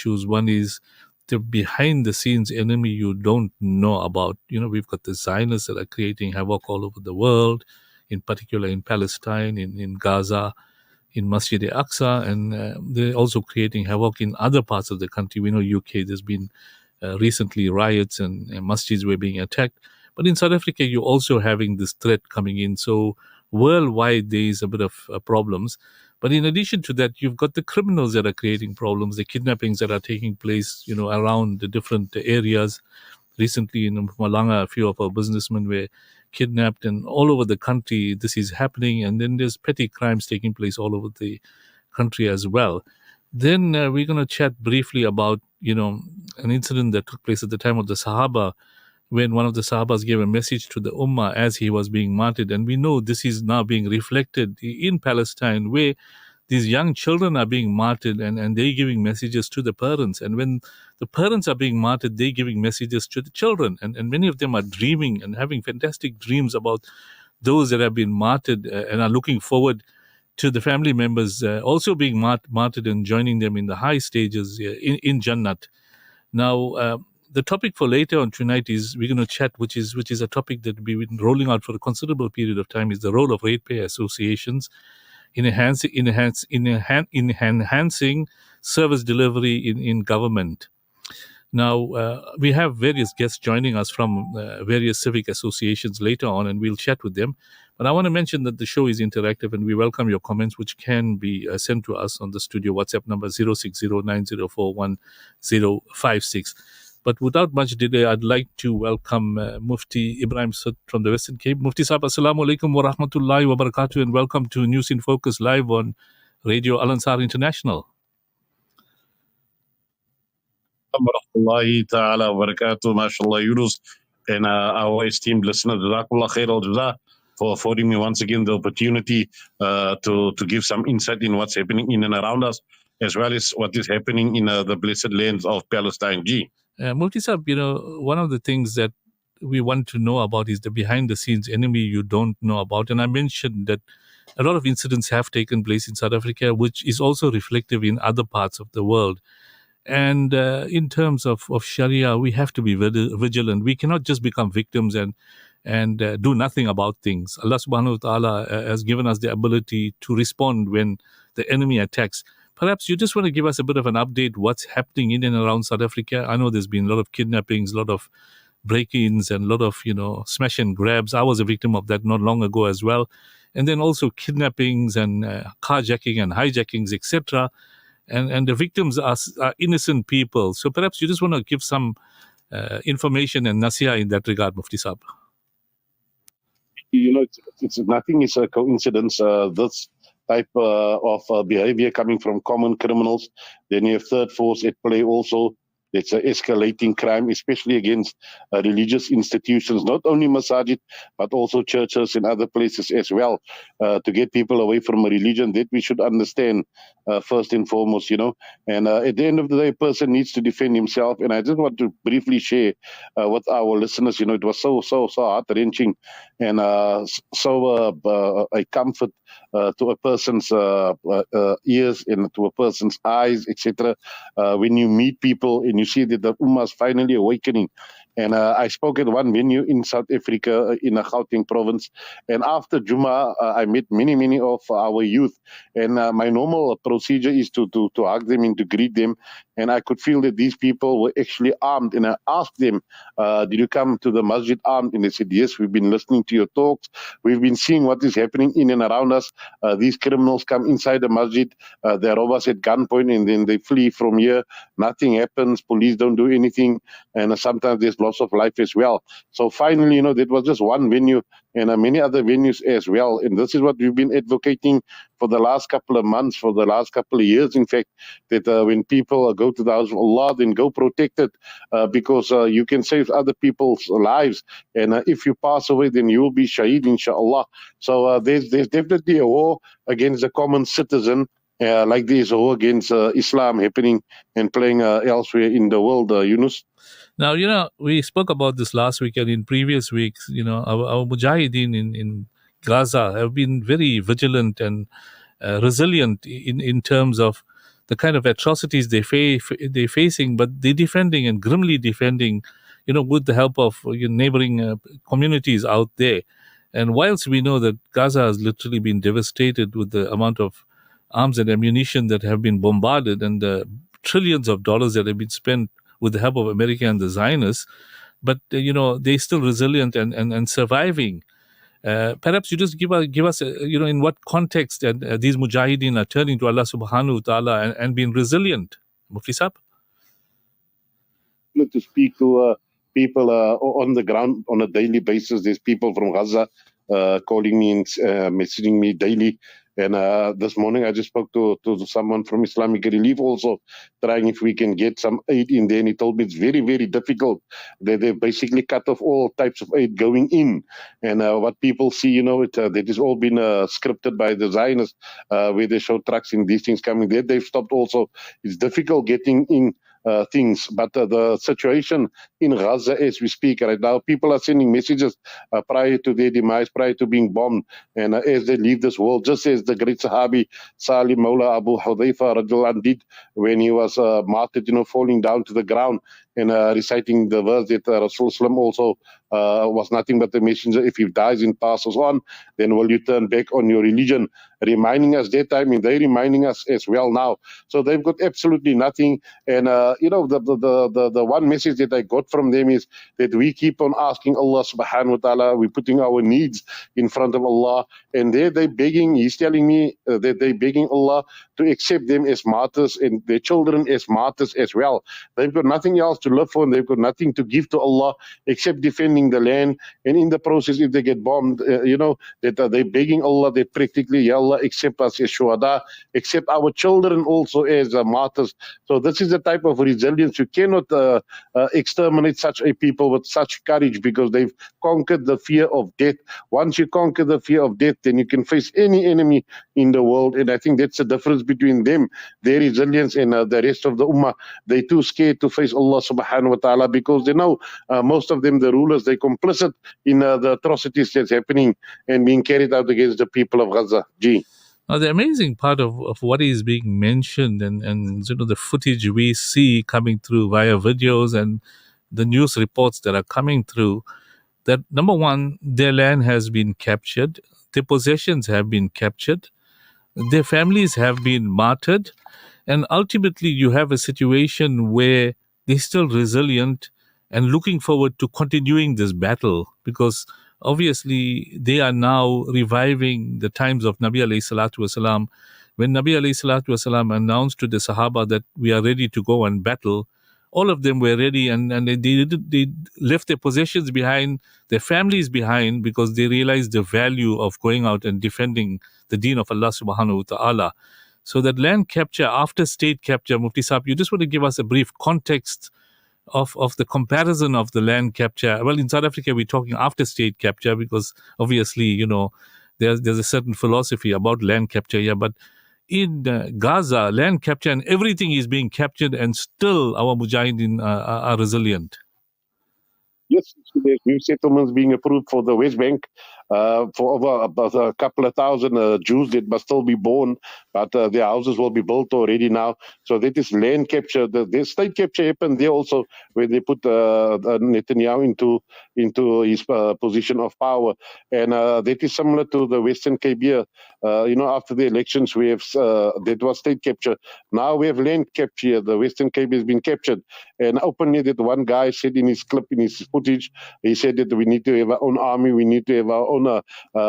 issues. One is the behind the scenes enemy you don't know about. We've got the Zionists that are creating havoc all over the world, in particular in Palestine, in Gaza, in Masjid al-Aqsa, and they're also creating havoc in other parts of the country. We know UK, there's been recently riots and masjids were being attacked. But in South Africa, you're also having this threat coming in. So worldwide, there is a bit of problems. But in addition to that, you've got the criminals that are creating problems, the kidnappings that are taking place, around the different areas. Recently in Mpumalanga, a few of our businessmen were kidnapped, and all over the country this is happening. And then there's petty crimes taking place all over the country as well. Then we're going to chat briefly about, an incident that took place at the time of the Sahaba, when one of the Sahabas gave a message to the Ummah as he was being martyred. And we know this is now being reflected in Palestine, where these young children are being martyred, and they're giving messages to the parents. And when the parents are being martyred, they're giving messages to the children. And many of them are dreaming and having fantastic dreams about those that have been martyred and are looking forward to the family members also being martyred and joining them in the high stages in Jannat. Now, the topic for later on tonight is we're going to chat, which is a topic that we've been rolling out for a considerable period of time, is the role of ratepayer associations in enhancing service delivery in government. Now, we have various guests joining us from various civic associations later on, and we'll chat with them. But I want to mention that the show is interactive, and we welcome your comments, which can be sent to us on the studio WhatsApp number 06090411056. But without much delay, I'd like to welcome Mufti Ibrahim Sud from the Western Cape. Mufti Sahab, Assalamu alaikum wa rahmatullahi wa barakatuh, and welcome to News in Focus live on Radio Al Ansar International. Warahmatullahi ta'ala wa barakatuh, mashallah, Yunus, and our esteemed listeners, Jazakumullah khair al-jazaa, for affording me once again the opportunity to give some insight in what's happening in and around us, as well as what is happening in the blessed lands of Palestine. Mufti Sahab, one of the things that we want to know about is the behind-the-scenes enemy you don't know about. And I mentioned that a lot of incidents have taken place in South Africa, which is also reflective in other parts of the world. And in terms of Sharia, we have to be vigilant. We cannot just become victims and do nothing about things. Allah subhanahu wa ta'ala has given us the ability to respond when the enemy attacks. Perhaps you just want to give us a bit of an update what's happening in and around South Africa. I know there's been a lot of kidnappings, a lot of break-ins, and a lot of, smash and grabs. I was a victim of that not long ago as well. And then also kidnappings and carjacking and hijackings, etc. And the victims are innocent people. So perhaps you just want to give some information and nasiha in that regard, Mufti Sahab. It's nothing is a coincidence. This type of behavior coming from common criminals. Then you have third force at play also. It's an escalating crime, especially against religious institutions, not only masajid, but also churches and other places as well, to get people away from a religion that we should understand first and foremost, And at the end of the day, a person needs to defend himself. And I just want to briefly share with our listeners, it was so heart-wrenching and so a comfort to a person's ears and to a person's eyes, etc. When you meet people and you see that the Ummah is finally awakening. And I spoke at one venue in South Africa, in a Gauteng province. And after Jummah, I met many of our youth. And my normal procedure is to hug them and to greet them. And I could feel that these people were actually armed. And I asked them, did you come to the masjid armed? And they said, yes, we've been listening to your talks. We've been seeing what is happening in and around us. These criminals come inside the masjid. They rob us at gunpoint and then they flee from here. Nothing happens. Police don't do anything. And sometimes there's loss of life as well. So finally, that was just one venue and many other venues as well. And this is what we've been advocating for the last couple of months, for the last couple of years, in fact, that when people go to the house of Allah, then go protected because you can save other people's lives. And if you pass away, then you will be shaheed, inshallah. So there's definitely a war against the common citizen. Like there's a war against Islam happening and playing elsewhere in the world, Yunus. Now, we spoke about this last week and in previous weeks, our mujahideen in Gaza have been very vigilant and resilient in terms of the kind of atrocities they're facing, but they're defending and grimly defending, with the help of neighboring communities out there. And whilst we know that Gaza has literally been devastated with the amount of arms and ammunition that have been bombarded and the trillions of dollars that have been spent with the help of America and the Zionists, but they're still resilient and surviving. Perhaps you just give us in what context these mujahideen are turning to Allah subhanahu wa ta'ala and being resilient. Mufti Saab? To speak to people on the ground on a daily basis. There's people from Gaza calling me and messaging me daily. And this morning I just spoke to someone from Islamic Relief also, trying if we can get some aid in there. And he told me it's very, very difficult. They've basically cut off all types of aid going in. And what people see, that has all been scripted by the Zionists, where they show trucks and these things coming there. They've stopped also. It's difficult getting in things. But the situation in Gaza as we speak right now, people are sending messages prior to their demise, prior to being bombed, and as they leave this world, just as the great Sahabi Salim Mawla Abu Hudhaifa Radhiyallahu Anhu did when he was martyred, falling down to the ground and reciting the verse that Rasulullah also was nothing but a messenger. If he dies and passes on, then will you turn back on your religion? Reminding us that time, and they're reminding us as well now. So they've got absolutely nothing. And the one message that I got from them is that we keep on asking Allah subhanahu wa ta'ala, we're putting our needs in front of Allah, and they're begging, he's telling me that they're begging Allah to accept them as martyrs and their children as martyrs as well. They've got nothing else to live for, and they've got nothing to give to Allah except defending the land. And in the process, if they get bombed, that they're begging Allah that practically, Ya Allah, accept us as shuhada, accept our children also as martyrs. So this is the type of resilience. You cannot exterminate such a people with such courage, because they've conquered the fear of death. Once you conquer the fear of death, then you can face any enemy in the world. And I think that's the difference between them, their resilience, and the rest of the ummah. They're too scared to face Allah subhanahu wa ta'ala, because they know most of them, the rulers, they're complicit in the atrocities that's happening and being carried out against the people of Gaza. Now, the amazing part of what is being mentioned and the footage we see coming through via videos and the news reports that are coming through, that number one, their land has been captured, their possessions have been captured, their families have been martyred, and ultimately you have a situation where they're still resilient and looking forward to continuing this battle, because obviously they are now reviving the times of Nabi alayhi salatu wasalam. When Nabi alayhi salatu wasalam announced to the Sahaba that we are ready to go and battle, all of them were ready, and they left their possessions behind, their families behind, because they realized the value of going out and defending the deen of Allah subhanahu wa ta'ala. So that land capture after state capture, Mufti Saab, you just want to give us a brief context of the comparison of the land capture. Well, in South Africa, we're talking after state capture, because obviously, there's a certain philosophy about land capture here. But in Gaza, land capture and everything is being captured, and still our mujahideen are resilient. Yes, there's new settlements being approved for the West Bank for over about a couple of thousand Jews that must still be born, but their houses will be built already now. So that is land capture. The state capture happened there also, where they put Netanyahu into his position of power, and that is similar to the Western Cape here. After the elections, we have that was state capture. Now we have land capture. The Western Cape has been captured, and openly that one guy said in his clip, in his footage, he said that we need to have our own army, we need to have our own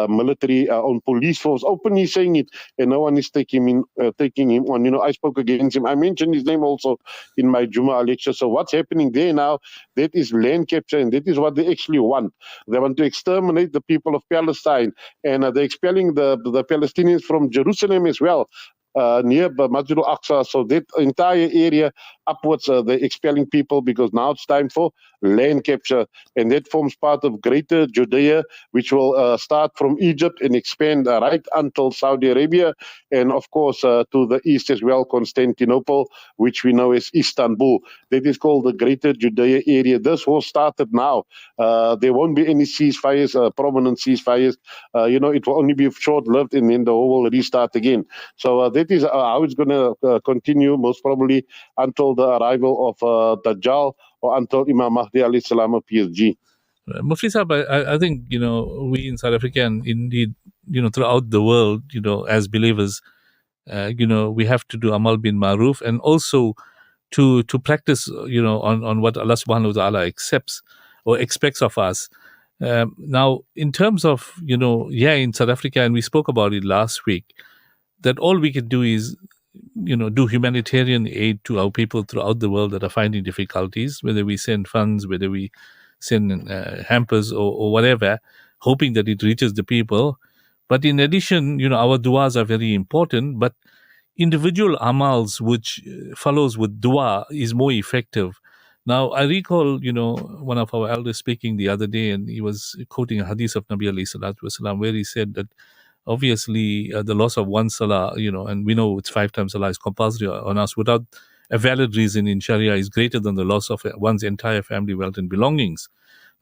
military, our own police force, openly saying it, and no one is taking him on. I spoke against him. I mentioned his name also in my Jummah lecture. So what's happening there now, that is land capture, and that is what they actually want. They want to exterminate the people of Palestine, and they're expelling the Palestinians from Jerusalem as well. Near Masjid al-Aqsa, so that entire area upwards, they're expelling people, because now it's time for land capture, and that forms part of Greater Judea, which will start from Egypt and expand right until Saudi Arabia, and of course to the east as well, Constantinople, which we know as Istanbul. That is called the Greater Judea area. This war started now. there won't be any ceasefires, prominent ceasefires. It will only be short-lived, and then the war will restart again. So that is how it's going to continue, most probably until the arrival of Dajjal or until Imam Mahdi alayhi salam appears. Mufti Sahib, I think, we in South Africa and indeed, throughout the world, as believers, we have to do amal bin maruf, and also to practice, on what Allah subhanahu wa ta'ala accepts or expects of us. Now, in terms of, in South Africa, and we spoke about it last week, that all we can do is, do humanitarian aid to our people throughout the world that are finding difficulties, whether we send funds, whether we send hampers or whatever, hoping that it reaches the people. But in addition, our du'as are very important, but individual amals which follows with dua is more effective. Now, I recall, one of our elders speaking the other day, and he was quoting a hadith of Nabi alayhi salatu wasalam, where he said that obviously the loss of one salah, and we know it's 5 times salah is compulsory on us without a valid reason in Sharia, is greater than the loss of one's entire family wealth and belongings.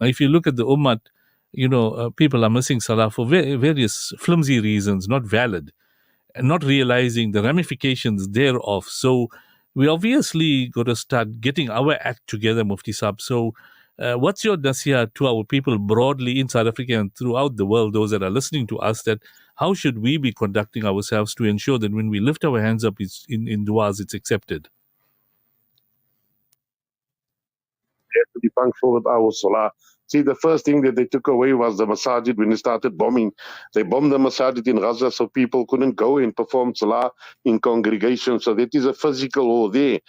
Now, if you look at the ummah, people are missing salah for various flimsy reasons, not valid, and not realizing the ramifications thereof. So we obviously got to start getting our act together, Mufti Saab. So what's your nasihah to our people broadly in South Africa and throughout the world, those that are listening to us, that how should we be conducting ourselves to ensure that when we lift our hands up in du'as, it's accepted? We have to be punctual with our salah. See, the first thing that they took away was the masajid when they started bombing. They bombed the masajid in Gaza so people couldn't go and perform salah in congregation. So that is a physical war there.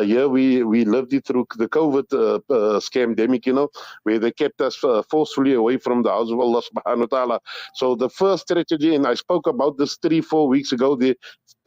Here we lived it through the COVID scamdemic, where they kept us forcefully away from the house of Allah subhanahu wa ta'ala. So the first strategy, and I spoke about this 3-4 weeks ago, their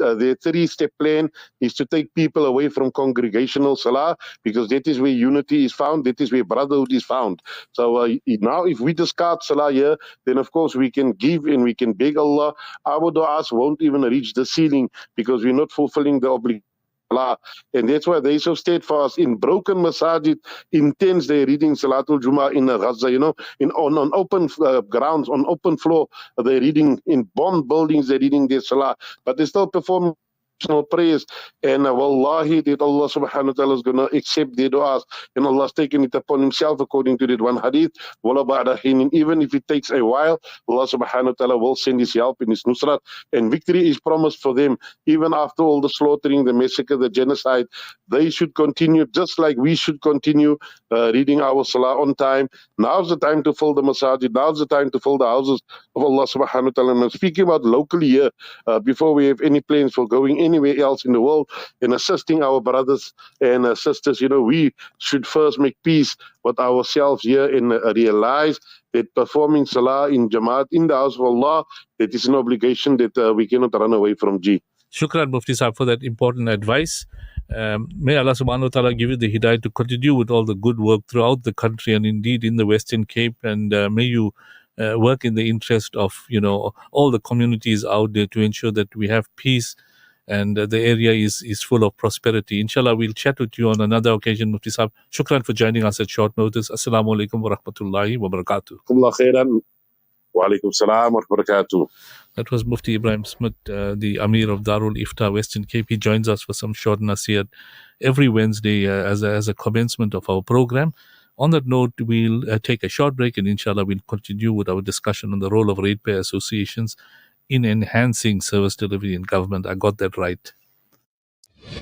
3-step plan is to take people away from congregational salah, because that is where unity is found, that is where brotherhood is found. So now if we discard salah here, then of course we can give and we can beg Allah. Our du'as won't even reach the ceiling because we're not fulfilling the obligation. And that's why they're so steadfast in broken masajid, in tents they're reading Salatul Jummah in Gaza, on open grounds, on open floor, they're reading in bombed buildings, they're reading their salah, but they still perform prayers, and wallahi that Allah subhanahu wa ta'ala is going to accept their du'as, and Allah has taken it upon himself according to that one hadith, even if it takes a while, Allah subhanahu wa ta'ala will send his help in his nusrat, and victory is promised for them. Even after all the slaughtering, the massacre, the genocide, they should continue just like we should continue reading our salah on time. Now's the time to fill the masajid, now's the time to fill the houses of Allah subhanahu wa ta'ala. And I'm speaking about locally here, before we have any plans for going anywhere else in the world and assisting our brothers and sisters. We should first make peace with ourselves here and realize that performing salah in Jamaat in the house of Allah, that is an obligation that we cannot run away from. Shukran, Mufti Sahib, for that important advice. May Allah subhanahu wa ta'ala give you the hidayah to continue with all the good work throughout the country and indeed in the Western Cape, and may you work in the interest of all the communities out there to ensure that we have peace and the area is full of prosperity. Inshallah, we'll chat with you on another occasion, Mufti Sahib. Shukran for joining us at short notice. Assalamu alaikum wa rahmatullahi wa barakatuh. Wa alaikum salam wa barakatuh. That was Mufti Ibrahim Smith, the Amir of Darul Ifta, Western Cape. He joins us for some short nasiyat every Wednesday as a commencement of our program. On that note, we'll take a short break, and inshallah we'll continue with our discussion on the role of ratepayer associations in enhancing service delivery in government. I got that right.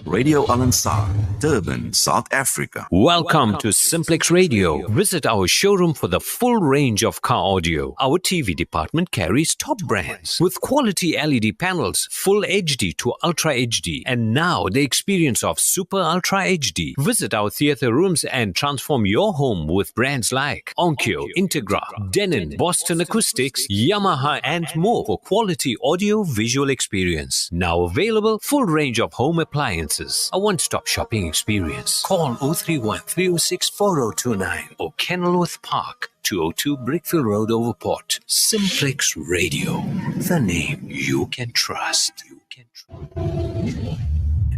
Radio Al Ansar, Durban, South Africa. Welcome to Simplex Radio. Visit our showroom for the full range of car audio. Our TV department carries top brands with quality LED panels, full HD to Ultra HD, and now the experience of Super Ultra HD. Visit our theater rooms and transform your home with brands like Onkyo, Integra, Denon, Boston Acoustics, Yamaha, and more for quality audio visual experience. Now available, full range of home appliances. A one-stop shopping experience. Call 031 306 4029 or Kenilworth Park, 202 Brickfield Road, Overport. Simplex Radio, the name you can trust.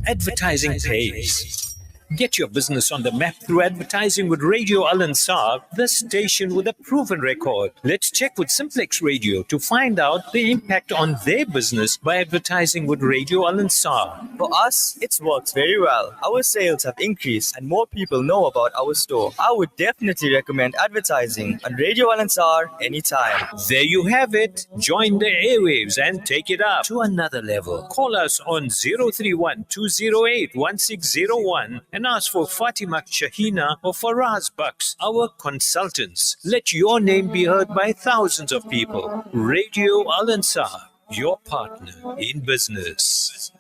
Advertising pays. Get your business on the map through advertising with Radio Al Ansar, the station with a proven record. Let's check with Simplex Radio to find out the impact on their business by advertising with Radio Al Ansar. For us, it works very well. Our sales have increased and more people know about our store. I would definitely recommend advertising on Radio Al Ansar anytime. There you have it. Join the airwaves and take it up to another level. Call us on 031 208 1601 and ask for Fatima Shahina or Faraz Bucks, our consultants. Let your name be heard by thousands of people. Radio Al Ansar, your partner in business.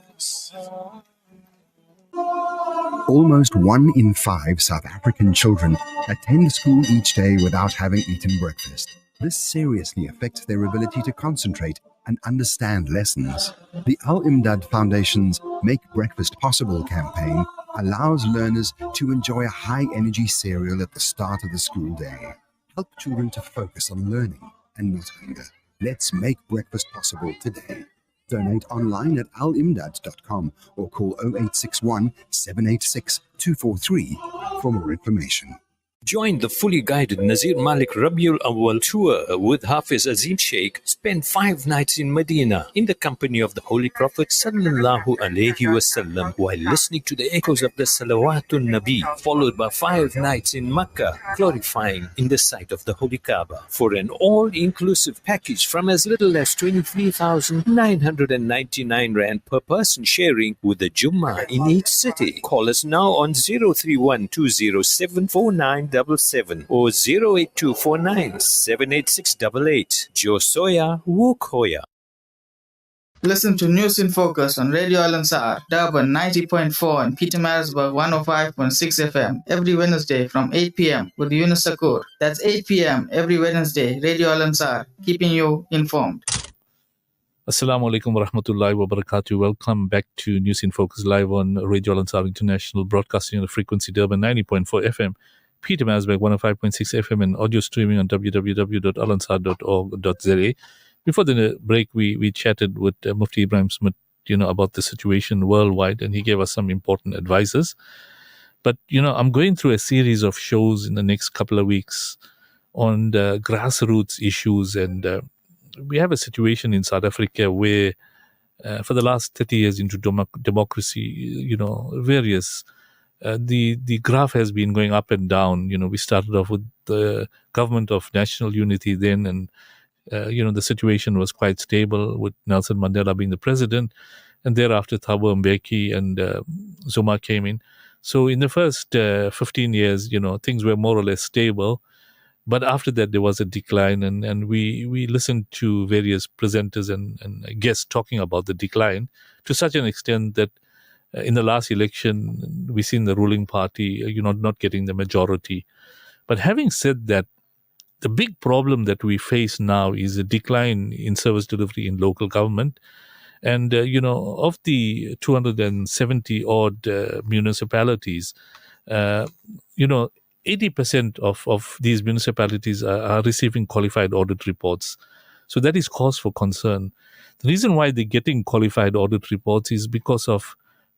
Almost 1 in 5 South African children attend school each day without having eaten breakfast. This seriously affects their ability to concentrate and understand lessons. The Al Imdad Foundation's Make Breakfast Possible campaign allows learners to enjoy a high-energy cereal at the start of the school day. Help children to focus on learning and not hunger. Let's make breakfast possible today. Donate online at alimdad.com or call 0861 786 243 for more information. Join the fully guided Nazir Malik Rabiul Awwal tour with Hafiz Azim Sheikh. Spend 5 nights in Medina in the company of the Holy Prophet Sallallahu Alaihi Wasallam while listening to the echoes of the Salawatun Nabi, followed by 5 nights in Makkah, glorifying in the sight of the Holy Kaaba. For an all-inclusive package from as little as 23,999 Rand per person, sharing with the Jummah in each city. Call us now on 031 207 4977 or 08249 78688. Josoya Wukoya. Listen to News in Focus on Radio Al Ansar, Durban 90.4 and Pietermaritzburg 105.6 FM every Wednesday from 8 p.m. with Yunus Sakur. That's 8 p.m. every Wednesday, Radio Al Ansar, keeping you informed. Assalamu alaikum wa rahmatullahi wa barakatuh. Welcome back to News in Focus live on Radio Al Ansar International, broadcasting on the frequency Durban 90.4 FM, Pietermaritzburg 105.6 FM, and audio streaming on www.alansar.org.za. Before the break, we chatted with Mufti Ibrahim Smith, about the situation worldwide, and he gave us some important advices. But, I'm going through a series of shows in the next couple of weeks on the grassroots issues, and we have a situation in South Africa where for the last 30 years into democracy, various the graph has been going up and down. We started off with the government of national unity then, and the situation was quite stable with Nelson Mandela being the president, and thereafter Thabo Mbeki and Zuma came in. So in the first 15 years, things were more or less stable. But after that, there was a decline, and we listened to various presenters and guests talking about the decline to such an extent that in the last election, we seen the ruling party, not getting the majority. But having said that, the big problem that we face now is a decline in service delivery in local government. And, of the 270 odd municipalities, 80% of these municipalities are receiving qualified audit reports. So that is cause for concern. The reason why they're getting qualified audit reports is because of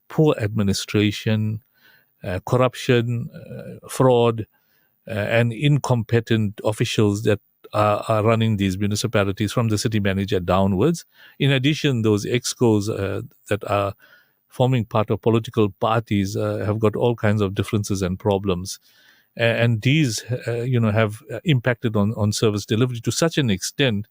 poor administration, corruption, fraud, and incompetent officials that are running these municipalities from the city manager downwards. In addition, those excos that are forming part of political parties have got all kinds of differences and problems. And these, have impacted on service delivery to such an extent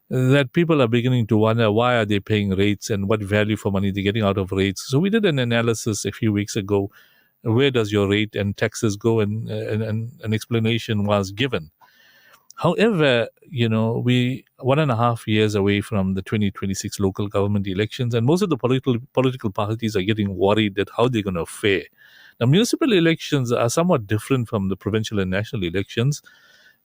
that people are beginning to wonder why are they paying rates and what value for money they're getting out of rates. So we did an analysis a few weeks ago. Where does your rate and taxes go? And an explanation was given. However, we 1.5 years away from the 2026 local government elections, and most of the political parties are getting worried that how they're going to fare. Now, municipal elections are somewhat different from the provincial and national elections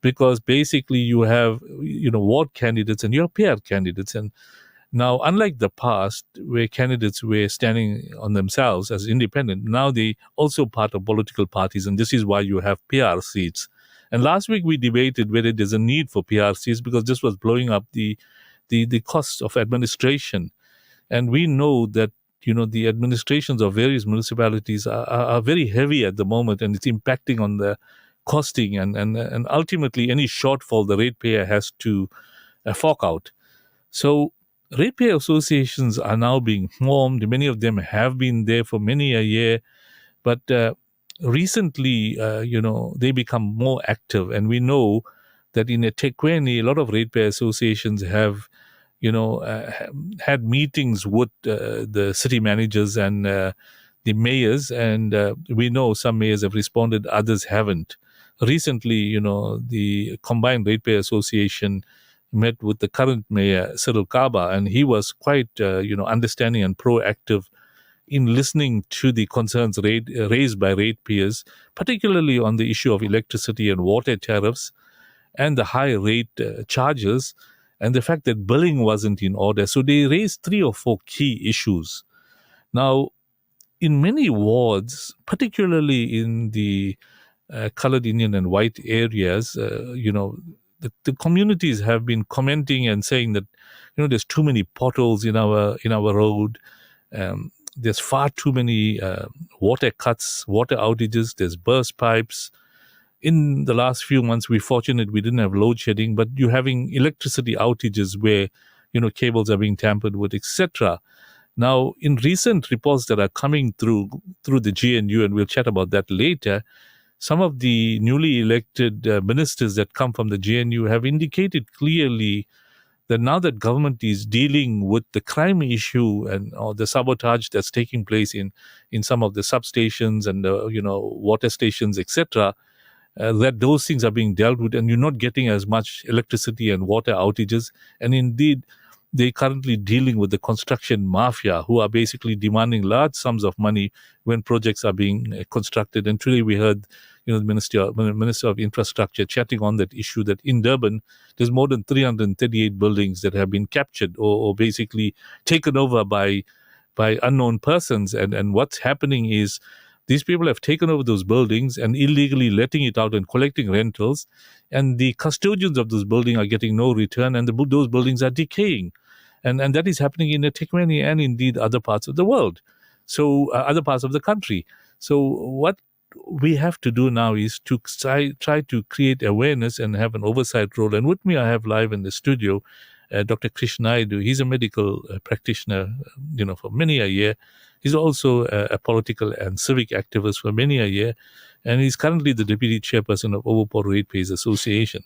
because basically you have, ward candidates and you have PR candidates. And now, unlike the past where candidates were standing on themselves as independent, now they also part of political parties, and this is why you have PR seats. And last week we debated whether there's a need for PR seats because this was blowing up the costs of administration. And we know that, the administrations of various municipalities are very heavy at the moment, and it's impacting on the costing, and ultimately any shortfall the ratepayer has to fork out. So ratepayer associations are now being formed. Many of them have been there for many a year, but recently, they become more active, and we know that in eThekwini, a lot of ratepayer associations have had meetings with the city managers and the mayors, and we know some mayors have responded, others haven't. Recently, the Combined Ratepayer Association met with the current mayor, Cyril Kaba, and he was quite, understanding and proactive in listening to the concerns raised by ratepayers, particularly on the issue of electricity and water tariffs and the high rate charges, and the fact that billing wasn't in order. So they raised 3 or 4 key issues. Now, in many wards, particularly in the colored Indian and white areas, the communities have been commenting and saying that, there's too many potholes in our road. There's far too many water cuts, water outages. There's burst pipes. In the last few months, we're fortunate we didn't have load shedding, but you're having electricity outages where, cables are being tampered with, etc. Now, in recent reports that are coming through the GNU, and we'll chat about that later, some of the newly elected ministers that come from the GNU have indicated clearly that now that government is dealing with the crime issue or the sabotage that's taking place in some of the substations and water stations, etc., that those things are being dealt with, and you're not getting as much electricity and water outages. And indeed, they're currently dealing with the construction mafia, who are basically demanding large sums of money when projects are being constructed. And today we heard, the Minister of Infrastructure chatting on that issue, that in Durban, there's more than 338 buildings that have been captured or basically taken over by unknown persons. And what's happening is these people have taken over those buildings and illegally letting it out and collecting rentals, and the custodians of those buildings are getting no return, and those buildings are decaying. And that is happening in eThekwini and indeed other parts of the world, so other parts of the country. So what we have to do now is to try to create awareness and have an oversight role. And with me, I have live in the studio Dr. Krish Naidu. He's a medical practitioner, for many a year. He's also a political and civic activist for many a year, and he's currently the deputy chairperson of Overport Ratepayers Association.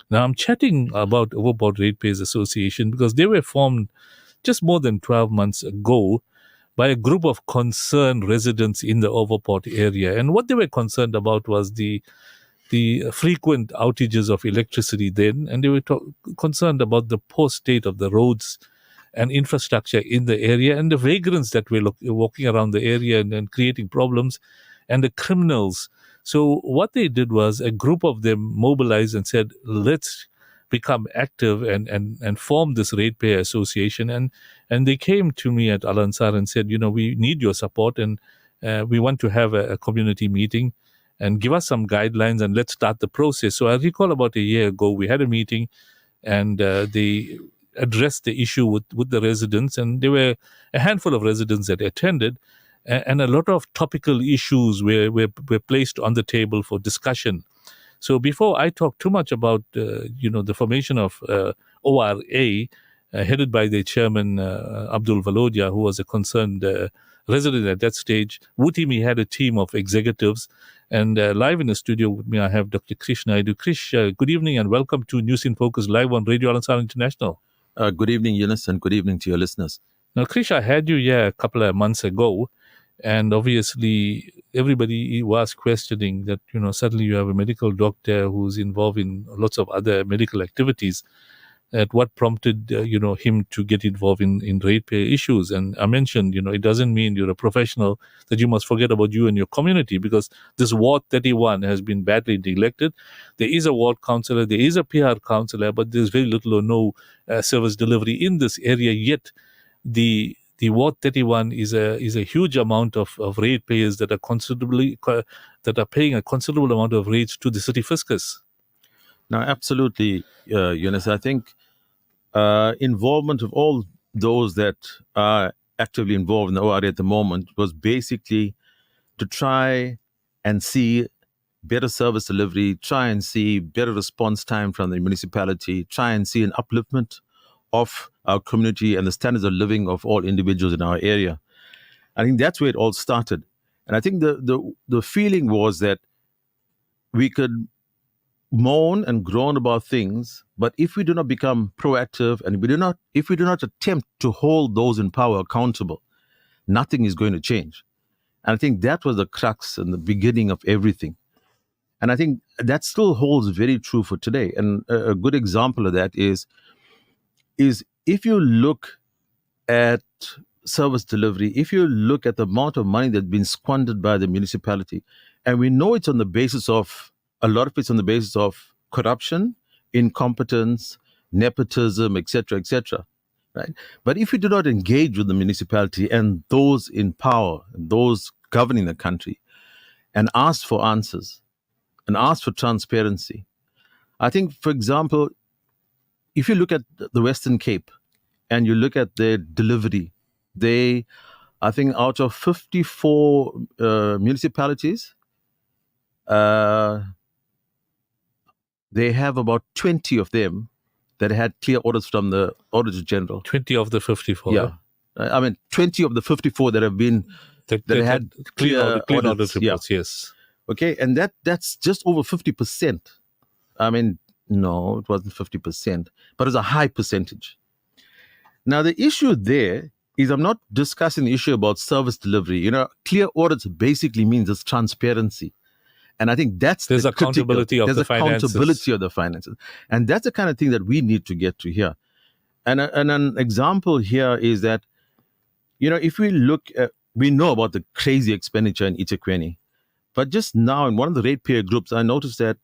Now, I'm chatting about Overport Ratepayers Association because they were formed just more than 12 months ago by a group of concerned residents in the Overport area. And what they were concerned about was the frequent outages of electricity then, and they were concerned about the poor state of the roads and infrastructure in the area, and the vagrants that were walking around the area and creating problems, and the criminals. So what they did was a group of them mobilized and said, let's become active and form this ratepayer association. And they came to me at Al Ansar and said, we need your support, and we want to have a community meeting and give us some guidelines, and let's start the process. So I recall about a year ago, we had a meeting, and they addressed the issue with the residents, and there were a handful of residents that attended, and a lot of topical issues were placed on the table for discussion. So before I talk too much about the formation of ORA, headed by the chairman Abdul Valodia, who was a concerned resident at that stage, Wutimi had a team of executives, and live in the studio with me I have Dr. Krish Naidu. Krish, good evening and welcome to News in Focus live on Radio Al Ansar International. Good evening, Yunus, and good evening to your listeners. Now, Krish, I had you here a couple of months ago, and obviously everybody was questioning that, suddenly you have a medical doctor who's involved in lots of other medical activities. At what prompted, him to get involved in ratepayer issues. And I mentioned, it doesn't mean you're a professional that you must forget about you and your community, because this Ward 31 has been badly neglected. There is a ward councillor, there is a PR councillor, but there's very little or no service delivery in this area. Yet the Ward 31 is a huge amount of ratepayers that are paying a considerable amount of rates to the city fiscus. Now, absolutely, Yunus. I think involvement of all those that are actively involved in the ORA at the moment was basically to try and see better service delivery, try and see better response time from the municipality, try and see an upliftment of our community and the standards of living of all individuals in our area. I think that's where it all started. And I think the feeling was that we could moan and groan about things, but if we do not become proactive and if we do not attempt to hold those in power accountable, nothing is going to change. And I think that was the crux and the beginning of everything. And I think that still holds very true for today. And a good example of that is if you look at service delivery, if you look at the amount of money that's been squandered by the municipality, and we know it's on the basis of, a lot of it's on the basis of corruption, incompetence, nepotism, etc., right? But if you do not engage with the municipality and those in power, those governing the country, and ask for answers, and ask for transparency, I think, for example, if you look at the Western Cape and you look at their delivery, I think out of 54 municipalities, they have about 20 of them that had clear orders from the Auditor General. 20 of the 54. Yeah. I mean, 20 of the 54 that have been, that had clear audit reports, yes. Okay, and that's just over 50%. I mean, no, it wasn't 50%, but it's a high percentage. Now, the issue there is I'm not discussing the issue about service delivery. Clear audits basically means it's transparency. And I think there's accountability of the finances. There's accountability of the finances. And that's the kind of thing that we need to get to here. And an example here is that, if we look at, we know about the crazy expenditure in eThekwini. But just now in one of the ratepayer groups, I noticed that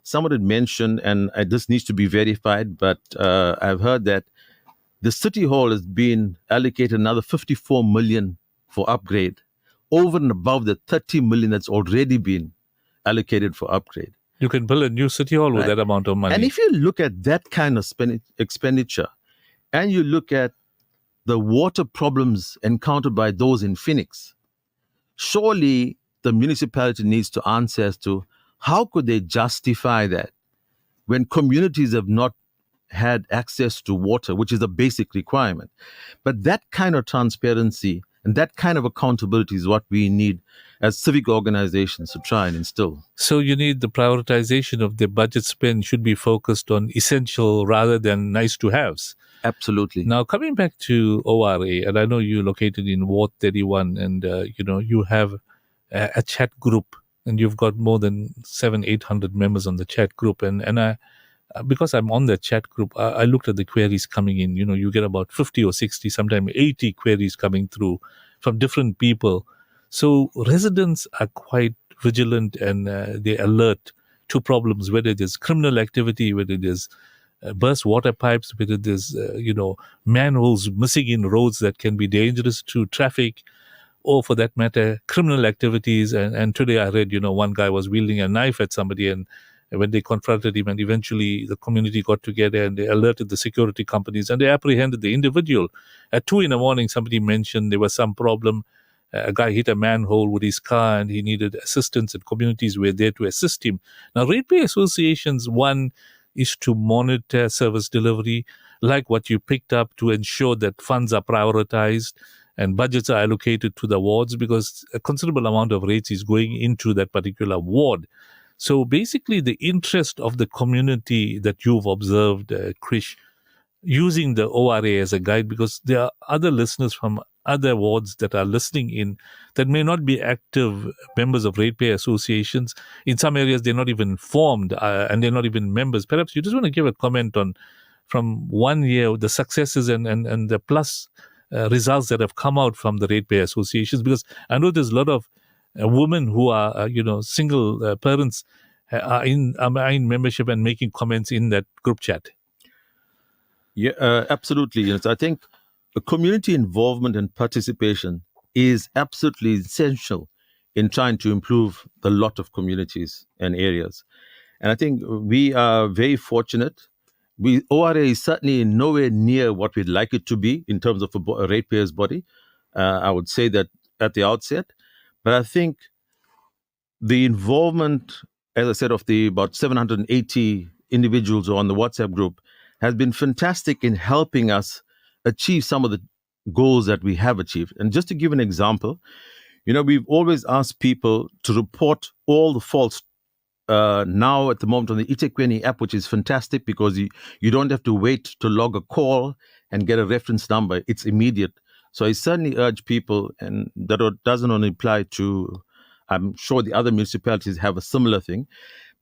someone had mentioned, and this needs to be verified, but I've heard that the City Hall has been allocated another 54 million for upgrade, over and above the 30 million that's already been allocated for upgrade. You can build a new City Hall with that amount of money. And if you look at that kind of expenditure, and you look at the water problems encountered by those in Phoenix, surely the municipality needs to answer as to how could they justify that when communities have not had access to water, which is a basic requirement. But that kind of transparency and that kind of accountability is what we need as civic organizations to try and instill. So you need the prioritization of the budget spend should be focused on essential rather than nice to haves. Absolutely. Now, coming back to ORA, and I know you're located in Ward 31, and you have a chat group, and you've got more than 700-800 members on the chat group, and I, because I'm on that chat group, I looked at the queries coming in. You get about 50 or 60, sometimes 80 queries coming through from different people. So residents are quite vigilant, and they alert to problems, whether it is criminal activity, whether it is burst water pipes, whether there's manholes missing in roads that can be dangerous to traffic, or for that matter, criminal activities. And today I read, one guy was wielding a knife at somebody, and when they confronted him, and eventually the community got together and they alerted the security companies and they apprehended the individual. At 2 a.m, somebody mentioned there was some problem. A guy hit a manhole with his car and he needed assistance, and communities were there to assist him. Now, ratepayer associations, one is to monitor service delivery, like what you picked up, to ensure that funds are prioritized and budgets are allocated to the wards, because a considerable amount of rates is going into that particular ward. So basically the interest of the community that you've observed, Krish, using the ORA as a guide, because there are other listeners from other wards that are listening in that may not be active members of ratepayer associations. In some areas, they're not even formed and they're not even members. Perhaps you just want to give a comment on, from 1 year, the successes and the plus results that have come out from the ratepayer associations, because I know there's a lot of women who are, single parents are in membership and making comments in that group chat. Yeah, absolutely. Yes, I think community involvement and participation is absolutely essential in trying to improve the lot of communities and areas. And I think we are very fortunate. ORA is certainly nowhere near what we'd like it to be in terms of a ratepayers body, I would say that at the outset. But I think the involvement, as I said, of the about 780 individuals on the WhatsApp group has been fantastic in helping us achieve some of the goals that we have achieved. And just to give an example, we've always asked people to report all the faults now at the moment on the eThekwini app, which is fantastic because you don't have to wait to log a call and get a reference number. It's immediate. So I certainly urge people, and that doesn't only apply to, I'm sure the other municipalities have a similar thing,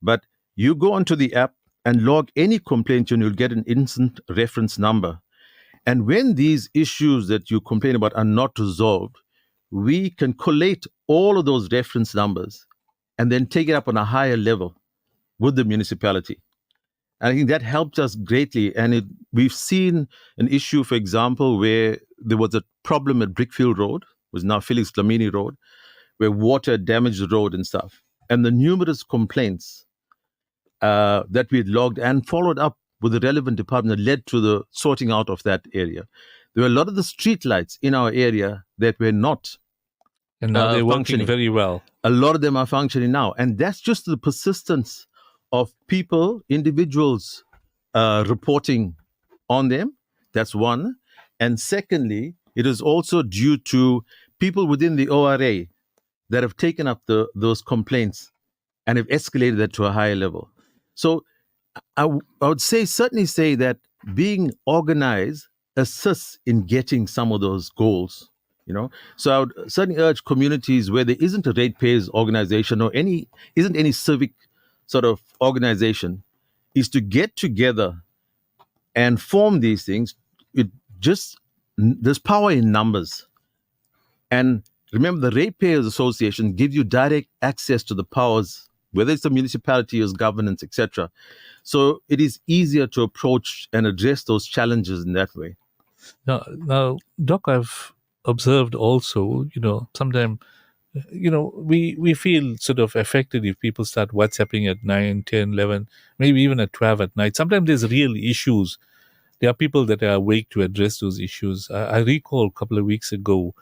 but you go onto the app and log any complaint and you'll get an instant reference number. And when these issues that you complain about are not resolved, we can collate all of those reference numbers and then take it up on a higher level with the municipality. And I think that helped us greatly. And we've seen an issue, for example, where there was a problem at Brickfield Road, was now Felix Dlamini Road, where water damaged the road and stuff. And the numerous complaints that we had logged and followed up with the relevant department that led to the sorting out of that area. There were a lot of the street lights in our area that were not And now they're working functioning. very well. A lot of them are functioning now. And that's just the persistence of people, individuals reporting on them. That's one. And secondly, it is also due to people within the ORA that have taken up those complaints and have escalated that to a higher level. So I would certainly say that being organized assists in getting some of those goals. So I would certainly urge communities where there isn't a ratepayers organization or isn't any civic sort of organization, is to get together and form these things. There's power in numbers. And remember, the Ratepayers Association gives you direct access to the powers, whether it's the municipality or governance, etc. So it is easier to approach and address those challenges in that way. Now, Doc, I've observed also, sometimes, we feel sort of affected if people start WhatsApping at 9, 10, 11, maybe even at 12 at night. Sometimes there's real issues. There are people that are awake to address those issues. I recall a couple of weeks ago,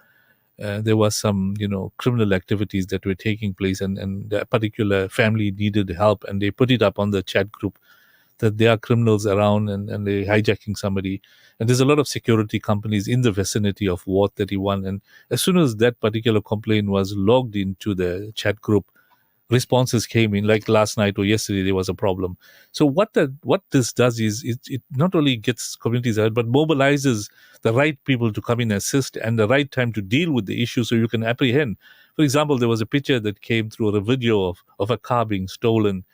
there was some, criminal activities that were taking place, and a particular family needed help, and they put it up on the chat group that there are criminals around and they're hijacking somebody. And there's a lot of security companies in the vicinity of Ward 31. And as soon as that particular complaint was logged into the chat group, responses came in, like last night or yesterday, there was a problem. So what this does is it not only gets communities out, but mobilizes the right people to come in and assist and the right time to deal with the issue so you can apprehend. For example, there was a picture that came through a video of a car being stolen.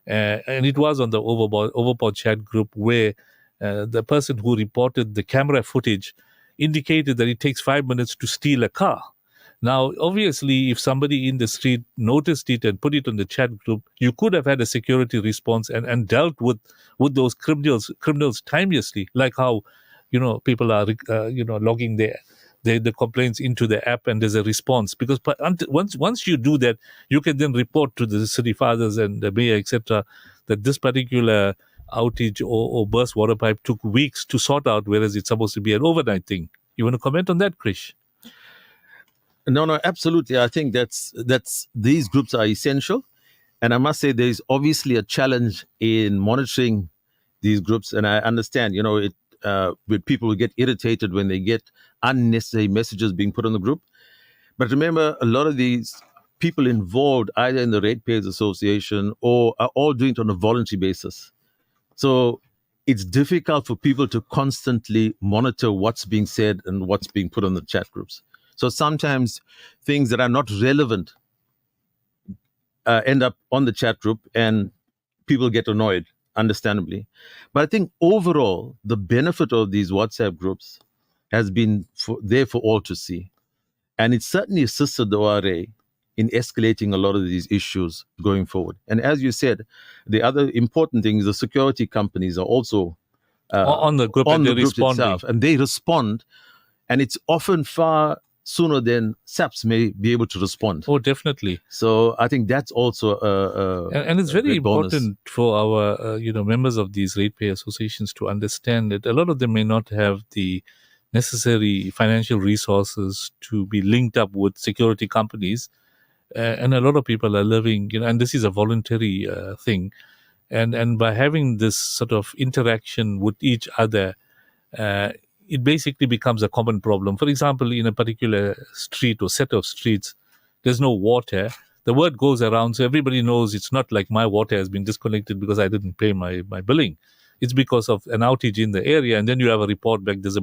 And it was on the Overport chat group where the person who reported the camera footage indicated that it takes 5 minutes to steal a car. Now, obviously, if somebody in the street noticed it and put it on the chat group, you could have had a security response and dealt with those criminals timelessly, like how, people are, logging the complaints into the app and there's a response. Because once you do that, you can then report to the city fathers and the mayor, etc., that this particular outage or burst water pipe took weeks to sort out, whereas it's supposed to be an overnight thing. You want to comment on that, Krish? No, absolutely. I think that's these groups are essential. And I must say there is obviously a challenge in monitoring these groups. And I understand, with people who get irritated when they get unnecessary messages being put on the group. But remember, a lot of these people involved either in the Ratepayers Association or are all doing it on a voluntary basis. So it's difficult for people to constantly monitor what's being said and what's being put on the chat groups. So sometimes things that are not relevant end up on the chat group and people get annoyed, understandably. But I think overall, the benefit of these WhatsApp groups has been there for all to see. And it certainly assisted the ORA in escalating a lot of these issues going forward. And as you said, the other important thing is the security companies are also on the group, and the group responding. itself. And they respond, and it's often far sooner than SAPs may be able to respond. Oh, definitely. So I think that's also and it's very bonus. important for our members of these ratepayer associations to understand that a lot of them may not have the necessary financial resources to be linked up with security companies. And a lot of people are living, and this is a voluntary thing. And by having this sort of interaction with each other, uh, it basically becomes a common problem. For example, in a particular street or set of streets, there's no water. The word goes around, so everybody knows it's not like my water has been disconnected because I didn't pay my billing. It's because of an outage in the area, and then you have a report back. There's a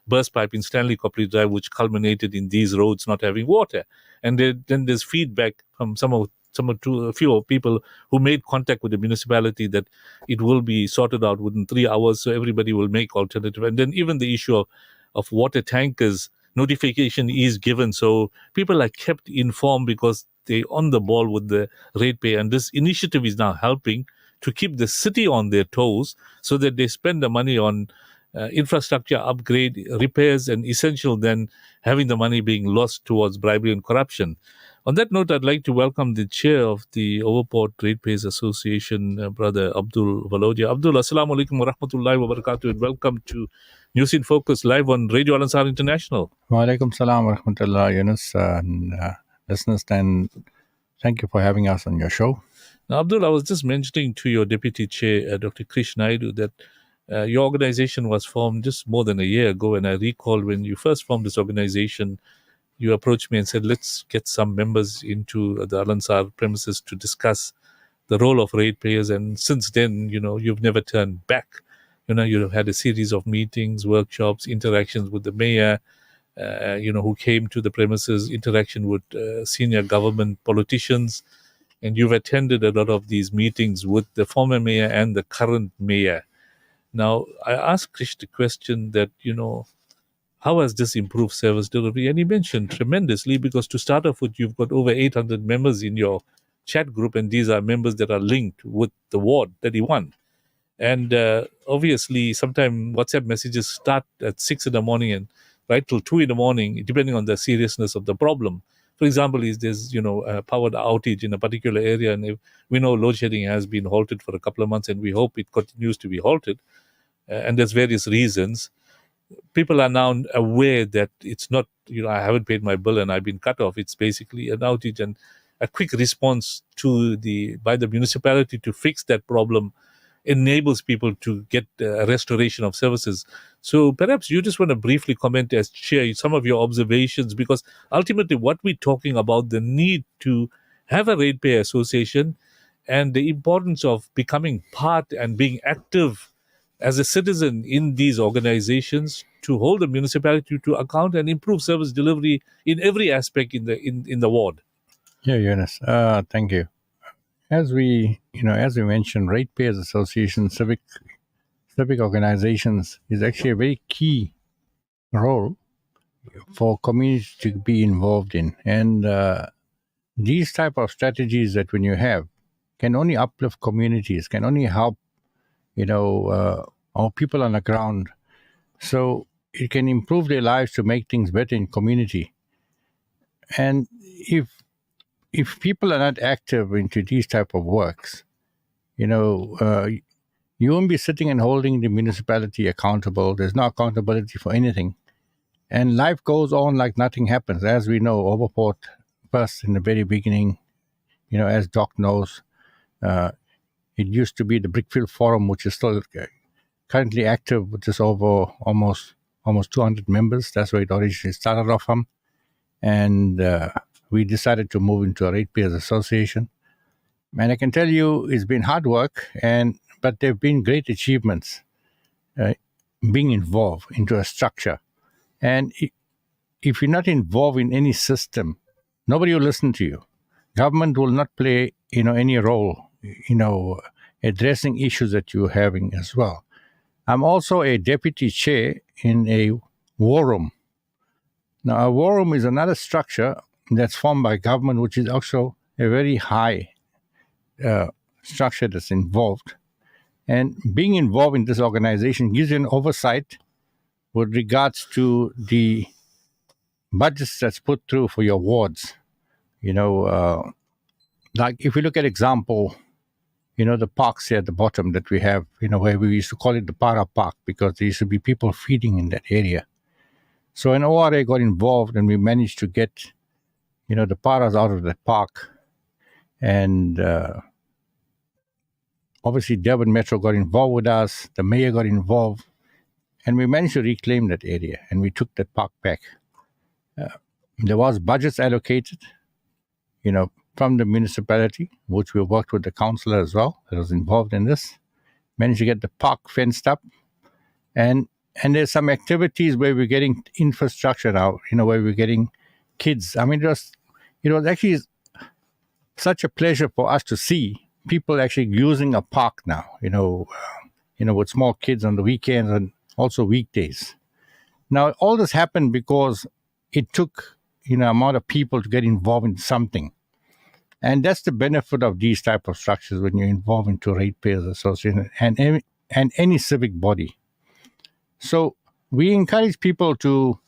burst pipe in Stanley Copley Drive, which culminated in these roads not having water. And then there's feedback from a few people who made contact with the municipality that it will be sorted out within 3 hours, so everybody will make alternative. And then even the issue of water tankers, notification is given, so people are kept informed because they're on the ball with the rate pay. And this initiative is now helping to keep the city on their toes so that they spend the money on infrastructure upgrade, repairs, and essential than having the money being lost towards bribery and corruption. On that note, I'd like to welcome the chair of the Overport Ratepayers Association, Brother Abdul Valodia. Abdul, assalamu alaikum wa rahmatullahi wa barakatuh, and welcome to News in Focus live on Radio Al Ansar International. Wa alaikum salam wa rahmatullah, Yunus, and listeners, and thank you for having us on your show. Now, Abdul, I was just mentioning to your deputy chair, Dr. Krish Naidu, that your organization was formed just more than a year ago, and I recall when you first formed this organization, you approached me and said, let's get some members into the Al Ansar premises to discuss the role of ratepayers. And since then, you've never turned back. You've had a series of meetings, workshops, interactions with the mayor, who came to the premises, interaction with senior government politicians. And you've attended a lot of these meetings with the former mayor and the current mayor. Now, I asked Krish the question that, how has this improved service delivery? And he mentioned tremendously, because to start off with, you've got over 800 members in your chat group, and these are members that are linked with the Ward 31. And obviously, sometimes WhatsApp messages start at 6 in the morning and right till 2 in the morning, depending on the seriousness of the problem. For example, there's a power outage in a particular area, and if we know load shedding has been halted for a couple of months, and we hope it continues to be halted. And there's various reasons. People are now aware that it's not, I haven't paid my bill and I've been cut off. It's basically an outage, and a quick response by the municipality to fix that problem enables people to get a restoration of services. So perhaps you just want to briefly comment as chair some of your observations, because ultimately what we're talking about, the need to have a ratepayer association and the importance of becoming part and being active as a citizen in these organizations to hold the municipality to account and improve service delivery in every aspect in the ward. Yeah, Eunice, thank you. As we mentioned, Ratepayers Association, civic organizations is actually a very key role for communities to be involved in. And these type of strategies that when you have can only uplift communities, can only help our people on the ground. So it can improve their lives to make things better in community. And if people are not active into these type of works, you won't be sitting and holding the municipality accountable. There's no accountability for anything. And life goes on like nothing happens. As we know, Overport, first in the very beginning, as Doc knows, it used to be the Brickfield Forum, which is still currently active, which is over almost 200 members. That's where it originally started off from. And we decided to move into a Ratepayers Association. And I can tell you it's been hard work, but there have been great achievements being involved into a structure. And if you're not involved in any system, nobody will listen to you. Government will not play any role addressing issues that you're having as well. I'm also a deputy chair in a war room. Now, a war room is another structure that's formed by government, which is also a very high structure that's involved. And being involved in this organization gives you an oversight with regards to the budgets that's put through for your wards. Like if you look at example, the parks here at the bottom that we have, where we used to call it the Para Park because there used to be people feeding in that area. So an ORA got involved and we managed to get, the paras out of that park. And obviously Durban Metro got involved with us, the mayor got involved, and we managed to reclaim that area and we took that park back. There was budgets allocated, from the municipality, which we worked with the councillor as well that was involved in this. Managed to get the park fenced up. And there's some activities where we're getting infrastructure now, where we're getting kids. I mean, it was actually such a pleasure for us to see people actually using a park now, with small kids on the weekends and also weekdays. Now, all this happened because it took, amount of people to get involved in something. And that's the benefit of these type of structures when you're involved into ratepayers association and any civic body. So we encourage people to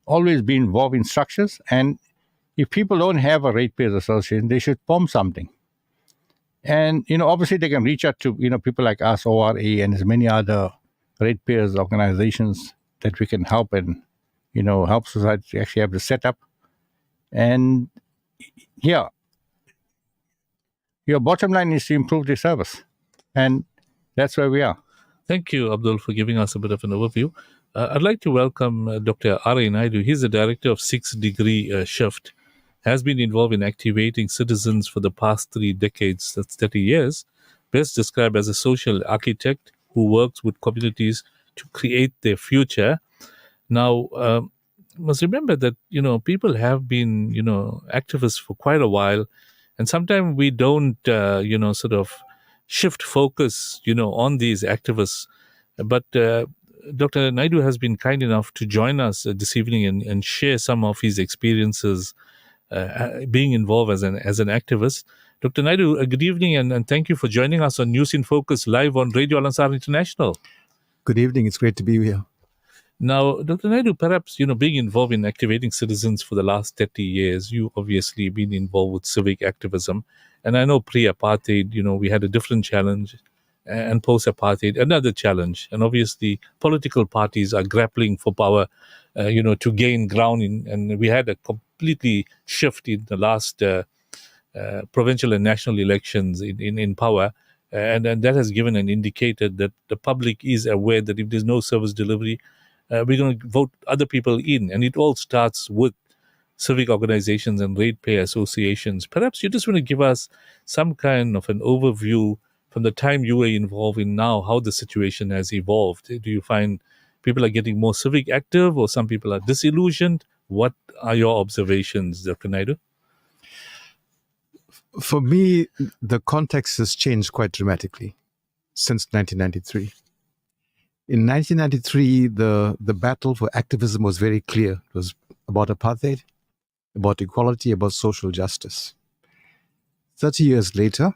always be involved in structures, and if people don't have a ratepayers association, they should form something. And obviously they can reach out to people like us, ORA, and there's many other ratepayers organizations that we can help and help society to actually have the setup. And yeah, your bottom line is to improve the service, and that's where we are. Thank you, Abdul, for giving us a bit of an overview. I'd like to welcome Dr. R.A. Naidu. He's the director of 6 Degree Shift, has been involved in activating citizens for the past 3 decades, that's 30 years, best described as a social architect who works with communities to create their future. Now, must remember that, people have been, activists for quite a while, and sometimes we don't, sort of shift focus, on these activists. But Dr. Naidu has been kind enough to join us this evening and share some of his experiences being involved as an activist. Dr. Naidu, good evening, and thank you for joining us on News in Focus live on Radio Al-Ansar International. Good evening. It's great to be here. Now, Dr. Naidu, perhaps, being involved in activating citizens for the last 30 years, you obviously been involved with civic activism. And I know pre-apartheid, we had a different challenge, and post-apartheid, another challenge. And obviously, political parties are grappling for power, to gain ground. And we had a completely shift in the last provincial and national elections in power. And that has given an indicator that the public is aware that if there's no service delivery, we're going to vote other people in. And it all starts with civic organizations and ratepayer associations. Perhaps you just want to give us some kind of an overview from the time you were involved in now, how the situation has evolved. Do you find people are getting more civic active, or some people are disillusioned? What are your observations, Dr. Naidu? For me, the context has changed quite dramatically since 1993. In 1993, the battle for activism was very clear. It was about apartheid, about equality, about social justice. 30 years later,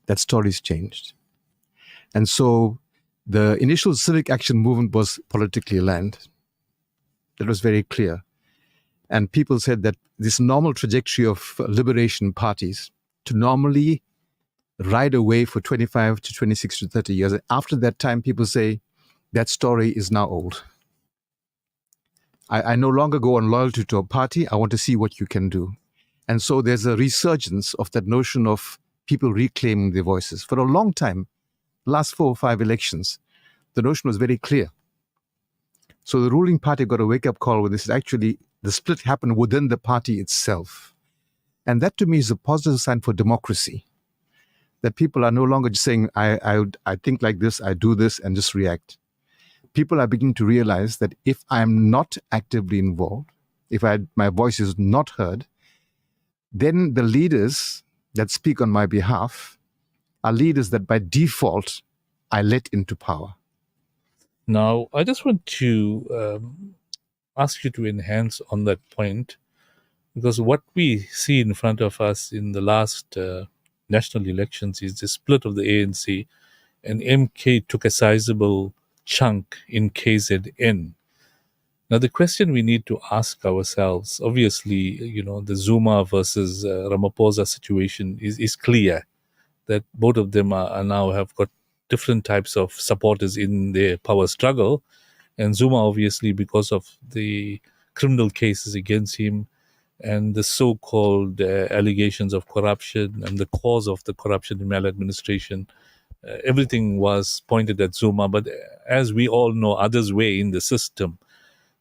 that story's changed. And so the initial civic action movement was politically aligned. That was very clear. And people said that this normal trajectory of liberation parties to normally ride away for 25 to 26 to 30 years. After that time, people say that story is now old. I no longer go on loyalty to a party. I want to see what you can do. And so there's a resurgence of that notion of people reclaiming their voices. For a long time, last 4 or 5 elections, the notion was very clear. So the ruling party got a wake-up call when this is actually, the split happened within the party itself. And that to me is a positive sign for democracy. That people are no longer just saying, I think like this, I do this, and just react. People are beginning to realize that if I'm not actively involved, if my voice is not heard, then the leaders that speak on my behalf are leaders that by default I let into power. Now, I just want to ask you to enhance on that point, because what we see in front of us in the last national elections is the split of the ANC, and MK took a sizable chunk in KZN. Now, the question we need to ask ourselves, obviously, the Zuma versus Ramaphosa situation is clear. that both of them are now have got different types of supporters in their power struggle. And Zuma, obviously, because of the criminal cases against him and the so-called allegations of corruption and the cause of the corruption in maladministration, everything was pointed at Zuma. But as we all know, others were in the system.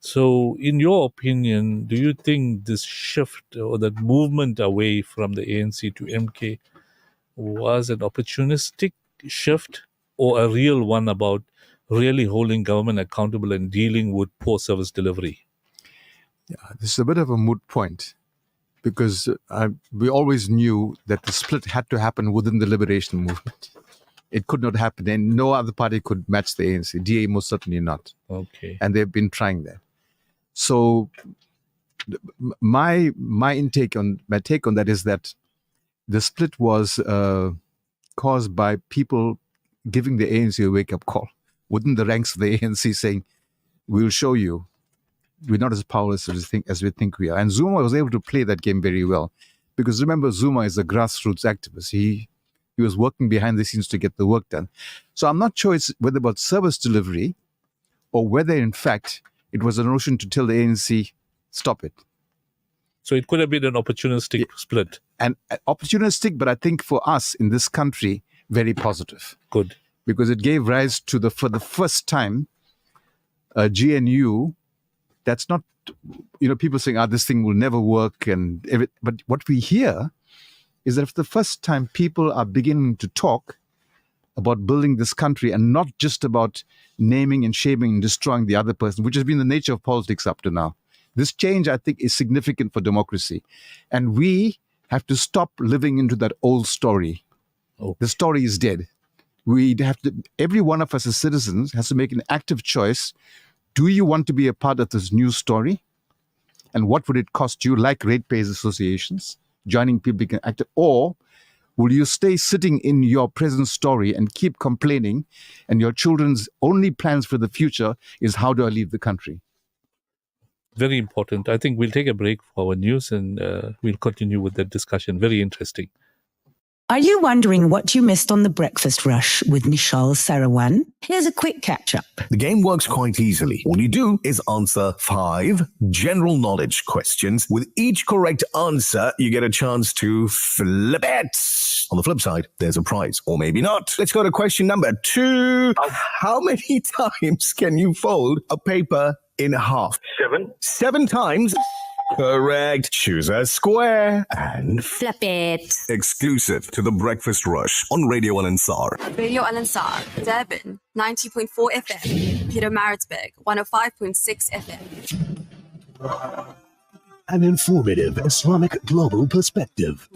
So in your opinion, do you think this shift or that movement away from the ANC to MK was an opportunistic shift or a real one about really holding government accountable and dealing with poor service delivery? Yeah, this is a bit of a moot point because we always knew that the split had to happen within the liberation movement. It could not happen, and no other party could match the ANC. DA most certainly not. Okay. And they've been trying that. So my take on that is that the split was caused by people giving the ANC a wake-up call within the ranks of the ANC, saying, "We'll show you we're not as powerless as we think we are." And Zuma was able to play that game very well, because remember, Zuma is a grassroots activist. He was working behind the scenes to get the work done. So I'm not sure it's whether about service delivery or whether, in fact, it was a notion to tell the ANC, stop it. So it could have been an opportunistic split. And opportunistic, but I think for us in this country, very positive. Good. Because it gave rise to, for the first time, GNU, that's not, people saying, this thing will never work. But what we hear is that for the first time, people are beginning to talk about building this country and not just about naming and shaming and destroying the other person, which has been the nature of politics up to now. This change, I think, is significant for democracy. And we have to stop living into that old story. Okay. The story is dead. Every one of us as citizens has to make an active choice. Do you want to be a part of this new story? And what would it cost you, like ratepayers associations, joining people can act, or will you stay sitting in your present story and keep complaining, and your children's only plans for the future is how do I leave the country? Very important. I think we'll take a break for our news and we'll continue with that discussion. Very interesting. Are you wondering what you missed on The Breakfast Rush with Nishal Sarawan? Here's a quick catch-up. The game works quite easily. All you do is answer 5 general knowledge questions. With each correct answer, you get a chance to flip it. On the flip side, there's a prize, or maybe not. Let's go to question number 2. How many times can you fold a paper in half? 7. 7 times. Correct. Choose a square and flip it. Exclusive to The Breakfast Rush on Radio Al-Ansar. Radio Al-Ansar, Durban, 90.4 FM. Peter Maritzburg, 105.6 FM. An informative Islamic global perspective.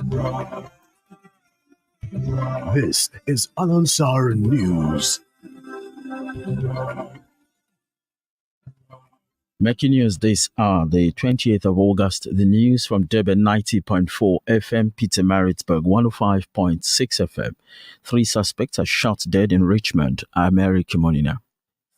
This is Al-Ansar News. Making news this hour, the 28th of August, the news from Durban 90.4 FM, Peter Maritzburg 105.6 FM. 3 suspects are shot dead in Richmond, Mary Kimonina.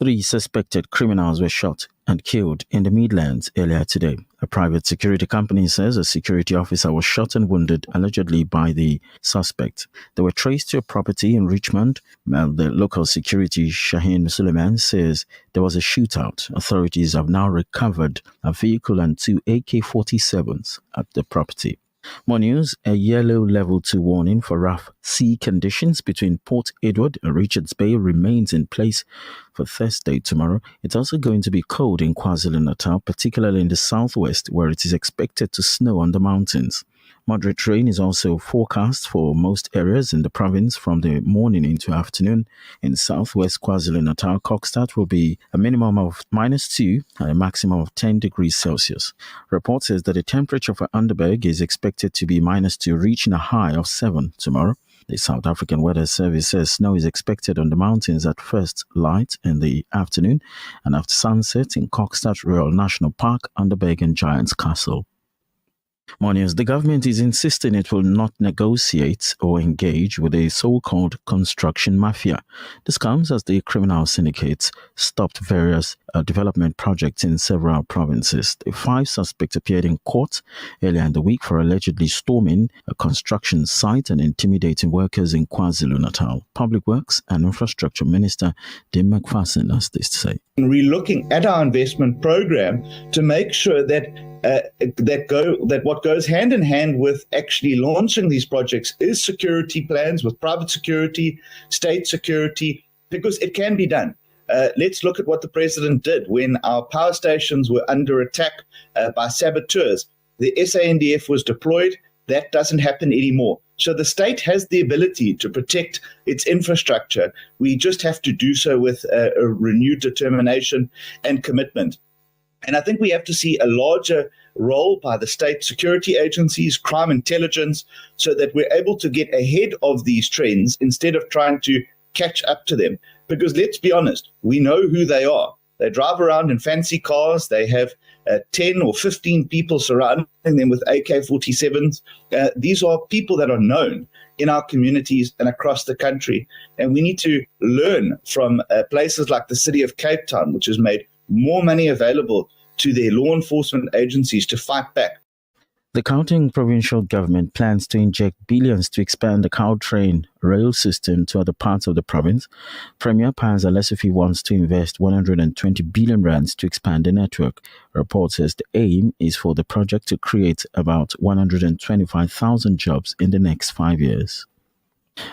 3 suspected criminals were shot and killed in the Midlands earlier today. A private security company says a security officer was shot and wounded allegedly by the suspect. They were traced to a property in Richmond. The local security, Shaheen Suleiman, says there was a shootout. Authorities have now recovered a vehicle and 2 AK-47s at the property. More news, a yellow level 2 warning for rough sea conditions between Port Edward and Richards Bay remains in place for Thursday tomorrow. It's also going to be cold in KwaZulu-Natal, particularly in the southwest, where it is expected to snow on the mountains. Moderate rain is also forecast for most areas in the province from the morning into afternoon. In southwest KwaZulu-Natal, Kokstad will be a minimum of -2 and a maximum of 10 degrees Celsius. Report says that the temperature for Underberg is expected to be -2, reaching a high of 7 tomorrow. The South African Weather Service says snow is expected on the mountains at first light in the afternoon and after sunset in Kokstad Royal National Park, Underberg and Giants Castle. More news. The government is insisting it will not negotiate or engage with a so-called construction mafia. This comes as the criminal syndicates stopped various development projects in several provinces. The 5 suspects appeared in court earlier in the week for allegedly storming a construction site and intimidating workers in KwaZulu-Natal. Public Works and Infrastructure Minister Dim McPherson has this to say. We're looking at our investment program to make sure that what goes hand in hand with actually launching these projects is security plans with private security, state security, because it can be done. Let's look at what the president did when our power stations were under attack by saboteurs. The SANDF was deployed. That doesn't happen anymore. So the state has the ability to protect its infrastructure. We just have to do so with a renewed determination and commitment. And I think we have to see a larger role by the state security agencies, crime intelligence, so that we're able to get ahead of these trends instead of trying to catch up to them. Because let's be honest, we know who they are. They drive around in fancy cars. They have 10 or 15 people surrounding them with AK-47s. These are people that are known in our communities and across the country. And we need to learn from places like the city of Cape Town, which has made more money available to their law enforcement agencies to fight back. The Gauteng provincial government plans to inject billions to expand the Gautrain rail system to other parts of the province. Premier Panza Lesufi wants to invest 120 billion rands to expand the network. A report says the aim is for the project to create about 125,000 jobs in the next 5 years.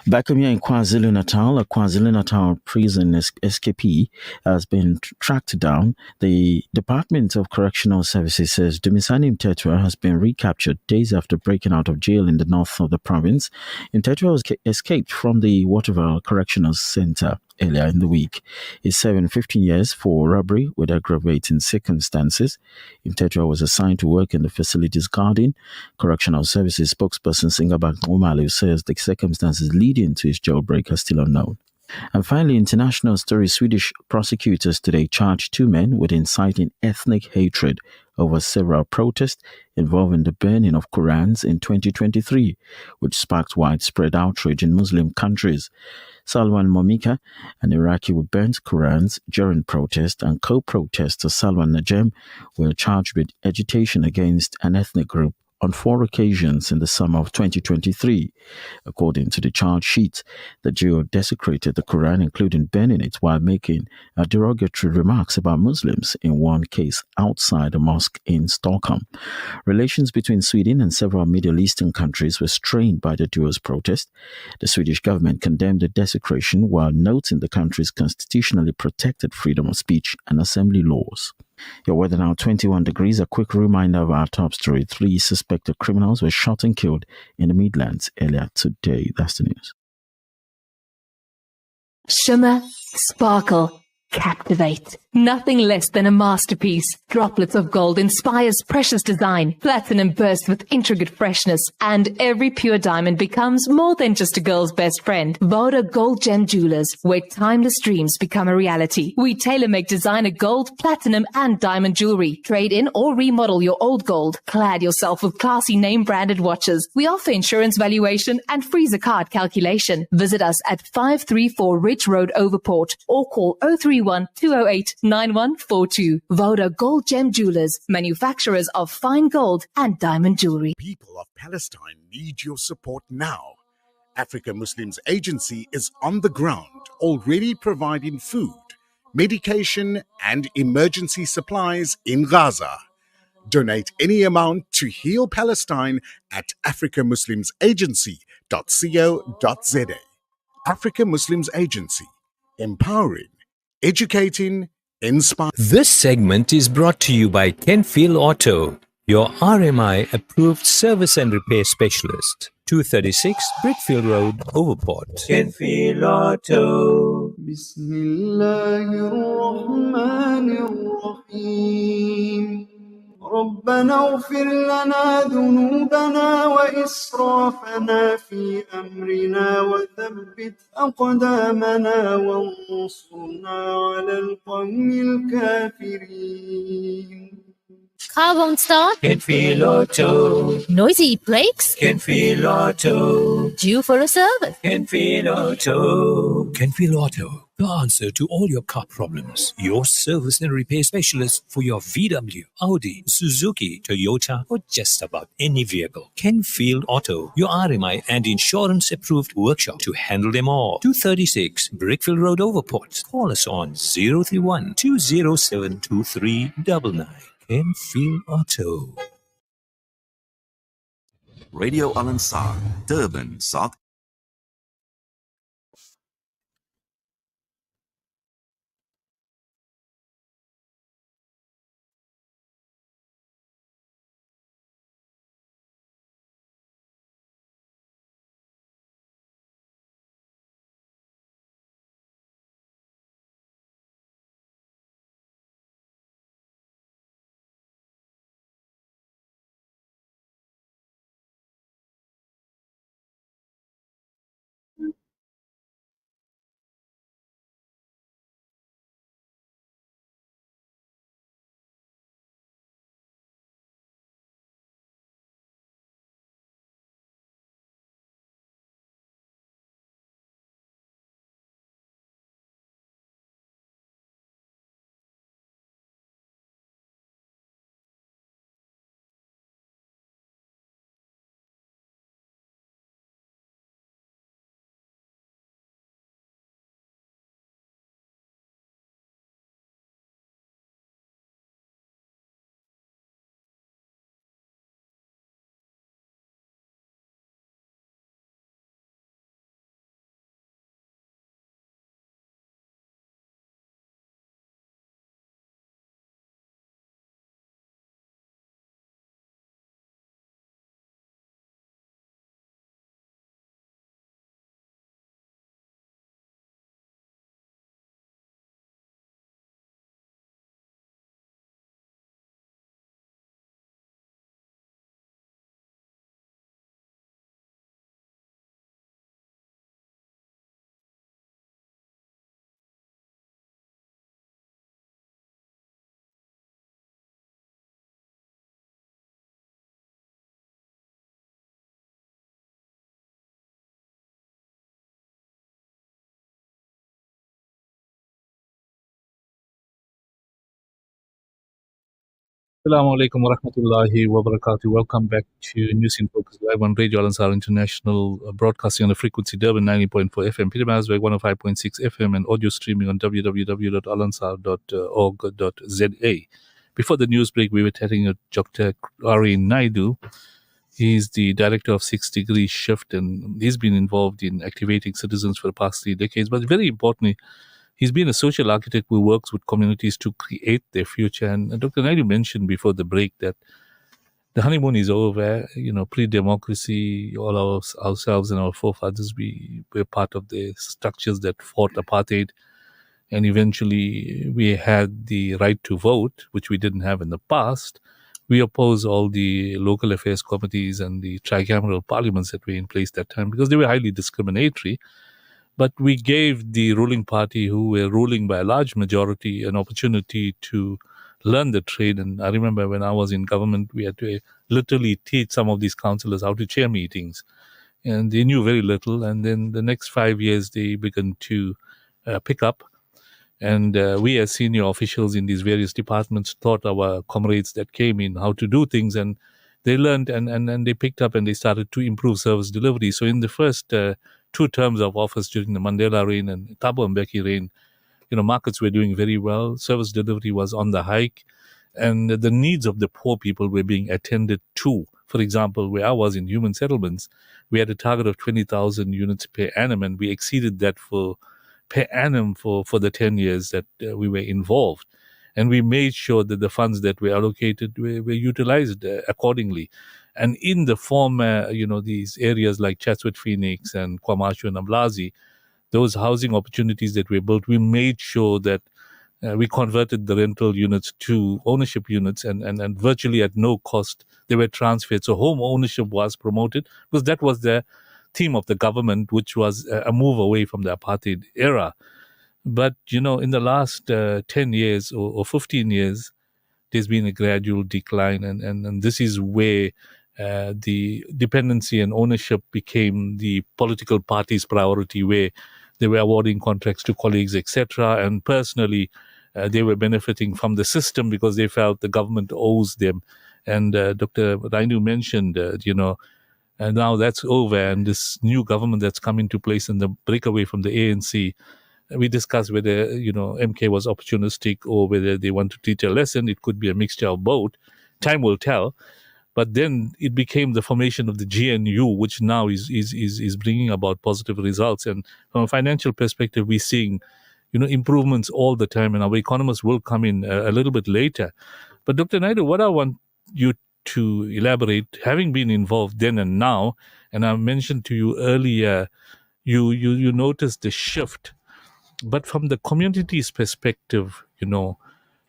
Back home here in KwaZulu-Natal, a KwaZulu-Natal prison escapee has been tracked down. The Department of Correctional Services says Dumisani Mtetwa has been recaptured days after breaking out of jail in the north of the province. Mtetwa escaped from the Waterville Correctional Center earlier in the week. He's serving 15 years for robbery with aggravating circumstances. Mtetwa was assigned to work in the facility's garden. Correctional Services spokesperson Singabak Umalu says the circumstances leading to his jailbreak are still unknown. And finally, international story. Swedish prosecutors today charged 2 men with inciting ethnic hatred over several protests involving the burning of Qurans in 2023, which sparked widespread outrage in Muslim countries. Salwan Momika, an Iraqi who burnt Qurans during protest, and co-protester Salwan Najem were charged with agitation against an ethnic group on 4 occasions in the summer of 2023. According to the charge sheet, the duo desecrated the Quran, including burning it, while making derogatory remarks about Muslims, in one case outside a mosque in Stockholm. Relations between Sweden and several Middle Eastern countries were strained by the duo's protest. The Swedish government condemned the desecration while noting the country's constitutionally protected freedom of speech and assembly laws. Your weather now 21 degrees. A quick reminder of our top story. 3 suspected criminals were shot and killed in the Midlands earlier today. That's the news. Shimmer, sparkle, captivate. Nothing less than a masterpiece. Droplets of gold inspires precious design. Platinum bursts with intricate freshness. And every pure diamond becomes more than just a girl's best friend. Voda Gold Gem Jewelers, where timeless dreams become a reality. We tailor-make designer gold, platinum, and diamond jewelry. Trade in or remodel your old gold. Clad yourself with classy name-branded watches. We offer insurance valuation and freezer card calculation. Visit us at 534 Ridge Road, Overport, or call 031 208 9142. Voda Gold Gem Jewelers, manufacturers of fine gold and diamond jewelry. People of Palestine need your support now. Africa Muslims Agency is on the ground, already providing food, medication, and emergency supplies in Gaza. Donate any amount to Heal Palestine at africamuslimsagency.co.za. Africa Muslims Agency, empowering, educating, inspiring. This segment is brought to you by Kenfield Auto, your RMI approved service and repair specialist. 236 Brickfield Road, Overport. Kenfield Auto. Bismillahirrahmanirrahim. ربنا اغفر لنا ذنوبنا وإسرافنا في أمرنا وثبت أقدامنا وانصرنا على القوم الكافرين Car won't start? Can feel auto. Noisy brakes? Can feel auto. Due for a service? Can feel auto. Can feel auto. The answer to all your car problems. Your service and repair specialist for your VW, Audi, Suzuki, Toyota, or just about any vehicle. Kenfield Auto, your RMI and insurance approved workshop to handle them all. 236 Brickfield Road, Overport. Call us on 031 207 2399. Kenfield Auto. Radio Al Ansar, Durban, South. Assalamu alaikum wa rahmatullahi wa barakatuh. Welcome back to News in Focus Live on Radio Al Ansar International, broadcasting on the frequency Durban 90.4 FM, Pietermaritzburg 105.6 FM, and audio streaming on www.alansar.org.za. Before the news break, we were chatting with Dr. Ari Naidu. He's the director of 6 Degree Shift, and he's been involved in activating citizens for the past 3 decades. But very importantly, he's been a social architect who works with communities to create their future. And Dr. Naidu mentioned before the break that the honeymoon is over. Pre-democracy, all ourselves and our forefathers, we were part of the structures that fought apartheid. And eventually we had the right to vote, which we didn't have in the past. We oppose all the local affairs committees and the tricameral parliaments that were in place that time because they were highly discriminatory. But we gave the ruling party, who were ruling by a large majority, an opportunity to learn the trade. And I remember when I was in government, we had to literally teach some of these councillors how to chair meetings. And they knew very little. And then the next 5 years, they began to pick up. And we as senior officials in these various departments taught our comrades that came in how to do things. And they learned and they picked up and they started to improve service delivery. So in the first 2 terms of office during the Mandela reign and Thabo Mbeki reign, markets were doing very well. Service delivery was on the hike. And the needs of the poor people were being attended to. For example, where I was in human settlements, we had a target of 20,000 units per annum, and we exceeded that per annum for the 10 years that we were involved. And we made sure that the funds that were allocated were utilized accordingly. And in the former, these areas like Chatsworth, Phoenix, and KwaMashu and Mlazi, those housing opportunities that were built, we made sure that we converted the rental units to ownership units, and virtually at no cost, they were transferred. So home ownership was promoted because that was the theme of the government, which was a move away from the apartheid era. But, in the last 10 years or 15 years, there's been a gradual decline, and this is where the dependency and ownership became the political party's priority, where they were awarding contracts to colleagues, etc. And personally, they were benefiting from the system because they felt the government owes them. And Dr. Rainu mentioned, and now that's over, and this new government that's come into place and the breakaway from the ANC, we discussed whether, MK was opportunistic or whether they want to teach a lesson. It could be a mixture of both. Time will tell. But then it became the formation of the GNU, which now is bringing about positive results. And from a financial perspective, we're seeing, improvements all the time, and our economists will come in a little bit later. But Dr. Naidu, what I want you to elaborate, having been involved then and now, and I mentioned to you earlier, you noticed the shift, but from the community's perspective,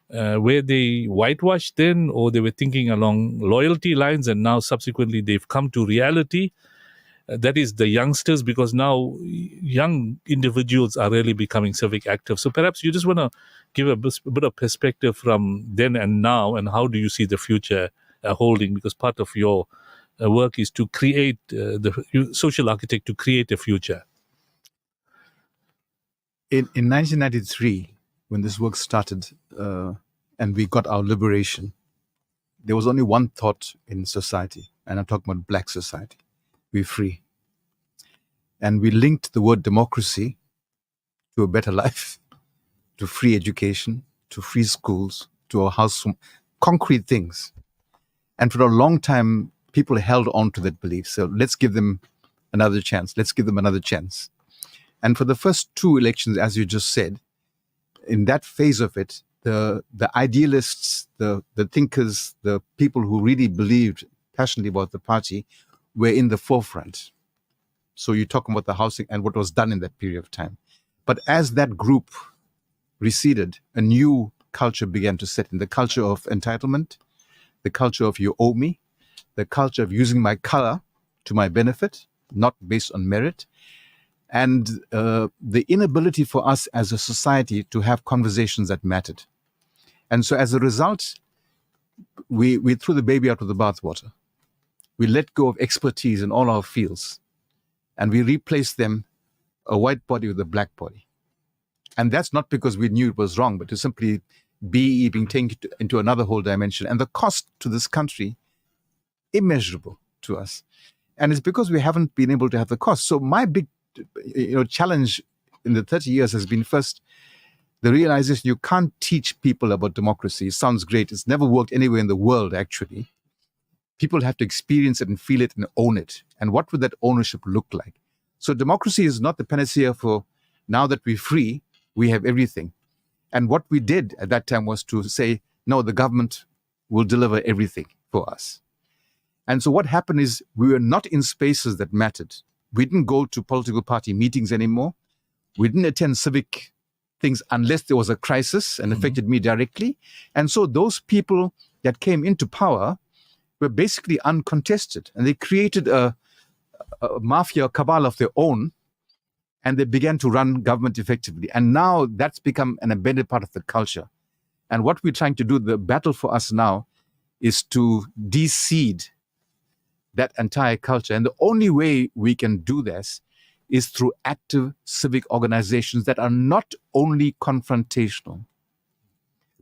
where they whitewashed then, or they were thinking along loyalty lines, and now subsequently they've come to reality. That is the youngsters, because now young individuals are really becoming civic active. So perhaps you just want to give a bit of perspective from then and now, and how do you see the future holding? Because part of your work is to create the social architect, to create a future. In 1993, when this work started and we got our liberation, there was only one thought in society, and I'm talking about black society: we're free. And we linked the word democracy to a better life, to free education, to free schools, to a house, concrete things. And for a long time, people held on to that belief. So let's give them another chance. Let's give them another chance. And for the first two elections, as you just said, in that phase of it, the idealists, the thinkers, the people who really believed passionately about the party were in the forefront. So you're talking about the housing and what was done in that period of time. But as that group receded, a new culture began to set in, the culture of entitlement, the culture of you owe me, the culture of using my color to my benefit, not based on merit, and the inability for us as a society to have conversations that mattered. And so as a result, we threw the baby out with the bathwater. We let go of expertise in all our fields, and we replaced them, a white body with a black body. And that's not because we knew it was wrong, but to simply be being taken into another whole dimension. And the cost to this country, immeasurable to us. And it's because we haven't been able to have the cost. So my big challenge in the 30 years has been, first, the realization you can't teach people about democracy. It sounds great. It's never worked anywhere in the world, actually. People have to experience it and feel it and own it. And what would that ownership look like? So democracy is not the panacea for now that we're free, we have everything. And what we did at that time was to say, no, the government will deliver everything for us. And so what happened is we were not in spaces that mattered. We didn't go to political party meetings anymore. We didn't attend civic things unless there was a crisis and affected me directly. And so those people that came into power were basically uncontested. And they created a mafia cabal of their own, and they began to run government effectively. And now that's become an embedded part of the culture. And what we're trying to do, the battle for us now, is to de-seed that entire culture. And the only way we can do this is through active civic organizations that are not only confrontational,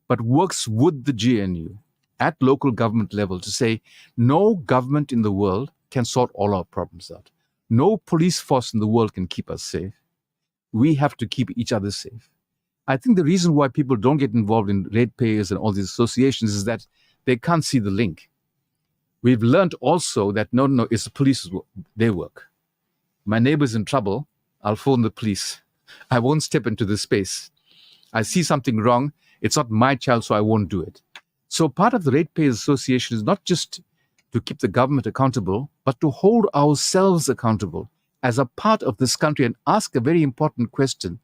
but works with the GNU at local government level to say, no government in the world can sort all our problems out. No police force in the world can keep us safe. We have to keep each other safe. I think the reason why people don't get involved in ratepayers and all these associations is that they can't see the link. We've learned also that no, it's the police, their work. My neighbor's in trouble, I'll phone the police. I won't step into the space. I see something wrong, it's not my child, so I won't do it. So part of the Ratepayers Association is not just to keep the government accountable, but to hold ourselves accountable as a part of this country and ask a very important question.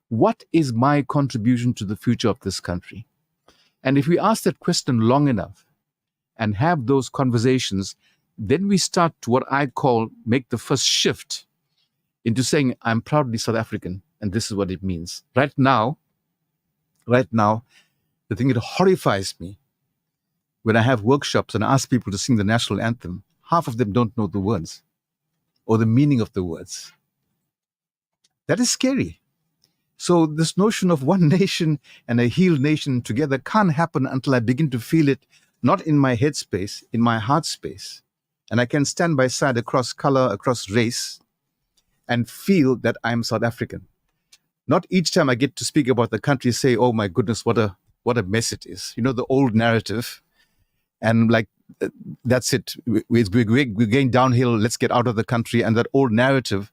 What is my contribution to the future of this country? And if we ask that question long enough and have those conversations, then we start to what I call make the first shift into saying, I'm proudly South African, and this is what it means. Right now, the thing that horrifies me when I have workshops and I ask people to sing the national anthem, half of them don't know the words or the meaning of the words. That is scary. So this notion of one nation and a healed nation together can't happen until I begin to feel it, not in my head space, in my heart space. And I can stand by side across color, across race, and feel that I'm South African. Not each time I get to speak about the country, say, oh my goodness, what a mess it is. You know, the old narrative. And like, that's it. We're going downhill. Let's get out of the country. And that old narrative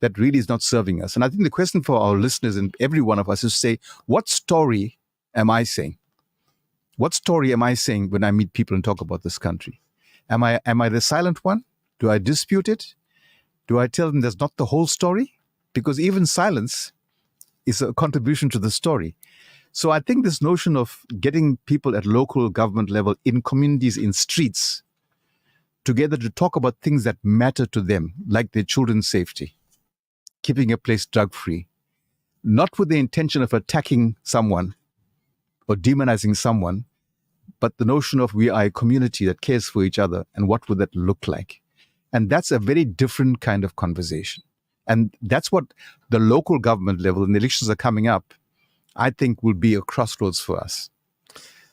that really is not serving us. And I think the question for our listeners and every one of us is to say, what story am I saying? What story am I saying when I meet people and talk about this country? Am I the silent one? Do I dispute it? Do I tell them that's not the whole story? Because even silence is a contribution to the story. So I think this notion of getting people at local government level, in communities, in streets, together to talk about things that matter to them, like their children's safety, keeping a place drug-free, not with the intention of attacking someone or demonizing someone, but the notion of we are a community that cares for each other, and what would that look like? And that's a very different kind of conversation. And that's what the local government level, and the elections are coming up, I think will be a crossroads for us.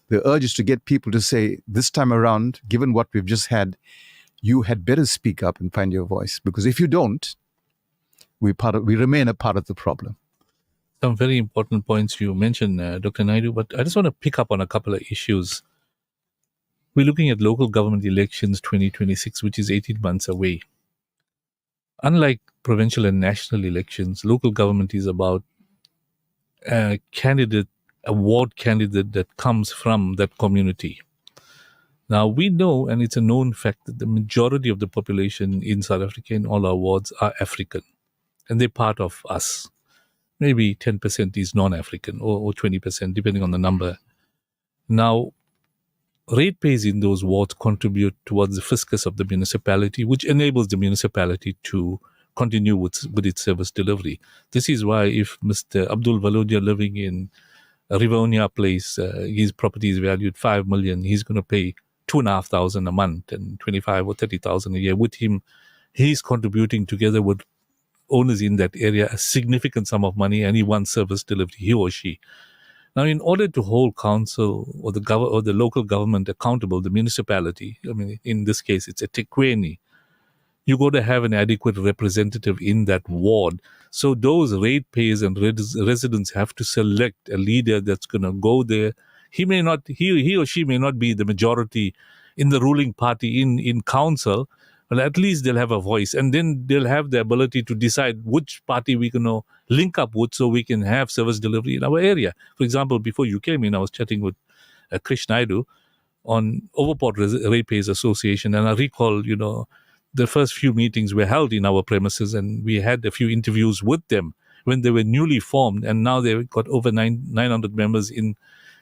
The urge is to get people to say, this time around, given what we've just had, you had better speak up and find your voice. Because if you don't, we remain a part of the problem. Some very important points you mentioned, Dr. Naidu, but I just want to pick up on a couple of issues. We're looking at local government elections 2026, which is 18 months away. Unlike provincial and national elections, local government is about a ward candidate that comes from that community. Now, we know, and it's a known fact, that the majority of the population in South Africa in all our wards are African, and they're part of us. Maybe 10% is non-African or 20%, depending on the number. Now, ratepayers in those wards contribute towards the fiscus of the municipality, which enables the municipality to continue with its service delivery. This is why if Mr. Abdul Valodia living in Rivonia Place, his property is valued 5 million, he's going to pay 2,500 a month and 25 or 30,000 a year. With him, he's contributing together with owners in that area a significant sum of money, and he wants service delivery, he or she. Now, in order to hold council or the local government accountable, the municipality, I mean, in this case, it's a eThekwini, you got to have an adequate representative in that ward. So those ratepayers and residents have to select a leader that's going to go there. He or she may not be the majority in the ruling party in council, but at least they'll have a voice, and then they'll have the ability to decide which party we're going to link up with so we can have service delivery in our area. For example, before you came in, I was chatting with Krish Naidu on Overport Ratepayers Association, and I recall, the first few meetings were held in our premises, and we had a few interviews with them when they were newly formed, and now they've got over 900 members in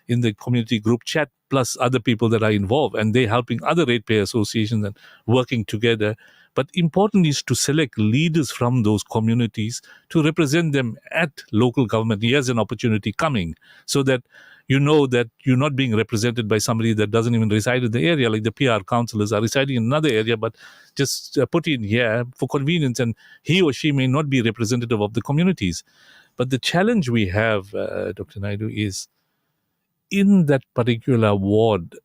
the community group chat, plus other people that are involved, and they're helping other ratepayer associations and working together. But important is to select leaders from those communities to represent them at local government. Here's an opportunity coming, so that you know that you're not being represented by somebody that doesn't even reside in the area, like the PR councillors are residing in another area, but just put in here for convenience, and he or she may not be representative of the communities. But the challenge we have, Dr. Naidu, is in that particular ward,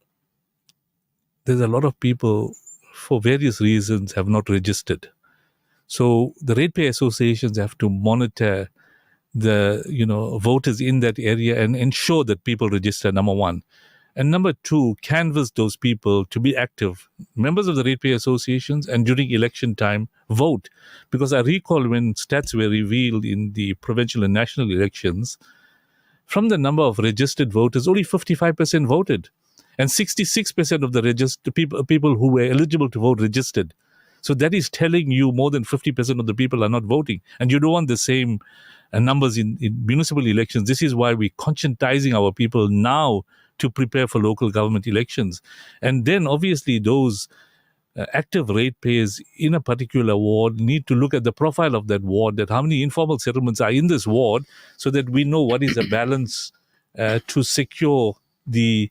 there's a lot of people, for various reasons, have not registered. So the ratepayer associations have to monitor the voters in that area and ensure that people register, number one. And number two, canvass those people to be active, members of the ratepayer associations, and during election time, vote. Because I recall when stats were revealed in the provincial and national elections, from the number of registered voters, only 55% voted. And 66% of the registered people who were eligible to vote registered. So that is telling you more than 50% of the people are not voting. And you don't want the same numbers in municipal elections. This is why we're conscientizing our people now to prepare for local government elections. And then obviously those active ratepayers in a particular ward need to look at the profile of that ward, that how many informal settlements are in this ward, so that we know what is the balance to secure the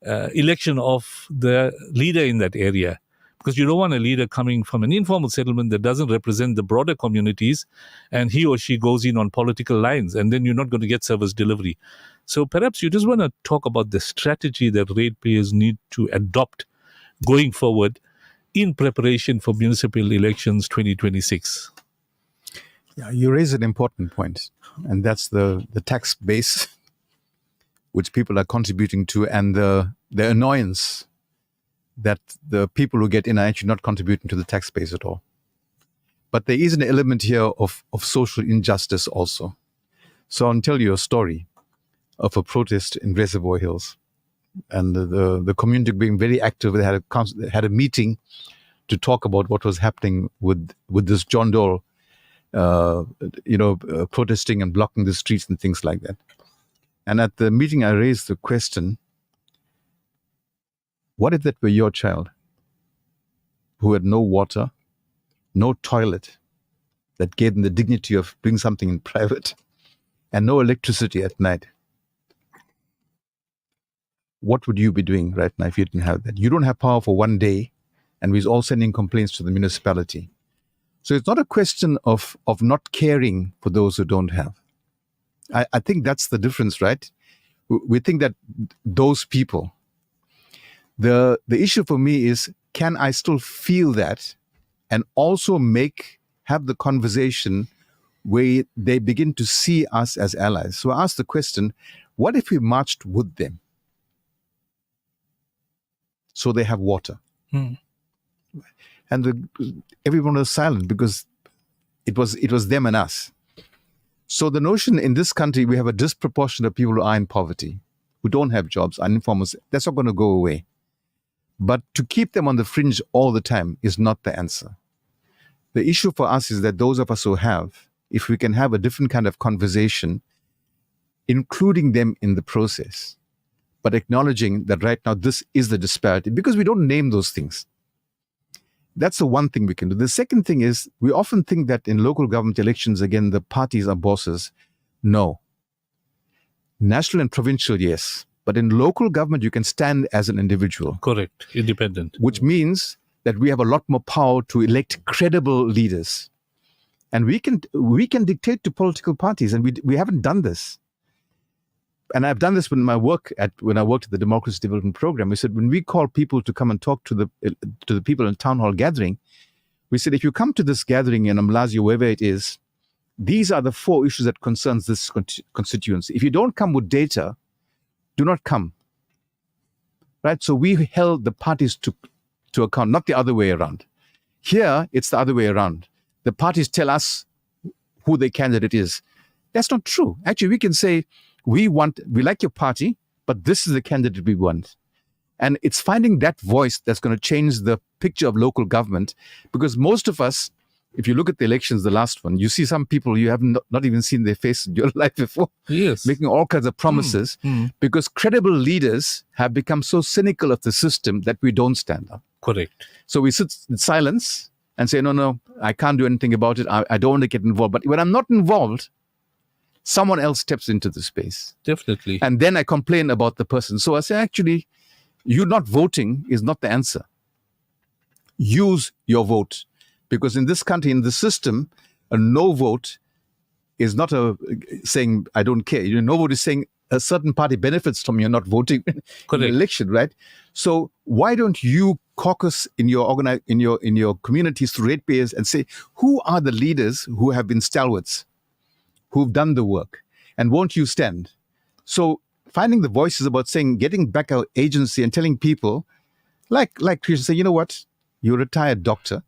election of the leader in that area. Because you don't want a leader coming from an informal settlement that doesn't represent the broader communities, and he or she goes in on political lines, and then you're not going to get service delivery. So perhaps you just want to talk about the strategy that ratepayers need to adopt going forward in preparation for municipal elections 2026. Yeah, you raise an important point, and that's the tax base which people are contributing to, and the annoyance that the people who get in are actually not contributing to the tax base at all. But there is an element here of social injustice also. So I'll tell you a story of a protest in Reservoir Hills, and the community being very active. They had a meeting to talk about what was happening with this John Doe, protesting and blocking the streets and things like that. And at the meeting, I raised the question, what if that were your child who had no water, no toilet that gave them the dignity of doing something in private, and no electricity at night? What would you be doing right now if you didn't have that? You don't have power for one day, and we're all sending complaints to the municipality. So it's not a question of not caring for those who don't have. I think that's the difference, right? We think that those people, the issue for me is, can I still feel that and also have the conversation where they begin to see us as allies? So I ask the question, what if we marched with them so they have water? And everyone was silent because it was them and us. So the notion in this country, we have a disproportion of people who are in poverty, who don't have jobs, uninformed. That's not going to go away. But to keep them on the fringe all the time is not the answer. The issue for us is that those of us who have, if we can have a different kind of conversation, including them in the process, but acknowledging that right now this is the disparity, because we don't name those things. That's the one thing we can do. The second thing is, we often think that in local government elections, again, the parties are bosses. No. National and provincial, yes. But in local government, you can stand as an individual. Correct. Independent. Which means that we have a lot more power to elect credible leaders. And we can dictate to political parties, and we haven't done this. And I've done this when I worked at the Democracy Development Program. We said, when we call people to come and talk to the people in town hall gathering, we said, if you come to this gathering in Umlazi or wherever it is, these are the 4 issues that concerns this constituency. If you don't come with data, do not come. Right? So we held the parties to account, not the other way around. Here, it's the other way around. The parties tell us who their candidate is. That's not true. Actually, we can say, we like your party, but this is the candidate we want. And it's finding that voice that's going to change the picture of local government, because most of us, if you look at the elections, the last one, you see some people you have not even seen their face in your life before, yes, making all kinds of promises, because credible leaders have become so cynical of the system that we don't stand up. Correct. So we sit in silence and say, no, I can't do anything about it. I don't want to get involved. But when I'm not involved, someone else steps into the space. Definitely. And then I complain about the person. So I say, actually, you not voting is not the answer. Use your vote. Because in this country, in the system, a no vote is not saying, I don't care. No vote is saying a certain party benefits from you not voting in the election, right? So why don't you caucus in your communities through ratepayers and say, who are the leaders who have been stalwarts, who've done the work, and won't you stand? So finding the voices about saying, getting back our agency and telling people, like Krishna, say, you know what, you're a retired doctor,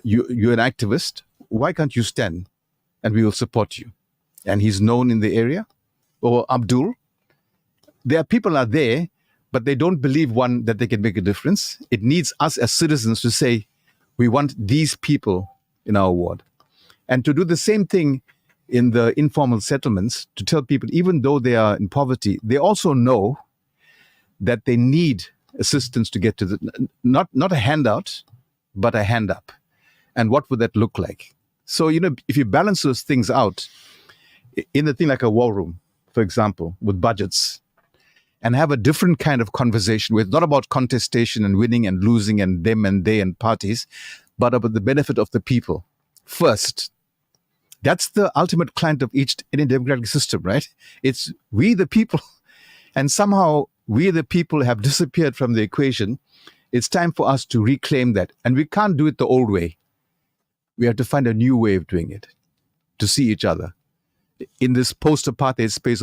you're an activist, why can't you stand? And we will support you. And he's known in the area. Or Abdul. There are people out there, but they don't believe, one, that they can make a difference. It needs us as citizens to say, we want these people in our ward. And to do the same thing in the informal settlements, to tell people, even though they are in poverty, they also know that they need assistance to get to not a handout, but a hand up. And what would that look like? So, if you balance those things out in a thing like a war room, for example, with budgets, and have a different kind of conversation where it's not about contestation and winning and losing and them and they and parties, but about the benefit of the people first. That's the ultimate client of any democratic system, right? It's we the people. And somehow we the people have disappeared from the equation. It's time for us to reclaim that. And we can't do it the old way. We have to find a new way of doing it, to see each other. In this post-apartheid space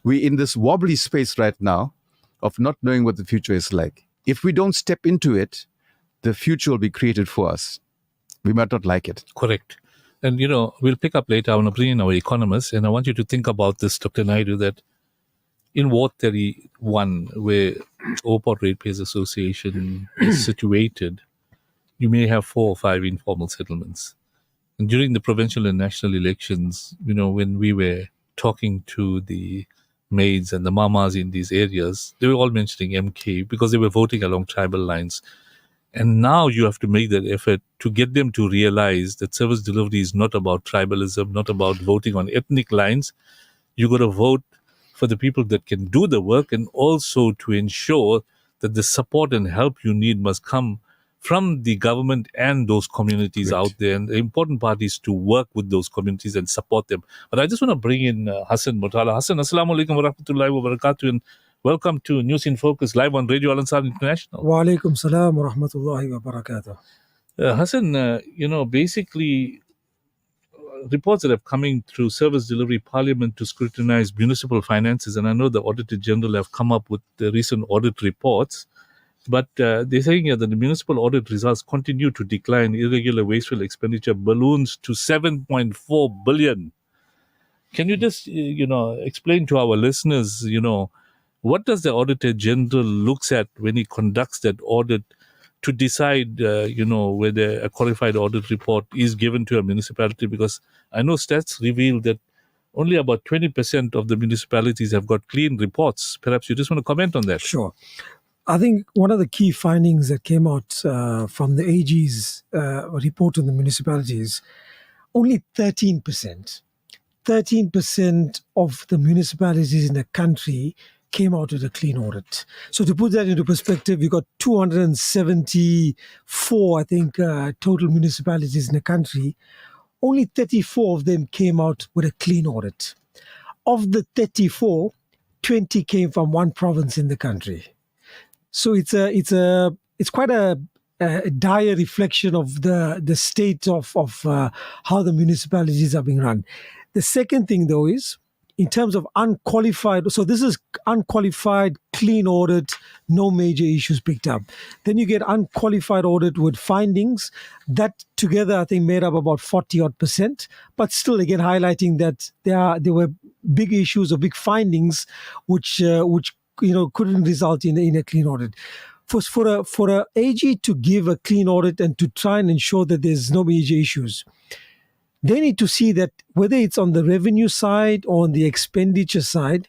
we're in this wobbly space right now of not knowing what the future is like. If we don't step into it, the future will be created for us. We might not like it. Correct. And, we'll pick up later. I want to bring in our economists, and I want you to think about this, Dr. Naidu, that in Ward 31, where Airport Ratepayers Association is situated, you may have 4 or 5 informal settlements. And during the provincial and national elections, when we were talking to the maids and the mamas in these areas, they were all mentioning MK because they were voting along tribal lines. And now you have to make that effort to get them to realize that service delivery is not about tribalism, not about voting on ethnic lines. You got to vote for the people that can do the work, and also to ensure that the support and help you need must come from the government and those communities out there. And the important part is to work with those communities and support them. But I just want to bring in Hassan Mutala. Hassan, Assalamu alaikum wa rahmatullahi wa barakatuh, and welcome to News in Focus live on Radio Al Ansar International. Wa alaikum salam wa rahmatullahi wa barakatuh. Hassan, basically reports that have coming through Service Delivery Parliament to scrutinize municipal finances, and I know the Auditor General have come up with the recent audit reports, but they're saying here that the municipal audit results continue to decline. Irregular wasteful expenditure balloons to 7.4 billion. Can you just, explain to our listeners, what does the Auditor General looks at when he conducts that audit to decide, whether a qualified audit report is given to a municipality? Because I know stats reveal that only about 20% of the municipalities have got clean reports. Perhaps you just want to comment on that. Sure. I think one of the key findings that came out from the AG's report on the municipalities, only 13% of the municipalities in the country came out with a clean audit. So to put that into perspective, we got 274, I think, total municipalities in the country. Only 34 of them came out with a clean audit. Of the 34, 20 came from one province in the country. So it's quite a dire reflection of the state of how the municipalities are being run. The second thing, though, is in terms of unqualified, so this is unqualified, clean audit, no major issues picked up. Then you get unqualified audit with findings. That together, I think, made up about 40-odd%. But still, again, highlighting that there were big issues or big findings which couldn't result in a clean audit. For a AG to give a clean audit and to try and ensure that there's no major issues, they need to see that whether it's on the revenue side or on the expenditure side,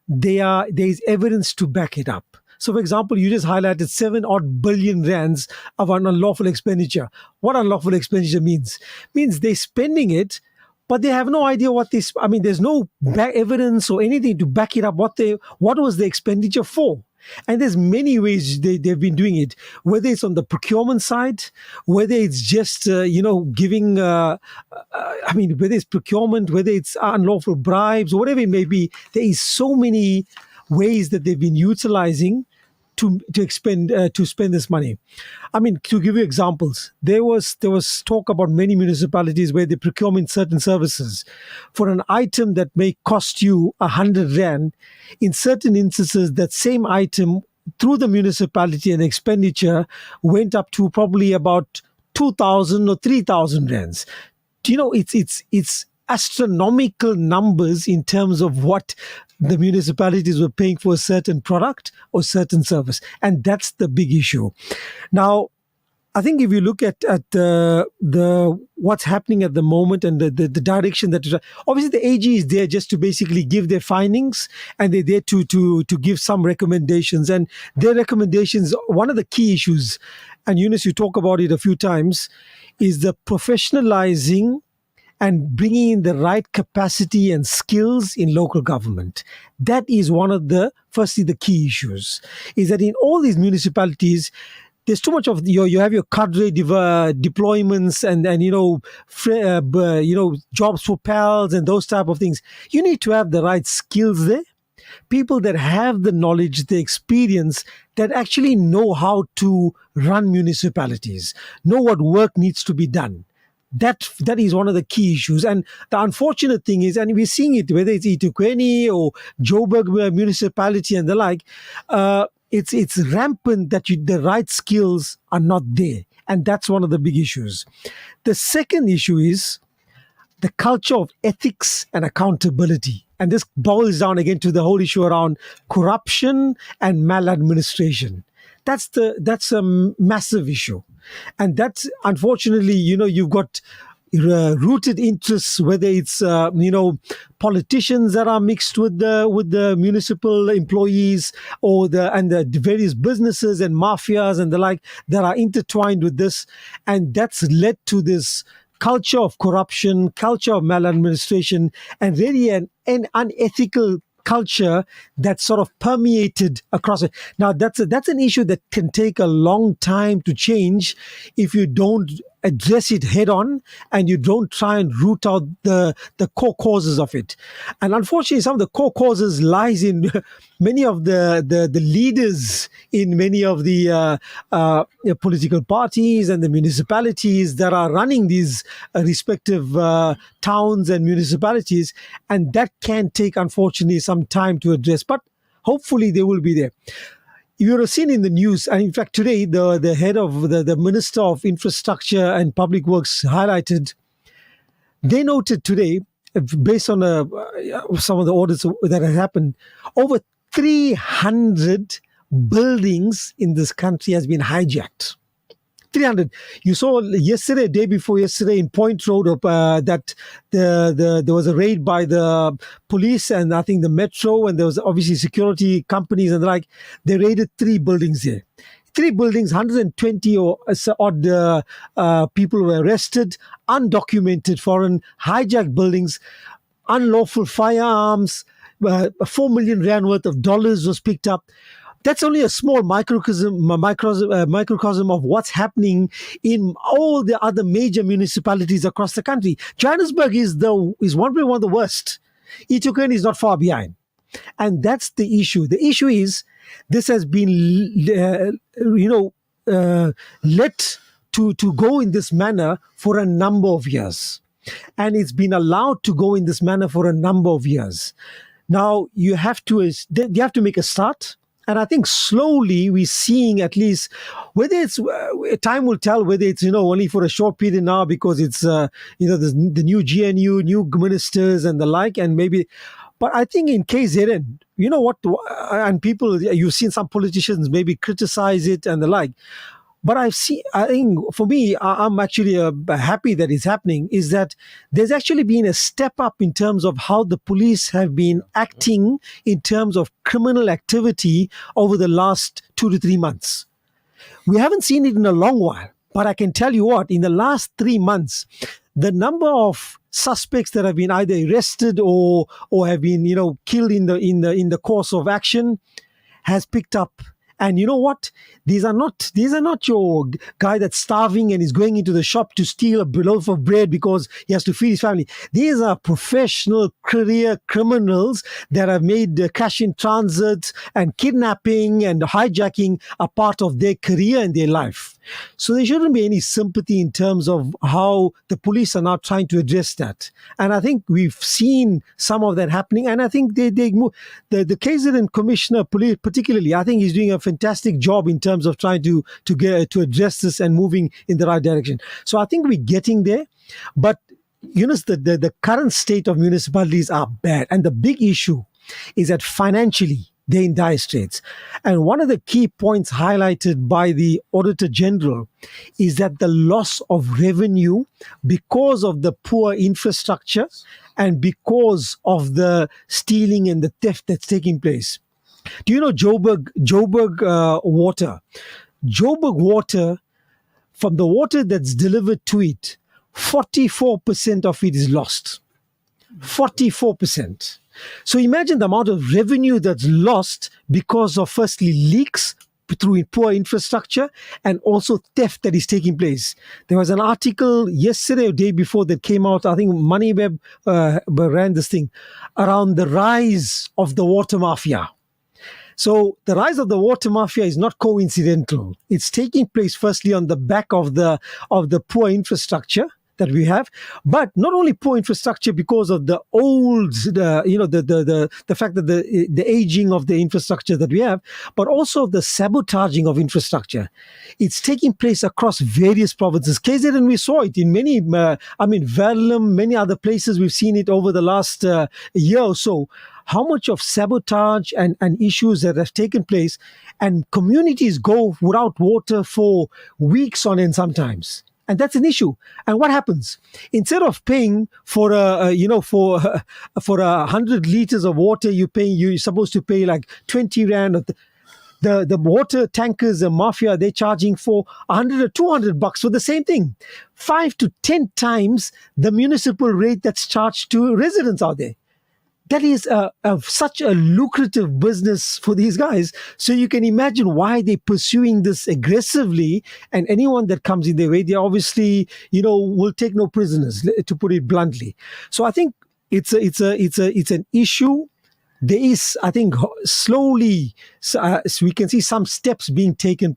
there is evidence to back it up. So, for example, you just highlighted 7-odd billion rands of an unlawful expenditure. What unlawful expenditure means they're spending it, but they have no idea what this. I mean, there's no evidence or anything to back it up. What was the expenditure for? And there's many ways they've been doing it, whether it's on the procurement side, whether it's just, giving, whether it's procurement, whether it's unlawful bribes, or whatever it may be. There is so many ways that they've been utilizing to spend this money. I mean, to give you examples, there was talk about many municipalities where they procure certain services for an item that may cost you 100 rand. In certain instances, that same item through the municipality and expenditure went up to probably about 2,000 or 3,000 rands. It's astronomical numbers in terms of what the municipalities were paying for a certain product or certain service. And that's the big issue. Now, I think if you look at the what's happening at the moment and the direction that obviously the AG is there just to basically give their findings, and they're there to give some recommendations. And their recommendations, one of the key issues, and Yunus, you talk about it a few times, is the professionalizing and bringing in the right capacity and skills in local government. That is one of the, firstly, the key issues, is that in all these municipalities, there's too much of you have your cadre deployments and jobs for pals and those type of things. You need to have the right skills there. People that have the knowledge, the experience, that actually know how to run municipalities, know what work needs to be done. That is one of the key issues. And the unfortunate thing is, and we're seeing it, whether it's eThekwini or Joburg municipality and the like, it's rampant that the right skills are not there. And that's one of the big issues. The second issue is the culture of ethics and accountability. And this boils down again to the whole issue around corruption and maladministration. That's a massive issue. And that's, unfortunately, you've got rooted interests, whether it's politicians that are mixed with the municipal employees, or the various businesses and mafias and the like that are intertwined with this, and that's led to this culture of corruption, culture of maladministration, and really an unethical culture that sort of permeated across it. Now, that's an issue that can take a long time to change if you don't address it head on and you don't try and root out the core causes of it. And unfortunately, some of the core causes lies in many of the leaders in many of the political parties and the municipalities that are running these respective towns and municipalities. And that can take, unfortunately, some time to address. But hopefully they will be there. You would have seen in the news, and in fact today, the head of the Minister of Infrastructure and Public Works highlighted, they noted today, based on some of the orders that have happened, over 300 buildings in this country has been hijacked. 300. You saw yesterday, day before yesterday, in Point Road, that there was a raid by the police and I think the Metro, and there was obviously security companies and the like. They raided 3 buildings there. 3 buildings, 120 or odd people were arrested, undocumented foreign, hijacked buildings, unlawful firearms, 4 million rand worth of dollars was picked up. That's only a small microcosm of what's happening in all the other major municipalities across the country. Johannesburg is one of the worst. eThekwini is not far behind. And that's the issue. The issue is this has been let to go in this manner for a number of years. And it's been allowed to go in this manner for a number of years. Now, you have to make a start. And I think slowly we're seeing, at least, whether it's time will tell whether it's only for a short period now because it's the new GNU, new ministers and the like, and maybe. But I think in KZN, you know what, and people, you've seen some politicians maybe criticize it and the like. But I think for me, I'm actually happy that it's happening, is that there's actually been a step up in terms of how the police have been acting in terms of criminal activity over the last 2 to 3 months. We haven't seen it in a long while, but I can tell you what, in the last 3 months, the number of suspects that have been either arrested or have been killed in the course of action has picked up. And you know what? These are not your guy that's starving and is going into the shop to steal a loaf of bread because he has to feed his family. These are professional career criminals that have made cash in transit and kidnapping and hijacking a part of their career and their life. So there shouldn't be any sympathy in terms of how the police are now trying to address that. And I think we've seen some of that happening. And I think the KZN Commissioner, particularly, I think he's doing a fantastic job in terms of trying to address this and moving in the right direction. So I think we're getting there. But the current state of municipalities are bad. And the big issue is that financially, they're in dire straits. And one of the key points highlighted by the Auditor General is that the loss of revenue because of the poor infrastructure and because of the stealing and the theft that's taking place. Do you know Joburg Water? Joburg Water, from the water that's delivered to it, 44% of it is lost. 44%. So imagine the amount of revenue that's lost because of, firstly, leaks through poor infrastructure and also theft that is taking place. There was an article yesterday or day before that came out, I think MoneyWeb ran this thing, around the rise of the water mafia. So the rise of the water mafia is not coincidental. It's taking place firstly on the back of the poor infrastructure that we have, but not only poor infrastructure because of the old, the fact that the aging of the infrastructure that we have, but also the sabotaging of infrastructure. It's taking place across various provinces. KZN, we saw it in many, Verulam, many other places. We've seen it over the last year or so. How much of sabotage and issues that have taken place, and communities go without water for weeks on end sometimes. And that's an issue. And what happens? Instead of paying for for 100 liters of water, you're supposed to pay like 20 rand. The water tankers, the mafia, they're charging for 100 or 200 bucks for the same thing. 5 to 10 times the municipal rate that's charged to residents out there. That is such a lucrative business for these guys. So you can imagine why they're pursuing this aggressively. And anyone that comes in their way, they obviously, will take no prisoners, to put it bluntly. So I think it's an issue. There is, I think, slowly we can see some steps being taken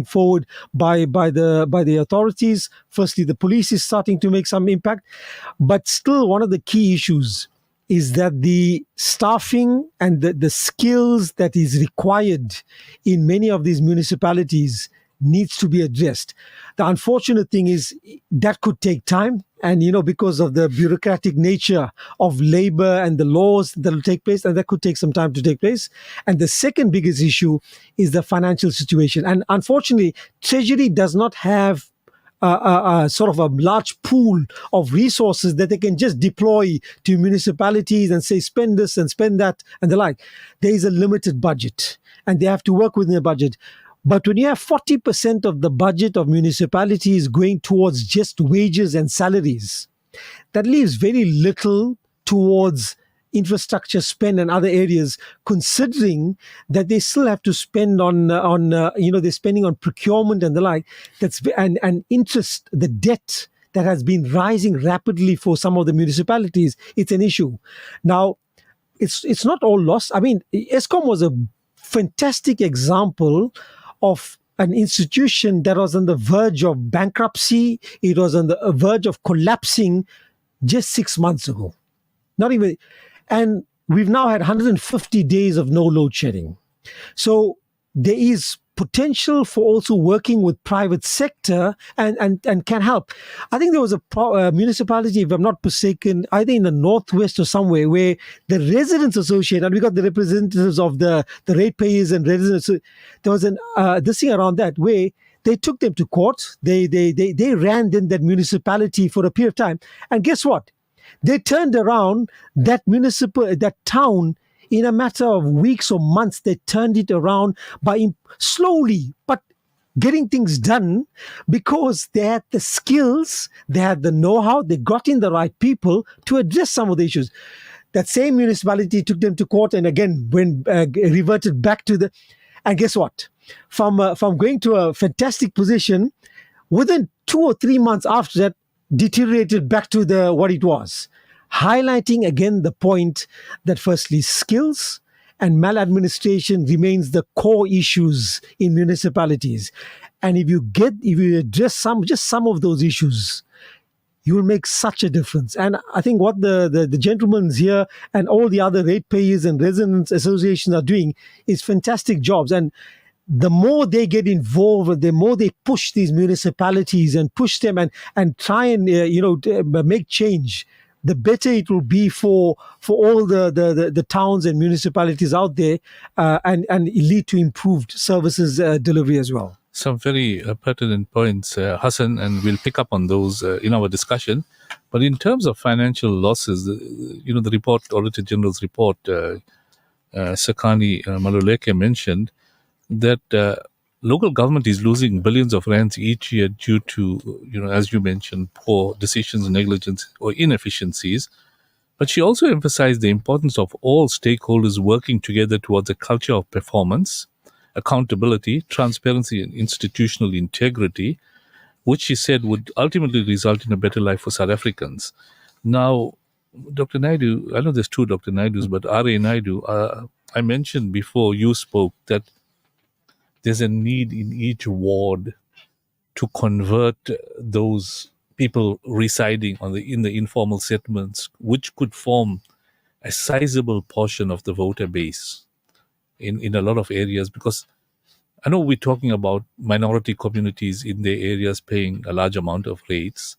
forward by the authorities. Firstly, the police is starting to make some impact, but still one of the key issues is that the staffing and the skills that is required in many of these municipalities needs to be addressed. The unfortunate thing is that could take time. And, because of the bureaucratic nature of labor and the laws that will take place, and that could take some time to take place. And the second biggest issue is the financial situation. And unfortunately, Treasury does not have sort of a large pool of resources that they can just deploy to municipalities and say, spend this and spend that and the like. There is a limited budget and they have to work within the budget. But when you have 40% of the budget of municipalities going towards just wages and salaries, that leaves very little towards infrastructure spend and other areas, considering that they still have to spend on they're spending on procurement and the like. And interest, the debt that has been rising rapidly for some of the municipalities. It's an issue. Now, it's not all lost. I mean, Eskom was a fantastic example of an institution that was on the verge of bankruptcy. It was on the verge of collapsing just 6 months ago. Not even. And we've now had 150 days of no load shedding. So there is potential for also working with private sector and can help. I think there was a municipality, if I'm not mistaken, either in the Northwest or somewhere, where the residents association, and we got the representatives of the ratepayers and residents. There was this thing around that where they took them to court. They ran in that municipality for a period of time. And guess what? They turned around that town in a matter of weeks or months. They turned it around by slowly, but getting things done because they had the skills, they had the know-how, they got in the right people to address some of the issues. That same municipality took them to court and again reverted back to and guess what? From going to a fantastic position, within 2 or 3 months after that, deteriorated back to what it was, highlighting again the point that firstly skills and maladministration remains the core issues in municipalities. And if you address some of those issues, you will make such a difference. And I think what the gentlemen here and all the other ratepayers and residents associations are doing is fantastic jobs. And the more they get involved, the more they push these municipalities and push them and try and make change, the better it will be for all the towns and municipalities out there, and lead to improved services delivery as well. Some very pertinent points, Hassan, and we'll pick up on those in our discussion. But in terms of financial losses, the report, Auditor General's report, Sekani Maluleke mentioned that local government is losing billions of rands each year due to, as you mentioned, poor decisions, negligence, or inefficiencies. But she also emphasized the importance of all stakeholders working together towards a culture of performance, accountability, transparency, and institutional integrity, which she said would ultimately result in a better life for South Africans. Now, Dr. Naidu, I know there's two Dr. Naidus, but R.A. Naidu, I mentioned before you spoke that there's a need in each ward to convert those people residing in the informal settlements, which could form a sizable portion of the voter base in a lot of areas, because I know we're talking about minority communities in their areas paying a large amount of rates,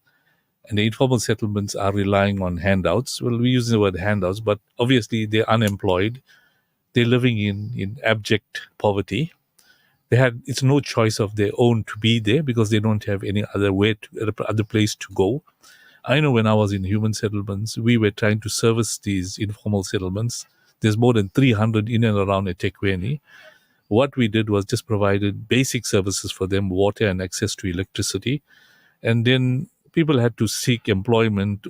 and the informal settlements are relying on handouts. Well, we use the word handouts, but obviously they're unemployed. They're living in abject poverty. It's no choice of their own to be there because they don't have any other other place to go. I know when I was in human settlements, we were trying to service these informal settlements. There's more than 300 in and around eThekwini. What we did was just provided basic services for them, water and access to electricity. And then people had to seek employment,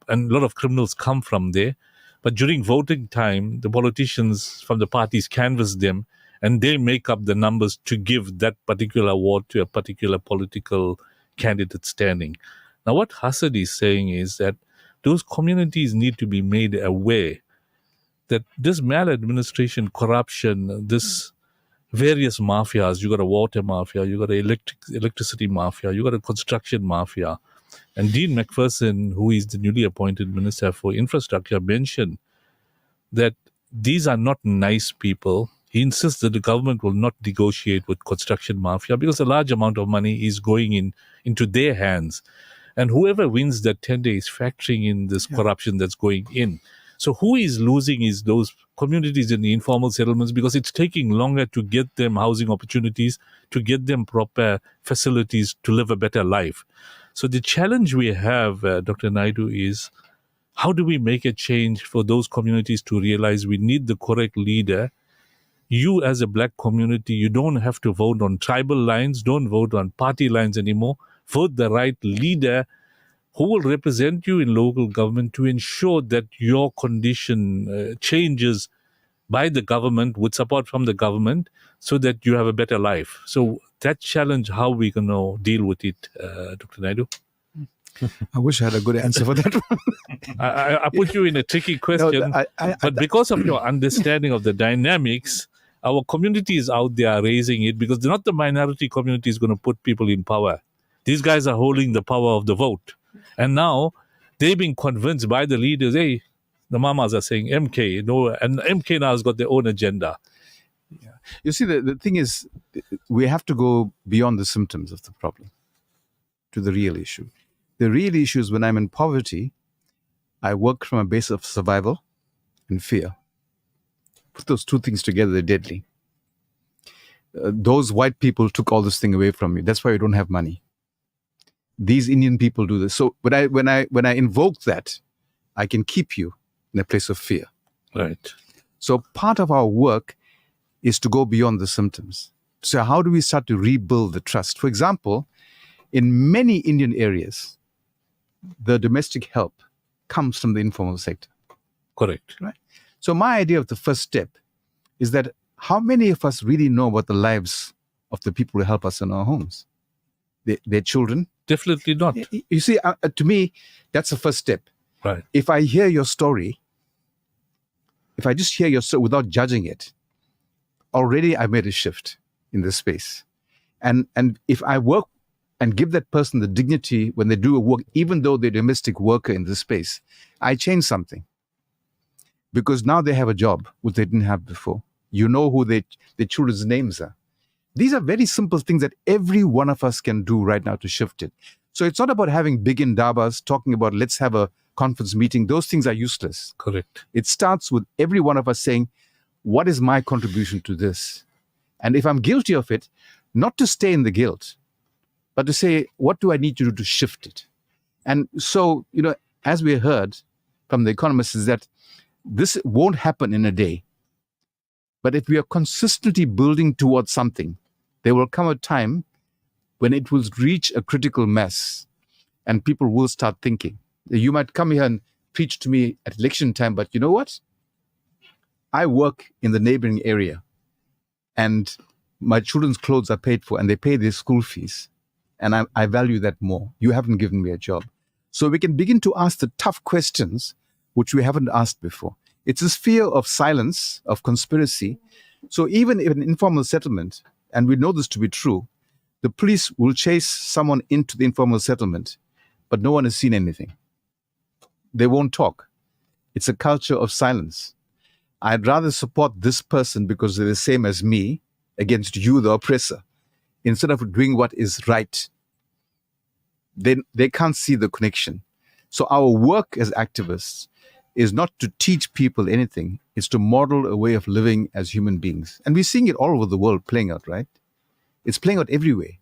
and a lot of criminals come from there. But during voting time, the politicians from the parties canvass them, and they make up the numbers to give that particular award to a particular political candidate standing. Now, what Hassad is saying is that those communities need to be made aware that this maladministration, corruption, this various mafias, you got a water mafia, you got an electricity mafia, you got a construction mafia. And Dean McPherson, who is the newly appointed Minister for Infrastructure, mentioned that these are not nice people. He insists that the government will not negotiate with construction mafia because a large amount of money is going into their hands. And whoever wins that tender is factoring in this corruption that's going in. So who is losing is those communities in the informal settlements, because it's taking longer to get them housing opportunities, to get them proper facilities to live a better life. So the challenge we have, Dr. Naidu, is how do we make a change for those communities to realize we need the correct leader? You as a black community, you don't have to vote on tribal lines, don't vote on party lines anymore. Vote the right leader who will represent you in local government to ensure that your condition changes by the government, with support from the government, so that you have a better life. So that challenge, how we going to deal with it, Dr. Naidu? I wish I had a good answer for that one. I put you in a tricky question, but because of your understanding of the dynamics, our community is out there raising it, because not the minority community is going to put people in power. These guys are holding the power of the vote. And now they've been convinced by the leaders, hey, the mamas are saying MK, no, and MK now has got their own agenda. Yeah. You see, the thing is, we have to go beyond the symptoms of the problem to the real issue. The real issue is when I'm in poverty, I work from a base of survival and fear. Put those two things together, they're deadly. Those white people took all this thing away from me. That's why you don't have money. These Indian people do this. So when I invoke that, I can keep you in a place of fear. Right. So part of our work is to go beyond the symptoms. So how do we start to rebuild the trust? For example, in many Indian areas, the domestic help comes from the informal sector. Correct. Right. So my idea of the first step is that how many of us really know about the lives of the people who help us in our homes? Their children? Definitely not. You see, to me, that's the first step. Right. If I hear your story, if I just hear your story without judging it, already I made a shift in this space. And if I work and give that person the dignity when they do a work, even though they're a domestic worker in this space, I change something. Because now they have a job, which they didn't have before. You know who their children's names are. These are very simple things that every one of us can do right now to shift it. So it's not about having big indabas, talking about let's have a conference meeting. Those things are useless. Correct. It starts with every one of us saying, what is my contribution to this? And if I'm guilty of it, not to stay in the guilt, but to say, what do I need to do to shift it? And so, as we heard from the economists, is that this won't happen in a day. But if we are consistently building towards something, there will come a time when it will reach a critical mass and people will start thinking. You might come here and preach to me at election time, but you know what? I work in the neighboring area and my children's clothes are paid for and they pay their school fees. And I value that more. You haven't given me a job. So we can begin to ask the tough questions which we haven't asked before. It's this fear of silence, of conspiracy. So even in an informal settlement, and we know this to be true, the police will chase someone into the informal settlement, but no one has seen anything. They won't talk. It's a culture of silence. I'd rather support this person because they're the same as me against you, the oppressor, instead of doing what is right. They can't see the connection. So our work as activists is not to teach people anything. It's to model a way of living as human beings. And we're seeing it all over the world playing out, right? It's playing out everywhere.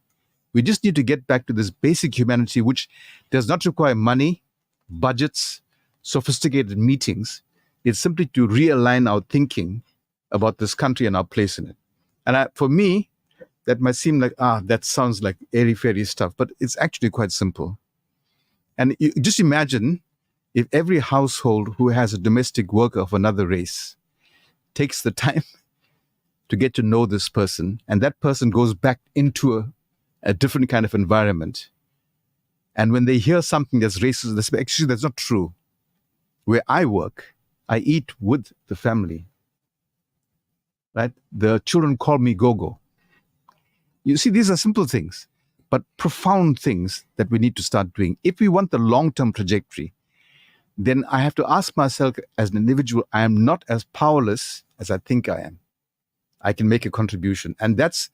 We just need to get back to this basic humanity, which does not require money, budgets, sophisticated meetings. It's simply to realign our thinking about this country and our place in it. And for me, that might seem like, that sounds like airy-fairy stuff, but it's actually quite simple. And you just imagine if every household who has a domestic worker of another race takes the time to get to know this person, and that person goes back into a different kind of environment. And when they hear something that's racist, they say, actually, that's not true. Where I work, I eat with the family. Right? The children call me Gogo. You see, these are simple things, but profound things that we need to start doing. If we want the long-term trajectory, then I have to ask myself as an individual, I am not as powerless as I think I am. I can make a contribution. And that's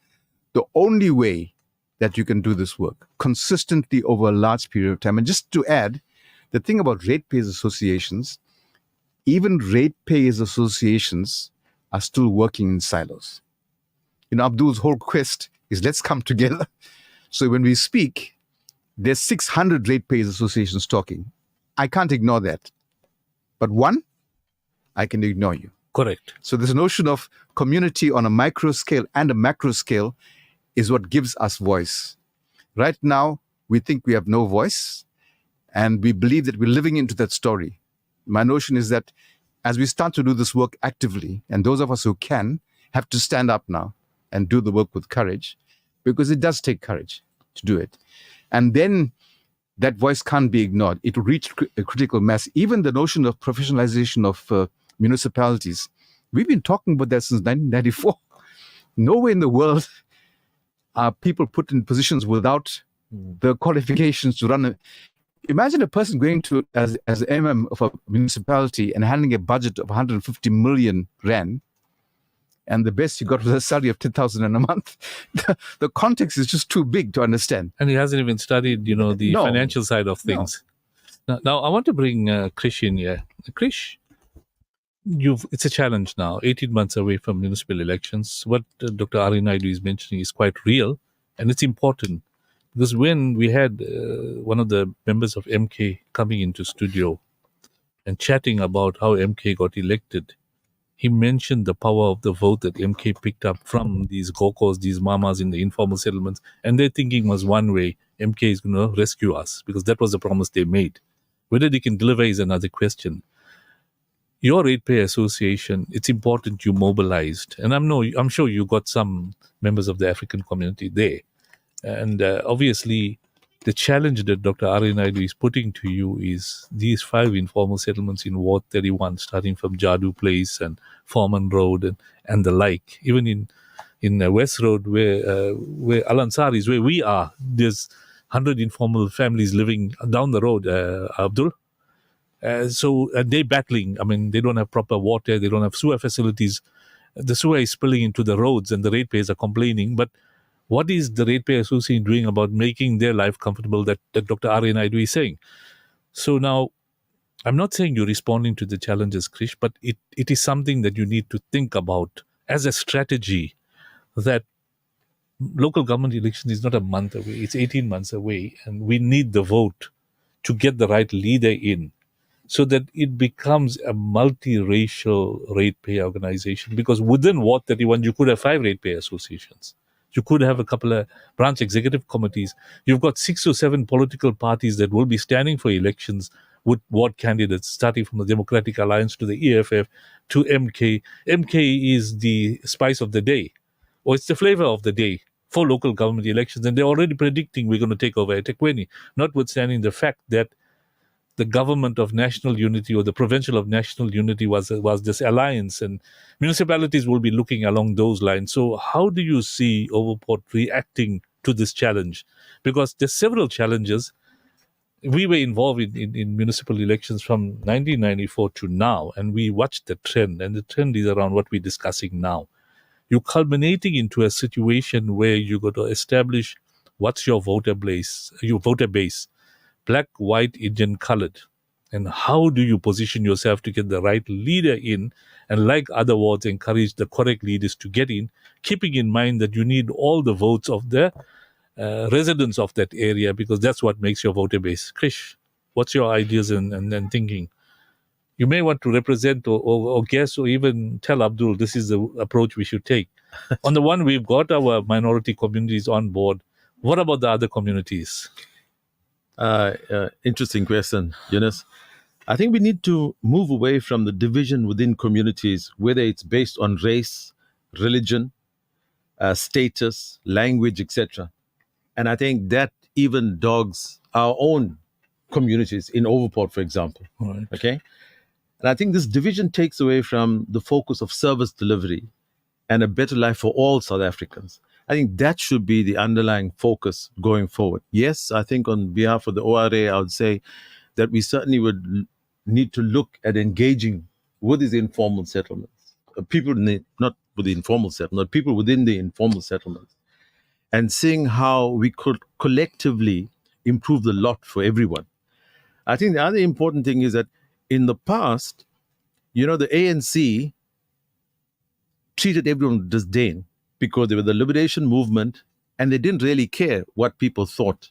the only way that you can do this work consistently over a large period of time. And just to add, the thing about ratepayers associations, even ratepayers associations are still working in silos. Abdul's whole quest is let's come together. So when we speak, there's 600 ratepayers associations talking. I can't ignore that. But one, I can ignore you. Correct. So this notion of community on a micro scale and a macro scale is what gives us voice. Right now, we think we have no voice, and we believe that we're living into that story. My notion is that as we start to do this work actively, and those of us who can have to stand up now and do the work with courage, because it does take courage to do it. And then that voice can't be ignored. It will reach a critical mass. Even the notion of professionalization of municipalities, we've been talking about that since 1994. Nowhere in the world are people put in positions without the qualifications to run. Imagine a person going to as MM of a municipality and handling a budget of 150 million rand, and the best you got was a salary of 10,000 a month. The context is just too big to understand. And he hasn't even studied, the financial side of things. No. Now, I want to bring Krish in here. Krish, it's a challenge now, 18 months away from municipal elections. What Dr. Ari Naidu is mentioning is quite real, and it's important. Because when we had one of the members of MK coming into studio and chatting about how MK got elected, he mentioned the power of the vote that MK picked up from these Gokos, these mamas in the informal settlements. And their thinking was one way, MK is going to rescue us, because that was the promise they made. Whether they can deliver is another question. Your ratepayer association, it's important you mobilized. And I'm sure you got some members of the African community there. And obviously, the challenge that Dr. Ari Naidu is putting to you is these 5 informal settlements in Ward 31, starting from Jadu Place and Foreman Road and the like. Even in West Road, where Al Ansar is, where we are, there's 100 informal families living down the road, Abdul. So they're battling. I mean, they don't have proper water. They don't have sewer facilities. The sewer is spilling into the roads and the ratepayers are complaining. But what is the ratepayer association doing about making their life comfortable that Dr. Ari Naidu is saying? So now, I'm not saying you're responding to the challenges, Krish, but it is something that you need to think about as a strategy, that local government election is not a month away, it's 18 months away, and we need the vote to get the right leader in so that it becomes a multiracial ratepayer organization. Because within Ward 31, you could have 5 ratepayer associations. You could have a couple of branch executive committees. You've got 6 or 7 political parties that will be standing for elections with ward candidates, starting from the Democratic Alliance to the EFF to MK. MK is the spice of the day, or it's the flavor of the day for local government elections. And they're already predicting we're going to take over eThekwini, notwithstanding the fact that the government of national unity or the provincial of national unity was this alliance, and municipalities will be looking along those lines. So how do you see Overport reacting to this challenge? Because there's several challenges. We were involved in municipal elections from 1994 to now, and we watched the trend, and the trend is around what we're discussing now. You're culminating into a situation where you got to establish what's your voter base, black, white, Indian, colored. And how do you position yourself to get the right leader in, and like other wards, encourage the correct leaders to get in, keeping in mind that you need all the votes of the residents of that area, because that's what makes your voter base. Krish, what's your ideas and thinking? You may want to represent or guess or even tell Abdul this is the approach we should take. On the one, we've got our minority communities on board. What about the other communities? Interesting question, Yunus. I think we need to move away from the division within communities, whether it's based on race, religion, status, language, etc. And I think that even dogs our own communities in Overport, for example. Right. Okay? And I think this division takes away from the focus of service delivery and a better life for all South Africans. I think that should be the underlying focus going forward. Yes, I think on behalf of the ORA, I would say that we certainly would need to look at engaging with these informal settlements. People, not with the informal settlement, people within the informal settlements, and seeing how we could collectively improve the lot for everyone. I think the other important thing is that in the past, the ANC treated everyone with disdain because they were the liberation movement and they didn't really care what people thought.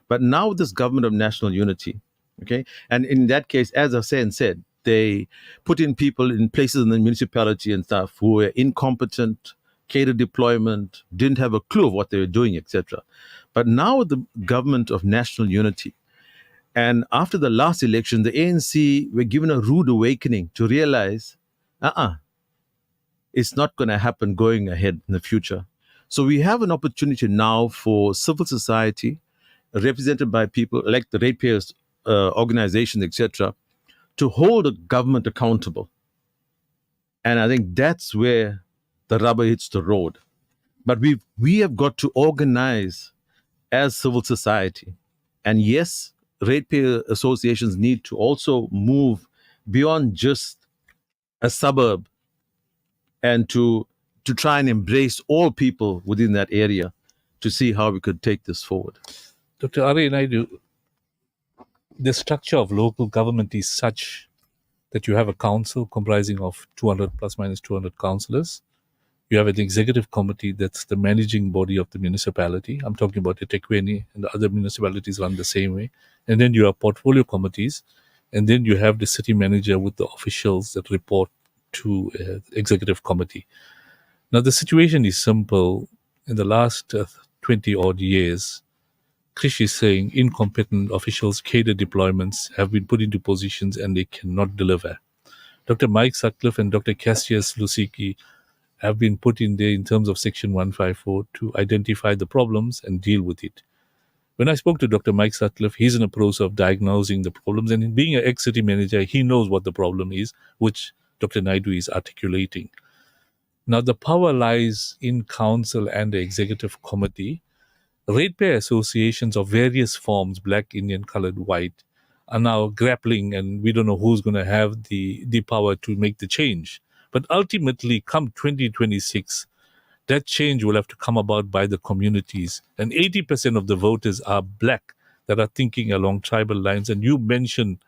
But now this government of national unity, okay, and in that case, as Hussein said, they put in people in places in the municipality and stuff who were incompetent, cadre deployment, didn't have a clue of what they were doing, etc. But now the government of national unity, and after the last election, the ANC were given a rude awakening to realize, it's not going to happen going ahead in the future. So we have an opportunity now for civil society, represented by people like the ratepayers organizations, etc., to hold the government accountable. And I think that's where the rubber hits the road. But we have got to organize as civil society. And yes, ratepayer associations need to also move beyond just a suburb and to try and embrace all people within that area to see how we could take this forward. Dr. Ari Naidu, the structure of local government is such that you have a council comprising of 200 plus minus 200 councillors. You have an executive committee that's the managing body of the municipality. I'm talking about eThekwini, and the other municipalities run the same way. And then you have portfolio committees, and then you have the city manager with the officials that report to executive committee. Now, the situation is simple. In the last 20 odd years, Krish is saying incompetent officials, cadre deployments have been put into positions and they cannot deliver. Dr. Mike Sutcliffe and Dr. Cassius Lusiki have been put in there in terms of Section 154 to identify the problems and deal with it. When I spoke to Dr. Mike Sutcliffe, he's in the process of diagnosing the problems, and in being an ex-city manager, he knows what the problem is, which Dr. Naidu is articulating. Now, the power lies in council and the executive committee. Ratepayer associations of various forms, black, Indian, colored, white, are now grappling, and we don't know who's going to have the power to make the change. But ultimately, come 2026, that change will have to come about by the communities. And 80% of the voters are black that are thinking along tribal lines. And you mentioned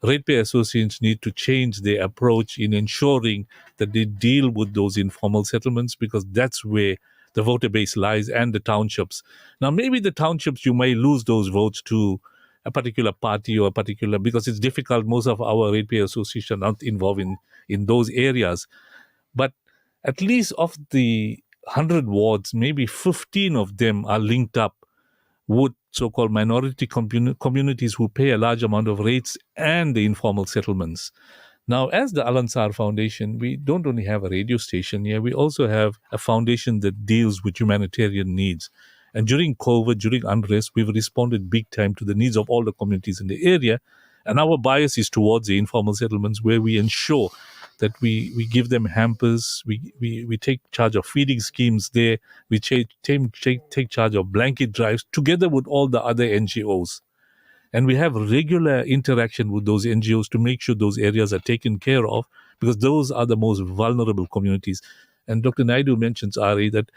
ratepayer associations need to change their approach in ensuring that they deal with those informal settlements, because that's where the voter base lies, and the townships. Now, maybe the townships, you may lose those votes to a particular party or a particular, because it's difficult. Most of our ratepayer associations are not involved in those areas. But at least of the 100 wards, maybe 15 of them are linked up with so-called minority communities who pay a large amount of rates and the informal settlements. Now, as the Al Ansar Foundation, we don't only have a radio station here, we also have a foundation that deals with humanitarian needs. And during COVID, during unrest, we've responded big time to the needs of all the communities in the area. And our bias is towards the informal settlements, where we ensure that we give them hampers, we take charge of feeding schemes there, we take charge of blanket drives together with all the other NGOs. And we have regular interaction with those NGOs to make sure those areas are taken care of, because those are the most vulnerable communities. And Dr. Naidu mentions, Ari, that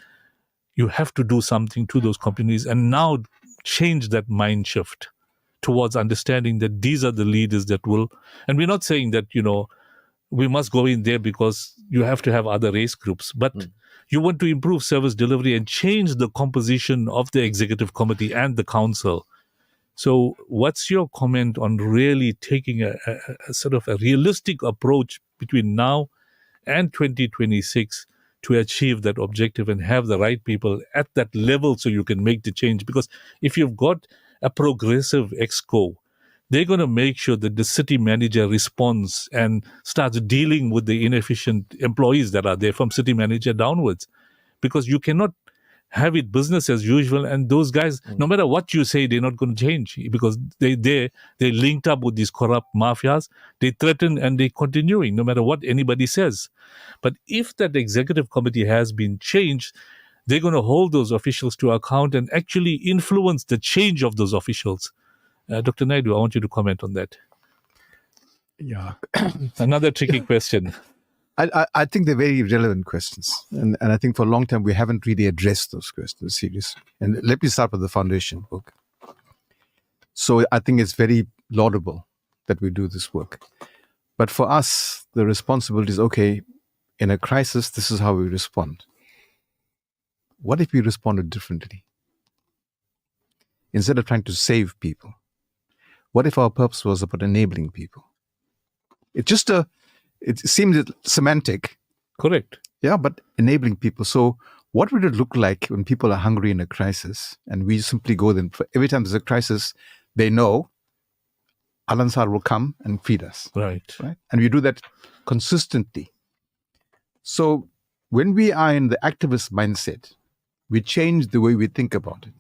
you have to do something to those communities and now change that mind shift towards understanding that these are the leaders that will, and we're not saying that, we must go in there because you have to have other race groups, but you want to improve service delivery and change the composition of the executive committee and the council. So what's your comment on really taking a sort of a realistic approach between now and 2026 to achieve that objective and have the right people at that level so you can make the change? Because if you've got a progressive exco, they're going to make sure that the city manager responds and starts dealing with the inefficient employees that are there from city manager downwards. Because you cannot have it business as usual, and those guys, no matter what you say, they're not going to change, because they're linked up with these corrupt mafias. They threaten and they're continuing no matter what anybody says. But if that executive committee has been changed, they're going to hold those officials to account and actually influence the change of those officials. Dr. Naidu, I want you to comment on that. Yeah. Another tricky question. I think they're very relevant questions. And I think for a long time, we haven't really addressed those questions seriously. And let me start with the foundation book. So I think it's very laudable that we do this work. But for us, the responsibility is, okay, in a crisis, this is how we respond. What if we responded differently? Instead of trying to save people, what if our purpose was about enabling people? It seems semantic. Correct. Yeah, but enabling people. So what would it look like when people are hungry in a crisis and we simply go then, for every time there's a crisis, they know Al Ansar will come and feed us. Right. And we do that consistently. So when we are in the activist mindset, we change the way we think about it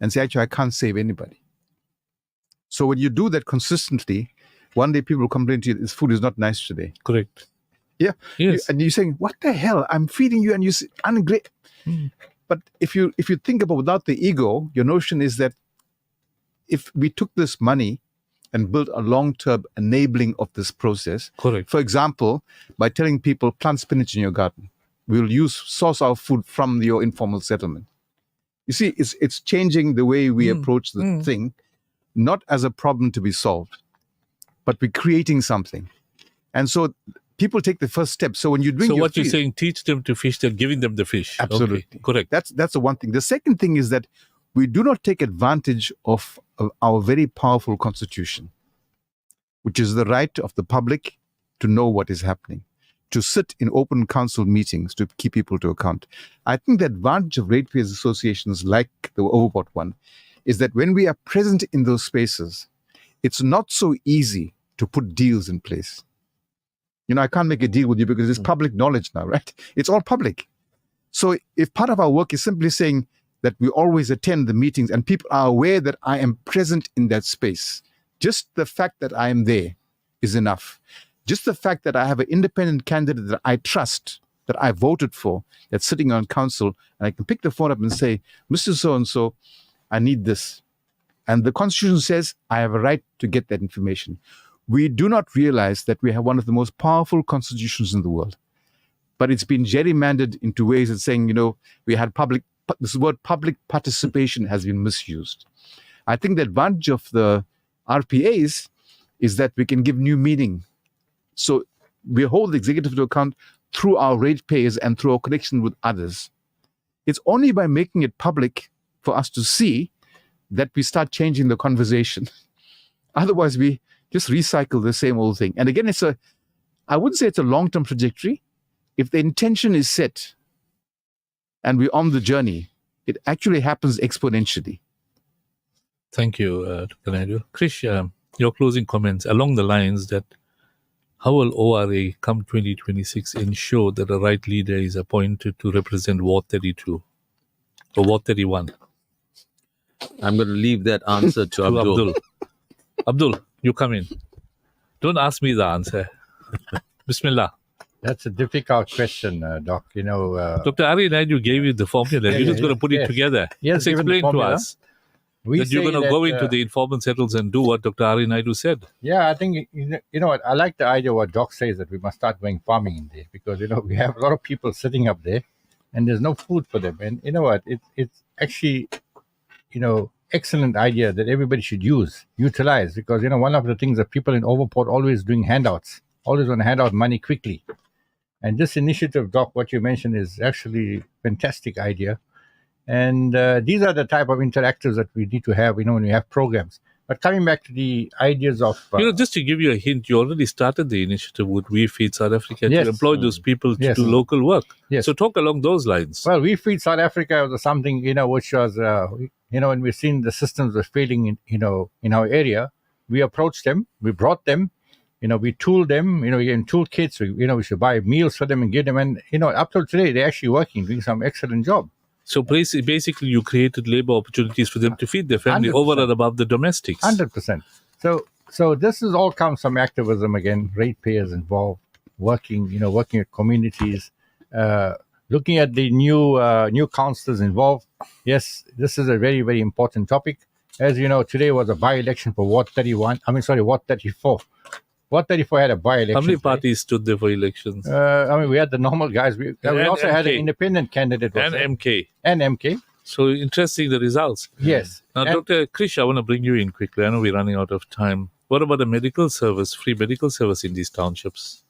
and say, actually, I can't save anybody. So when you do that consistently, one day people will complain to you, this food is not nice today. Correct. Yeah. Yes. And you're saying, what the hell? I'm feeding you and you say, ungrateful. But if you think about without the ego, your notion is that if we took this money and built a long-term enabling of this process, correct. For example, by telling people, plant spinach in your garden. We'll source our food from your informal settlement. You see, it's changing the way we approach the thing, not as a problem to be solved, but we're creating something. And so people take the first step. So when you're doing you're saying, teach them to fish, they're giving them the fish. Absolutely. Okay. Correct. That's the one thing. The second thing is that we do not take advantage of our very powerful constitution, which is the right of the public to know what is happening, to sit in open council meetings to keep people to account. I think the advantage of ratepayers associations like the Overport one is that when we are present in those spaces, it's not so easy to put deals in place. I can't make a deal with you because it's public knowledge now, right? It's all public. So if part of our work is simply saying that we always attend the meetings and people are aware that I am present in that space, just the fact that I am there is enough. Just the fact that I have an independent candidate that I trust, that I voted for, that's sitting on council, and I can pick the phone up and say, Mr. So-and-so, I need this. And the Constitution says I have a right to get that information. We do not realize that we have one of the most powerful constitutions in the world. But it's been gerrymandered into ways of saying, we had this word public participation has been misused. I think the advantage of the RPAs is that we can give new meaning. So we hold the executive to account through our ratepayers and through our connection with others. It's only by making it public for us to see that we start changing the conversation. Otherwise, we just recycle the same old thing. And again, I wouldn't say it's a long-term trajectory. If the intention is set, and we're on the journey, it actually happens exponentially. Thank you, Dr. Naidu. Krish, your closing comments along the lines that how will ORA come 2026 ensure that the right leader is appointed to represent Ward 32 or Ward 31? I'm going to leave that answer to Abdul. Abdul, you come in. Don't ask me the answer. Bismillah. That's a difficult question, Doc. Dr. Ari Naidu gave you the formula. You're just going to put it together. Yes, Just explain to us that you're going to go into the informal settles and do what Dr. Ari Naidu said. Yeah, I think, you know what, I like the idea what Doc says, that we must start going farming in there, because, we have a lot of people sitting up there and there's no food for them. And you know what, it's actually, excellent idea that everybody should utilize, because, one of the things that people in Overport always doing handouts, always want to hand out money quickly. And this initiative, Doc, what you mentioned is actually a fantastic idea. And these are the type of interactives that we need to have, when we have programs. But coming back to the ideas of... just to give you a hint, you already started the initiative with We Feed South Africa Yes. to employ those people to do local work. Yes. So talk along those lines. Well, We Feed South Africa was something, which was, when we've seen the systems were failing in our area, we approached them, we brought them, we tooled them, in toolkits, we should buy meals for them and give them. And, up till today, they're actually working, doing some excellent job. So basically, you created labor opportunities for them to feed their family 100%. Over and above the domestics. 100%. So this is all comes from activism again, ratepayers involved, working with communities, looking at the new councillors involved. Yes, this is a very, very important topic. As you know, today was a by-election for Ward 34. Ward 34 had a by-election. How many parties stood there for elections? We had the normal guys. We also had an independent candidate. And MK. And MK. So interesting, the results. Yes. Now, Dr. Krish, I want to bring you in quickly. I know we're running out of time. What about the medical service, free medical service in these townships?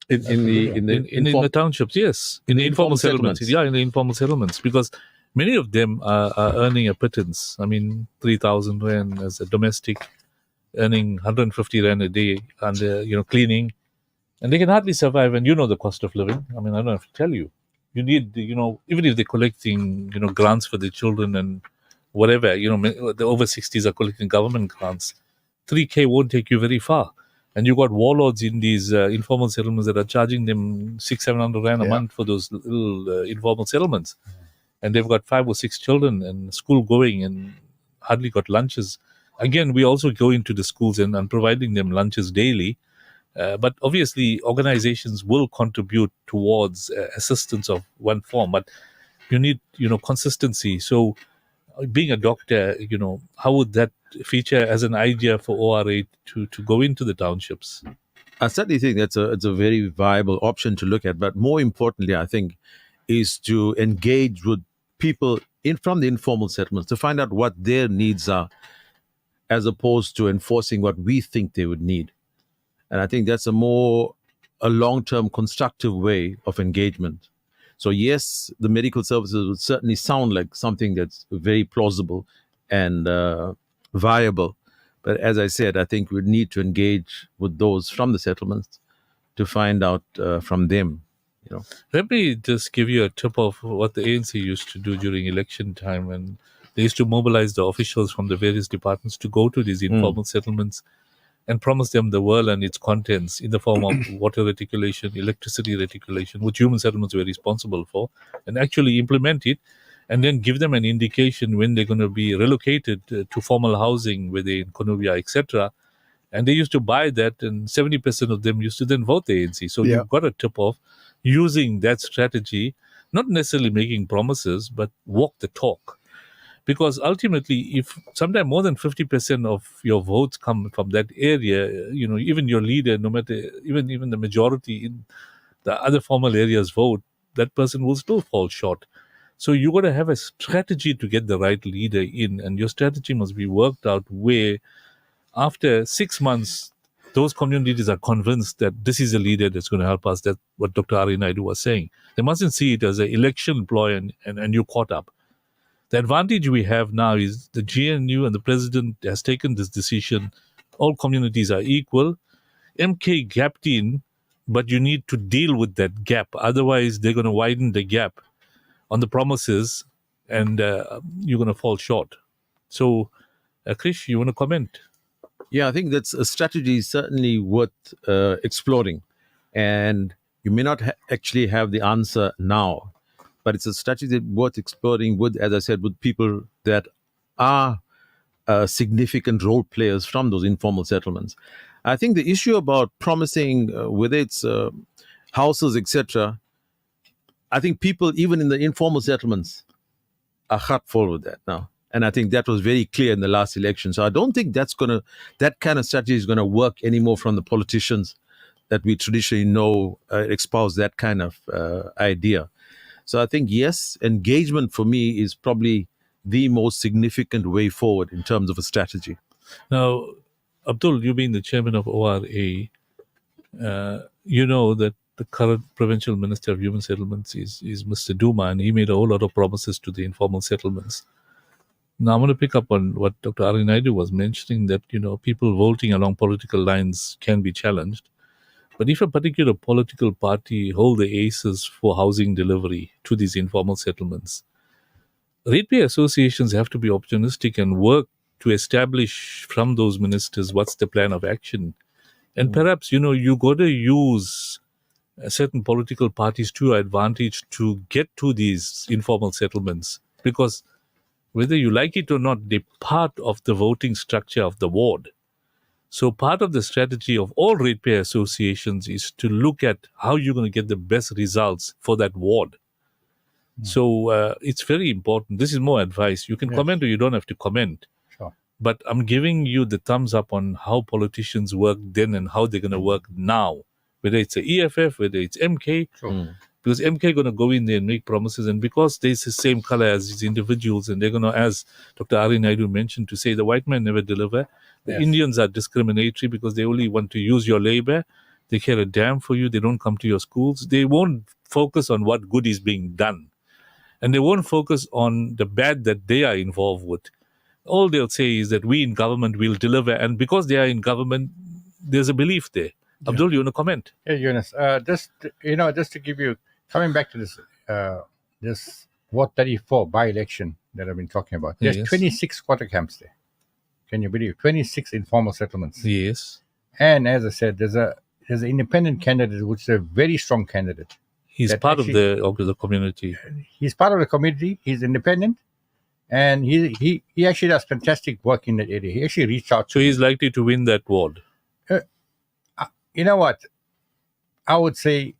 In the townships, yes. In the informal settlements. Yeah, in the informal settlements. Because many of them are earning a pittance. 3,000 rand as a domestic, earning 150 rand a day under, cleaning. And they can hardly survive. And the cost of living. I don't have to tell you. You need, even if they're collecting, grants for their children and whatever, the over 60s are collecting government grants, 3K won't take you very far. And you got warlords in these informal settlements that are charging them 600-700 rand a month for those little informal settlements. And they've got 5 or 6 children and school going and hardly got lunches. Again, we also go into the schools and providing them lunches daily. But obviously, organizations will contribute towards assistance of one form. But you need, consistency. So being a doctor, how would that feature as an idea for ORA to go into the townships? I certainly think it's a very viable option to look at. But more importantly, I think, is to engage with people from the informal settlements to find out what their needs are, as opposed to enforcing what we think they would need. And I think that's a long-term constructive way of engagement. So yes, the medical services would certainly sound like something that's very plausible and viable. But as I said, I think we need to engage with those from the settlements to find out from them. Let me just give you a tip of what the ANC used to do during election time. And they used to mobilize the officials from the various departments to go to these informal settlements and promise them the world and its contents in the form of water reticulation, electricity reticulation, which human settlements were responsible for, and actually implement it, and then give them an indication when they're going to be relocated to formal housing, whether in Konuvia, etc. And they used to buy that, and 70% of them used to then vote the ANC. So you've got a tip of using that strategy, not necessarily making promises, but walk the talk. Because ultimately, if sometimes more than 50% of your votes come from that area, even your leader, no matter, even the majority in the other formal areas vote, that person will still fall short. So you got to have a strategy to get the right leader in, and your strategy must be worked out where after 6 months, those communities are convinced that this is a leader that's going to help us. That's what Dr. Ari Naidu was saying. They mustn't see it as an election ploy and you're caught up. The advantage we have now is the GNU and the president has taken this decision. All communities are equal. MK gapped in but you need to deal with that gap. Otherwise, they're going to widen the gap on the promises, and you're going to fall short. So, Krish, you want to comment? Yeah, I think that's a strategy certainly worth exploring. And you may not actually have the answer now, but it's a strategy worth exploring with, as I said, with people that are significant role players from those informal settlements. I think the issue about promising, whether it's houses, etc., I think people, even in the informal settlements, are hurtful with that now. And I think that was very clear in the last election. So I don't think that kind of strategy is going to work anymore from the politicians that we traditionally know espouse that kind of idea. So I think, yes, engagement for me is probably the most significant way forward in terms of a strategy. Now, Abdul, you being the chairman of ORA, you know that the current provincial minister of human settlements is Mr. Duma, and he made a whole lot of promises to the informal settlements. Now, I'm going to pick up on what Dr. Ari Naidu was mentioning, that, people voting along political lines can be challenged. But if a particular political party hold the aces for housing delivery to these informal settlements, ratepayer associations have to be opportunistic and work to establish from those ministers what's the plan of action. And perhaps, you got to use certain political parties to your advantage to get to these informal settlements, because whether you like it or not, they're part of the voting structure of the ward. So part of the strategy of all ratepayer associations is to look at how you're going to get the best results for that ward. So it's very important. This is more advice. You can comment or you don't have to comment. Sure. But I'm giving you the thumbs up on how politicians work then and how they're going to work now. Whether it's the EFF, whether it's MK. Sure. Because MK going to go in there and make promises, and because they're the same color as these individuals, and they're going to, as Dr. Ari Naidu mentioned, to say the white men never deliver. The Indians are discriminatory because they only want to use your labor. They care a damn for you. They don't come to your schools. They won't focus on what good is being done. And they won't focus on the bad that they are involved with. All they'll say is that we in government will deliver. And because they are in government, there's a belief there. Yeah. Abdul, you want to comment? Yeah, Yunus. Just to give you, coming back to this Ward 34 by-election that I've been talking about. There's 26 quarter camps there. Can you believe? 26 informal settlements. Yes. And as I said, there's an independent candidate, which is a very strong candidate. He's part of the community. He's part of the community. He's independent. And he actually does fantastic work in that area. He actually reached out. So he's likely to win that ward. You know what? I would say,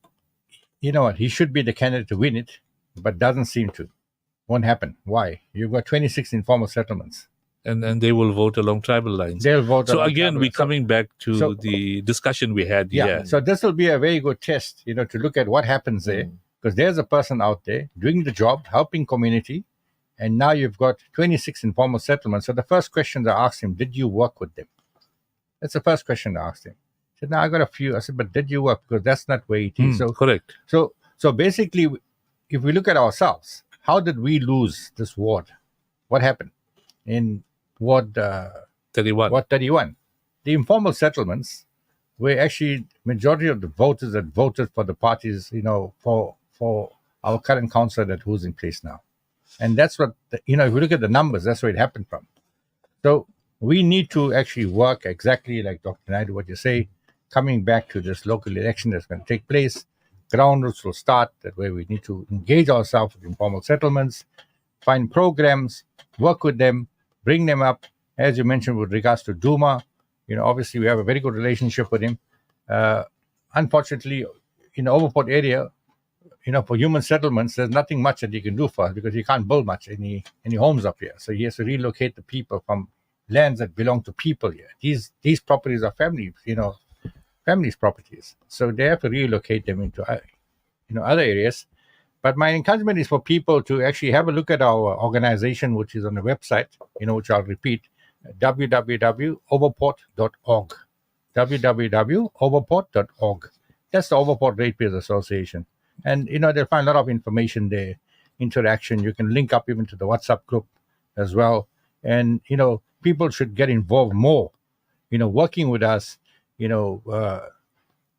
he should be the candidate to win it, but doesn't seem to. Won't happen. Why? You've got 26 informal settlements. And they will vote along tribal lines. They'll vote. So again, we're coming back to the discussion we had. Yeah. So this will be a very good test, to look at what happens there, because there's a person out there doing the job, helping community, and now you've got 26 informal settlements. So the first question I asked him, did you work with them? That's the first question I asked him. He said, no, I got a few. I said, but did you work? Because that's not where it is. So correct. So basically, if we look at ourselves, how did we lose this ward? What happened in Ward 31? Ward 31. The informal settlements were actually majority of the voters that voted for the parties, for our current councillor who's in place now. And that's what, if you look at the numbers, that's where it happened from. So we need to actually work exactly like Dr. Naidu, what you say, coming back to this local election that's going to take place. Ground roots will start, that way we need to engage ourselves with informal settlements, find programs, work with them, bring them up. As you mentioned with regards to Duma, obviously we have a very good relationship with him. Unfortunately, in the Overport area, for human settlements, there's nothing much that he can do for us because he can't build much, any homes up here. So he has to relocate the people from lands that belong to people here. These properties are families properties. So they have to relocate them into, other areas. But my encouragement is for people to actually have a look at our organization, which is on the website, which I'll repeat, www.overport.org. www.overport.org. That's the Overport Ratepayers Association. And, they'll find a lot of information there, interaction. You can link up even to the WhatsApp group as well. And, people should get involved more, working with us,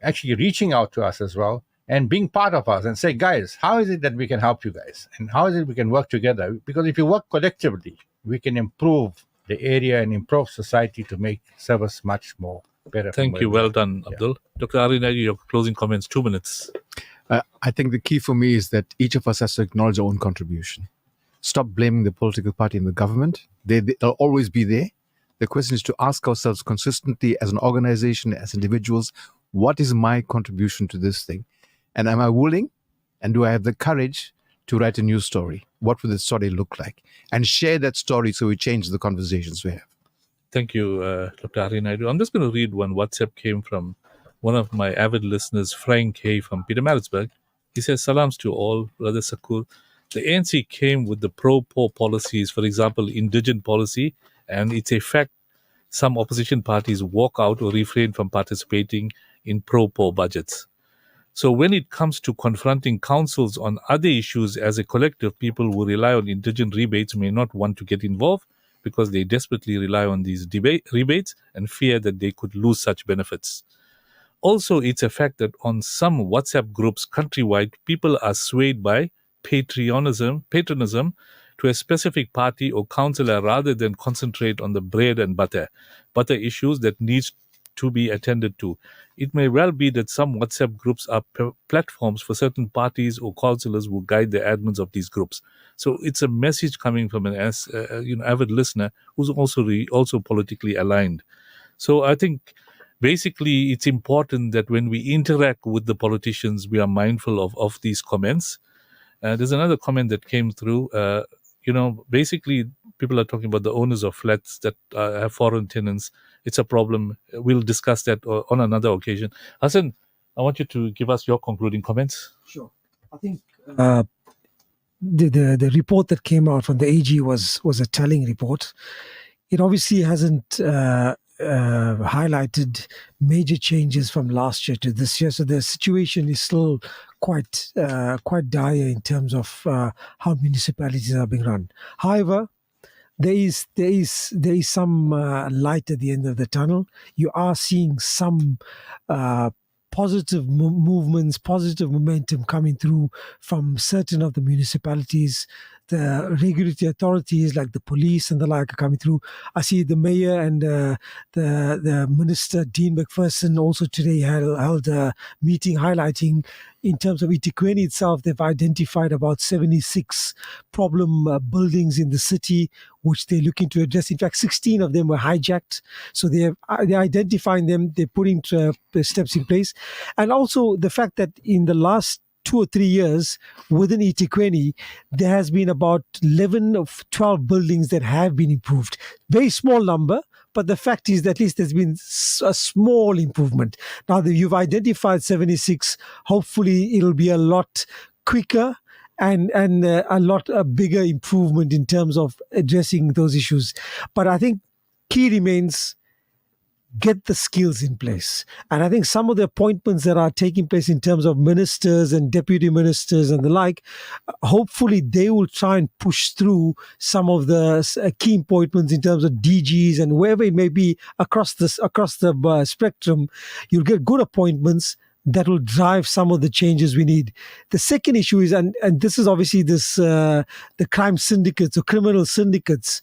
actually reaching out to us as well and being part of us and say, guys, how is it that we can help you guys? And how is it we can work together? Because if you work collectively, we can improve the area and improve society to make service much more better. Thank you. Well done, Abdul. Dr. Ari Naidu, your closing comments, 2 minutes. I think the key for me is that each of us has to acknowledge our own contribution. Stop blaming the political party and the government. They'll always be there. The question is to ask ourselves consistently as an organization, as individuals, what is my contribution to this thing? And am I willing and do I have the courage to write a new story? What would the story look like? And share that story so we change the conversations we have. Thank you, Dr. Ari Naidu. I'm just going to read one WhatsApp came from one of my avid listeners, Frank Hay from Pietermaritzburg. He says, salams to all, Brother Sakur. The ANC came with the pro-poor policies, for example, indigent policy, and it's a fact some opposition parties walk out or refrain from participating in pro-poor budgets. So when it comes to confronting councils on other issues as a collective, people who rely on indigent rebates may not want to get involved because they desperately rely on these rebates and fear that they could lose such benefits. Also, it's a fact that on some WhatsApp groups countrywide, people are swayed by patronism to a specific party or councillor rather than concentrate on the bread and butter issues that needs to be attended to. It may well be that some WhatsApp groups are platforms for certain parties or councillors who guide the admins of these groups. So it's a message coming from an avid listener who's also politically aligned. So I think basically it's important that when we interact with the politicians, we are mindful of these comments. There's another comment that came through. Basically people are talking about the owners of flats that have foreign tenants. It's a problem. We'll discuss that on another occasion. Hassan, I want you to give us your concluding comments. Sure. I think the report that came out from the AG was a telling report. It obviously hasn't highlighted major changes from last year to this year, so the situation is still quite dire in terms of how municipalities are being run. However, there is some light at the end of the tunnel. You are seeing some positive movements, positive momentum coming through from certain of the municipalities. The regulatory authorities like the police and the like are coming through. I see the mayor and the minister, Dean McPherson, also today held a meeting highlighting in terms of eThekwini itself, they've identified about 76 problem buildings in the city, which they're looking to address. In fact, 16 of them were hijacked. So they're identifying them, they're putting steps in place. And also the fact that in the last 2 or 3 years within eThekwini, there has been about 11 or 12 buildings that have been improved. Very small number, but the fact is that at least there's been a small improvement. Now that you've identified 76, hopefully it'll be a lot quicker and a bigger improvement in terms of addressing those issues. But I think key remains get the skills in place. And I think some of the appointments that are taking place in terms of ministers and deputy ministers and the like, hopefully they will try and push through some of the key appointments in terms of DGs and wherever it may be across the spectrum. You'll get good appointments that will drive some of the changes we need. The second issue is, and this is obviously the crime syndicates or criminal syndicates.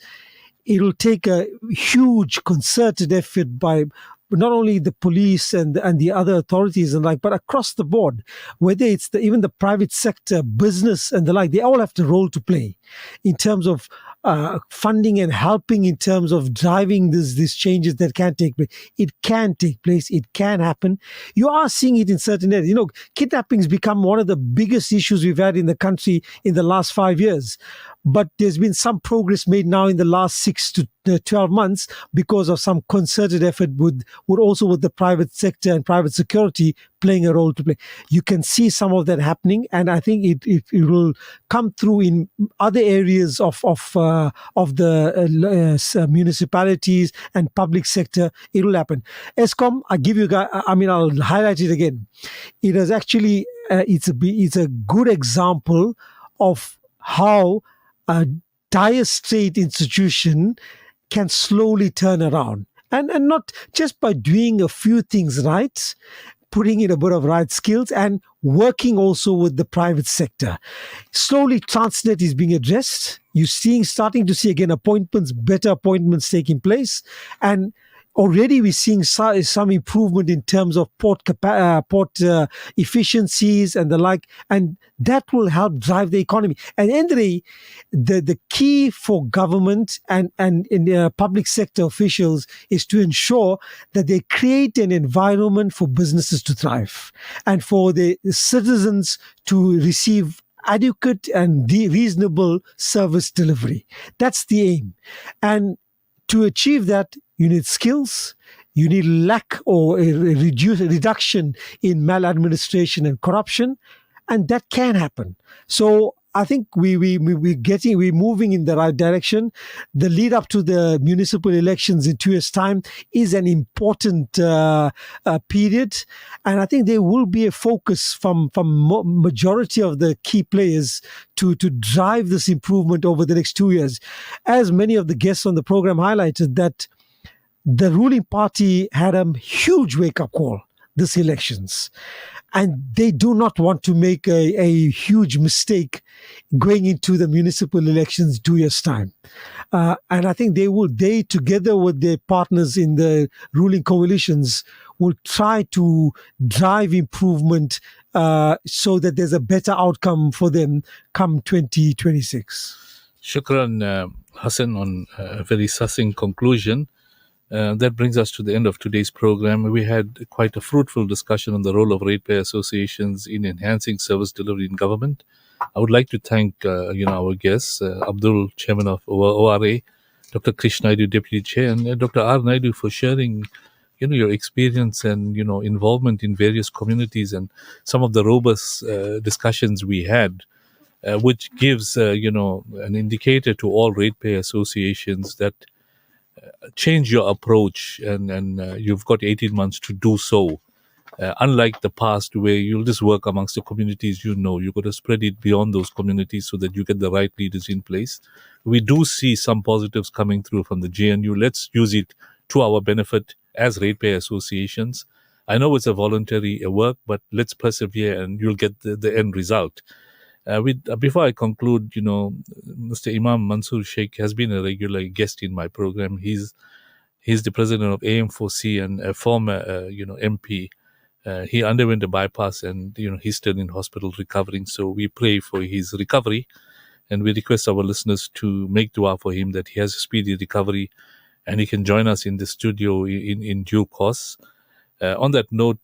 It'll take a huge concerted effort by not only the police and the other authorities and like, but across the board, whether it's even the private sector, business and the like, they all have a role to play in terms of funding and helping in terms of driving these changes that can take place. It can take place. It can happen. You are seeing it in certain areas. Kidnapping's become one of the biggest issues we've had in the country in the last 5 years. But there's been some progress made now in the last 6 to 12 months because of some concerted effort with the private sector and private security playing a role to play. You can see some of that happening, and I think it will come through in other areas of the municipalities and public sector. It will happen. ESCOM, I'll highlight it again. It is actually it's a good example of how a dire straight institution can slowly turn around. And not just by doing a few things right, putting in a bit of right skills and working also with the private sector. Slowly, Transnet is being addressed. You're starting to see again better appointments taking place, and already we're seeing some improvement in terms of port efficiencies and the like, and that will help drive the economy. And end of the day, the key for government and in the public sector officials is to ensure that they create an environment for businesses to thrive and for the citizens to receive adequate and reasonable service delivery. That's the aim. And to achieve that, you need skills, you need lack or a reduction in maladministration and corruption, and that can happen. So I think we're moving in the right direction. The lead up to the municipal elections in 2 years' time is an important period, and I think there will be a focus from majority of the key players to drive this improvement over the next 2 years. As many of the guests on the program highlighted, that the ruling party had a huge wake-up call this elections. And they do not want to make a huge mistake going into the municipal elections 2 years' time. And I think they together with their partners in the ruling coalitions, will try to drive improvement so that there's a better outcome for them come 2026. Shukran, Hassan, on a very succinct conclusion. That brings us to the end of today's program. We had quite a fruitful discussion on the role of ratepayer associations in enhancing service delivery in government. I would like to thank our guests, Abdul, Chairman of ORA, Dr. Krish Naidu, Deputy Chair, and Dr. R. Naidu for sharing your experience and involvement in various communities and some of the robust discussions we had, which gives an indicator to all ratepayer associations that change your approach, and you've got 18 months to do so. Unlike the past where you'll just work amongst the communities, you've got to spread it beyond those communities so that you get the right leaders in place. We do see some positives coming through from the JNU. Let's use it to our benefit as ratepayer associations. I know it's a voluntary work, but let's persevere and you'll get the end result. Before I conclude, Mr. Imam Mansoor Sheikh has been a regular guest in my program. He's the president of AM4C and a former, MP. He underwent a bypass and, he's still in hospital recovering. So we pray for his recovery and we request our listeners to make dua for him that he has a speedy recovery and he can join us in the studio in due course. On that note,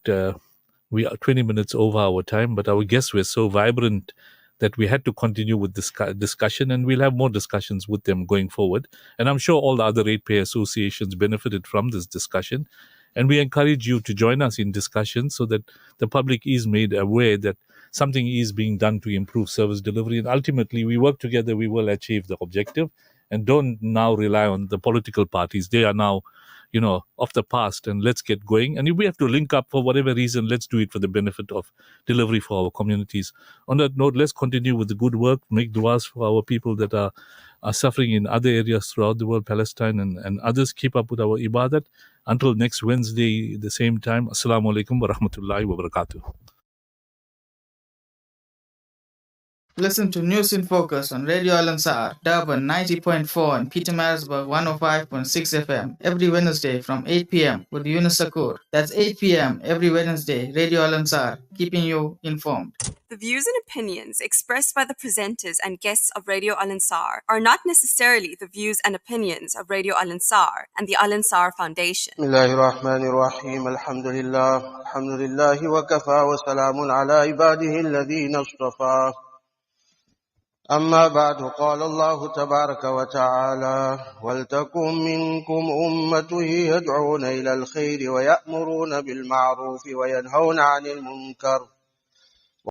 we are 20 minutes over our time, but our guests were so vibrant that we had to continue with this discussion, and we'll have more discussions with them going forward. And I'm sure all the other ratepayer associations benefited from this discussion. And we encourage you to join us in discussions so that the public is made aware that something is being done to improve service delivery. And ultimately, we work together, we will achieve the objective. And don't now rely on the political parties. They are now, of the past, and let's get going. And if we have to link up for whatever reason, let's do it for the benefit of delivery for our communities. On that note, let's continue with the good work, make duas for our people that are suffering in other areas throughout the world, Palestine and others. Keep up with our ibadat. Until next Wednesday, the same time, Assalamu alaikum wa rahmatullahi wa barakatuh. Listen to News in Focus on Radio Al Ansar, Durban 90.4 and Peter Marisburg 105.6 FM every Wednesday from 8 p.m. with Yunus Sakur. That's 8 p.m. every Wednesday, Radio Al Ansar, keeping you informed. The views and opinions expressed by the presenters and guests of Radio Al Ansar are not necessarily the views and opinions of Radio Al Ansar and the Al Ansar Foundation. Bismillahirrahmanirrahim. Alhamdulillah wa kafa wa salamun ala ibadihi alladhina istafa. أما بعد قال الله تبارك وتعالى ولتكن منكم أمة يدعون إلى الخير ويأمرون بالمعروف وينهون عن المنكر